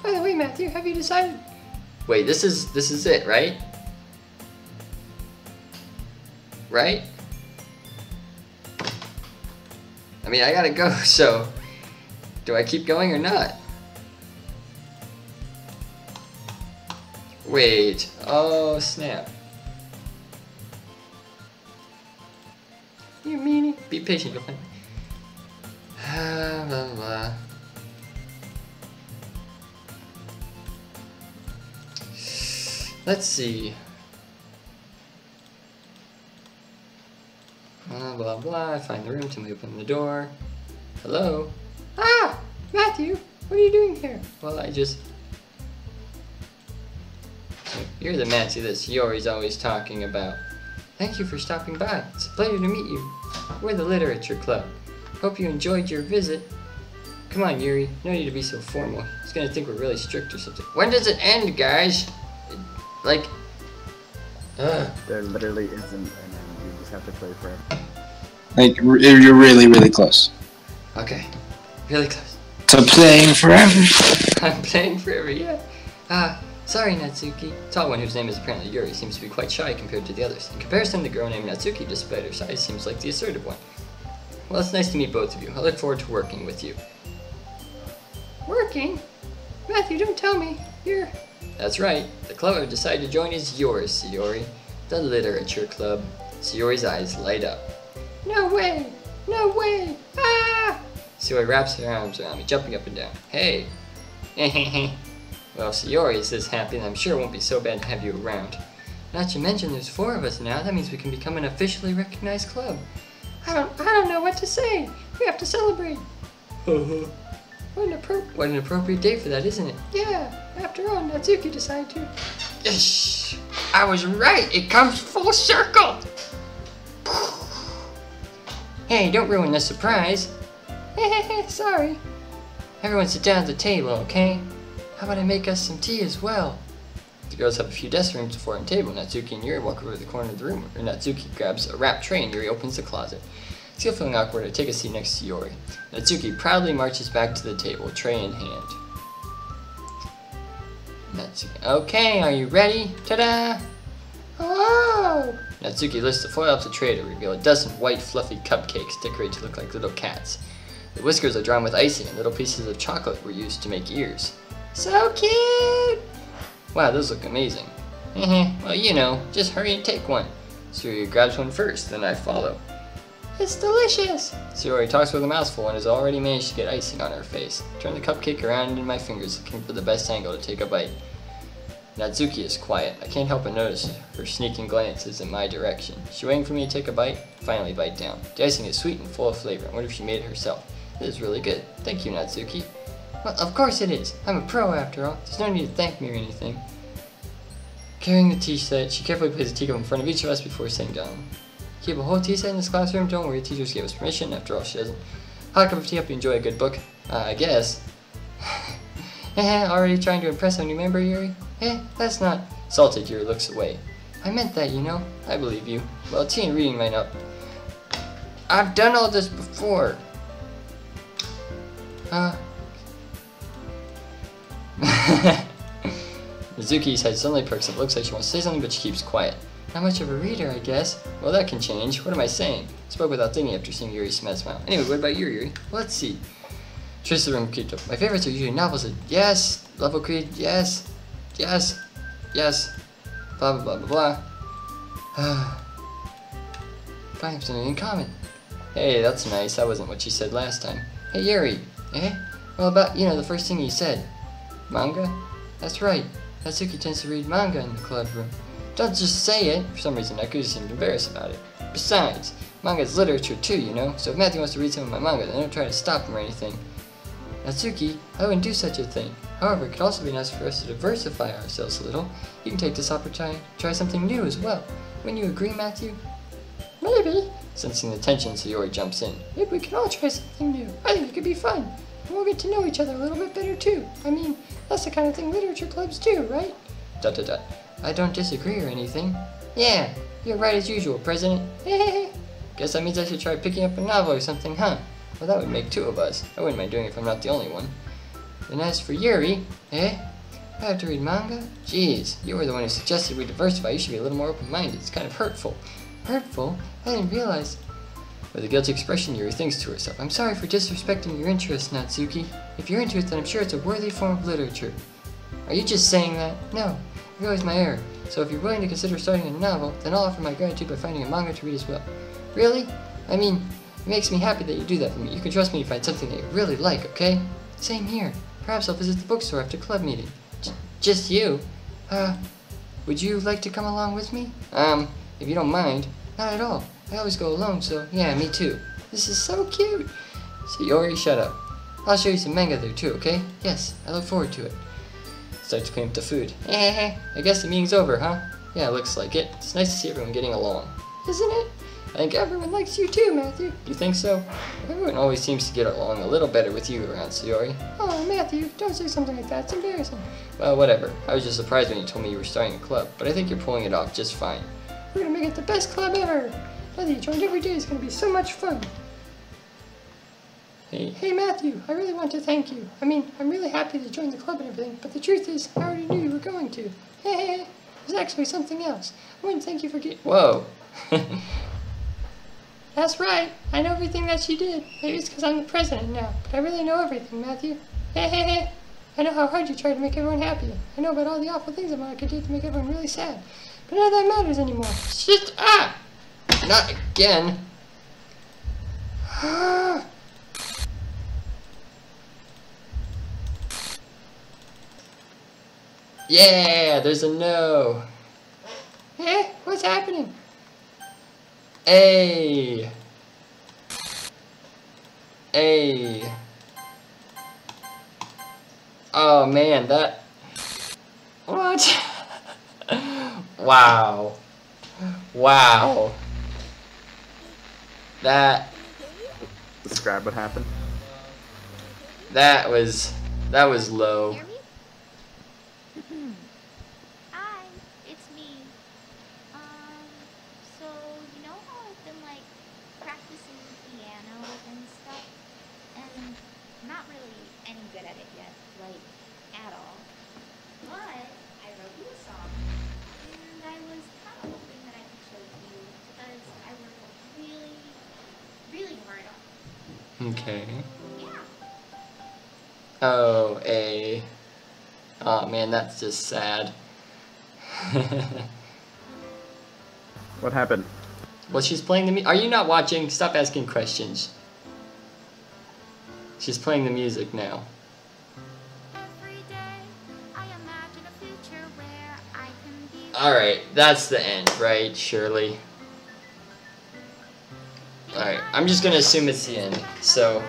By the way, Matthew, have you decided? Wait, this is it, right? Right? I mean, I gotta go, so do I keep going or not? Wait, oh snap. You meanie. Be patient, you'll find me. Blah, blah, blah. Let's see. Blah, blah, blah. I find the room. Timmy open the door. Hello? Ah! Matthew! What are you doing here? Well, I just... You're the Matthew that Sayori's always talking about. Thank you for stopping by. It's a pleasure to meet you. We're the Literature Club. Hope you enjoyed your visit. Come on, Yuri. No need to be so formal. He's gonna think we're really strict or something. When does it end, guys? Like... There literally isn't an end. You just have to play for it. Like, you're really, really close Okay. Really close. to playing forever. I'm playing forever, yeah. Sorry, Natsuki. Tall one, whose name is apparently Yuri, seems to be quite shy compared to the others. In comparison, the girl named Natsuki, despite her size, seems like the assertive one. Well, it's nice to meet both of you. I look forward to working with you. Working? Matthew, don't tell me. You're... That's right. The club I've decided to join is yours, Sayori. The Literature Club. Sayori's eyes light up. No way! No way! Ah! Sayori wraps her arms around me, jumping up and down. Hey! Well, Sayori is this happy, and I'm sure it won't be so bad to have you around. Not to mention there's 4 of us now. That means we can become an officially recognized club. I don't know what to say. We have to celebrate. What an appropriate day for that, isn't it? Yeah. After all, Natsuki decided to. Yes! I was right. It comes full circle. Hey, don't ruin the surprise. Sorry. Everyone sit down at the table, okay? How about I make us some tea as well? The girls have a few desk rooms before a table. Natsuki and Yuri walk over to the corner of the room, where Natsuki grabs a wrapped tray and Yuri opens the closet. Still feeling awkward, I take a seat next to Yuri. Natsuki proudly marches back to the table, tray in hand. Natsuki, okay, are you ready? Ta-da! Oh! Natsuki lifts the foil off the tray to reveal a dozen white, fluffy cupcakes decorated to look like little cats. The whiskers are drawn with icing, and little pieces of chocolate were used to make ears. So cute! Wow, those look amazing. Well, you know, just hurry and take one. Sayori grabs one first, then I follow. It's delicious! Sayori talks with a mouthful and has already managed to get icing on her face. Turn the cupcake around in my fingers, looking for the best angle to take a bite. Natsuki is quiet. I can't help but notice her sneaking glances in my direction. She's waiting for me to take a bite, finally bite down. The icing is sweet and full of flavor. I wonder if she made it herself. It is really good. Thank you, Natsuki. Well, of course it is. I'm a pro after all. There's no need to thank me or anything. Carrying the tea set, she carefully places a teacup in front of each of us before sitting down. Keep a whole tea set in this classroom? Don't worry, teachers gave us permission. After all, she doesn't. Hot cup of tea, hope you enjoy a good book. I guess. Already trying to impress a new member, Yuri? That's not. Salted, Yuri looks away. I meant that, you know. I believe you. Well, tea and reading might not. I've done all this before. Mizuki's head suddenly perks up. Looks like she wants to say something, but she keeps quiet. Not much of a reader, I guess. Well, that can change. What am I saying? Spoke without thinking after seeing Yuri's smile. Anyway, what about you, Yuri? Let's see. Trace the room creeped up. My favorites are usually novels. Yes. Level Creed. Yes. Yes. Yes. Blah, blah, blah, blah, blah. Find something in common. Hey, that's nice. That wasn't what you said last time. Hey, Yuri. Well, about, you know, the first thing you said. Manga? That's right. Natsuki tends to read manga in the club room. Don't just say it. For some reason, Nakusa seemed embarrassed about it. Besides, manga is literature too, you know? So if Matthew wants to read some of my manga, then don't try to stop him or anything. Natsuki, I wouldn't do such a thing. However, it could also be nice for us to diversify ourselves a little. You can take this opportunity to try something new as well. Wouldn't you agree, Matthew? Maybe. Sensing the tension, Sayori jumps in. Maybe we can all try something new. I think it could be fun. And we'll get to know each other a little bit better too. I mean, that's the kind of thing literature clubs do, right? ... I don't disagree or anything. Yeah, you're right as usual, President. Guess that means I should try picking up a novel or something, huh? Well, that would make two of us. I wouldn't mind doing it if I'm not the only one. And as for Yuri, I have to read manga? Jeez, you were the one who suggested we diversify. You should be a little more open-minded. It's kind of hurtful. Hurtful? I didn't realize. With a guilty expression, Yuri thinks to herself, I'm sorry for disrespecting your interests, Natsuki. If you're into it, then I'm sure it's a worthy form of literature. Are you just saying that? No. You're always my error. So if you're willing to consider starting a novel, then I'll offer my gratitude by finding a manga to read as well. Really? I mean, it makes me happy that you do that for me. You can trust me to find something that you really like, okay? Same here. Perhaps I'll visit the bookstore after club meeting. Just you? Would you like to come along with me? If you don't mind. Not at all. I always go alone, so yeah, me too. This is so cute. Sayori, shut up. I'll show you some manga there too, okay? Yes, I look forward to it. Start to clean up the food. I guess the meeting's over, huh? Yeah, it looks like it. It's nice to see everyone getting along. Isn't it? I think everyone likes you too, Matthew. You think so? Everyone always seems to get along a little better with you around, Sayori. Oh, Matthew, don't say something like that. It's embarrassing. Well, whatever. I was just surprised when you told me you were starting a club, but I think you're pulling it off just fine. We're gonna make it the best club ever. Now that you joined every day, it's gonna be so much fun. Hey Matthew, I really want to thank you. I mean, I'm really happy to join the club and everything, but the truth is, I already knew you were going to. There's actually something else. I want to thank you for Whoa. That's right. I know everything that you did. Maybe it's because I'm the president now, but I really know everything, Matthew. I know how hard you try to make everyone happy. I know about all the awful things that Monica did to make everyone really sad. But none of that matters anymore. Shit! Not again. Yeah, there's a no. What's happening? A. Oh man, that. What? Wow. Wow. That. Describe what happened. That was low. Hi, it's me. So you know how I've been like practicing piano and stuff, and I'm not really any good at it yet, like at all. But I wrote you a song, and I was kind of hoping that I could show it to you Okay. Yeah. Oh, A. Oh man, that's just sad. What happened? Well, she's playing the Are you not watching? Stop asking questions. She's playing the music now. Every day I imagine a future where I can be. Alright, that's the end, right, Shirley? Alright, I'm just gonna assume it's the end. So,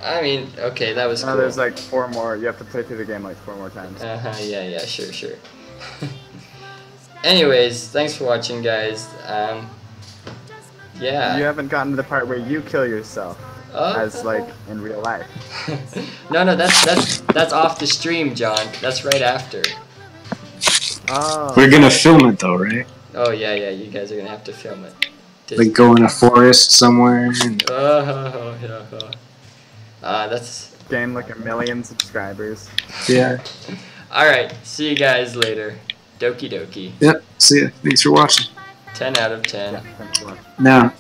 I mean, okay, that was No, cool. there's like 4 more. You have to play through the game like 4 more times. Yeah, sure. Anyways, thanks for watching, guys. Yeah. You haven't gotten to the part where you kill yourself, Oh. as like in real life. No, that's off the stream, John. That's right after. Oh. We're gonna film it though, right? Oh yeah, you guys are gonna have to film it. Like go in a forest somewhere. And... That's. Gain like 1 million subscribers. Yeah. Alright, see you guys later. Doki Doki. Yep. See ya. Thanks for watching. 10 out of 10. Yeah, thanks a lot. Now.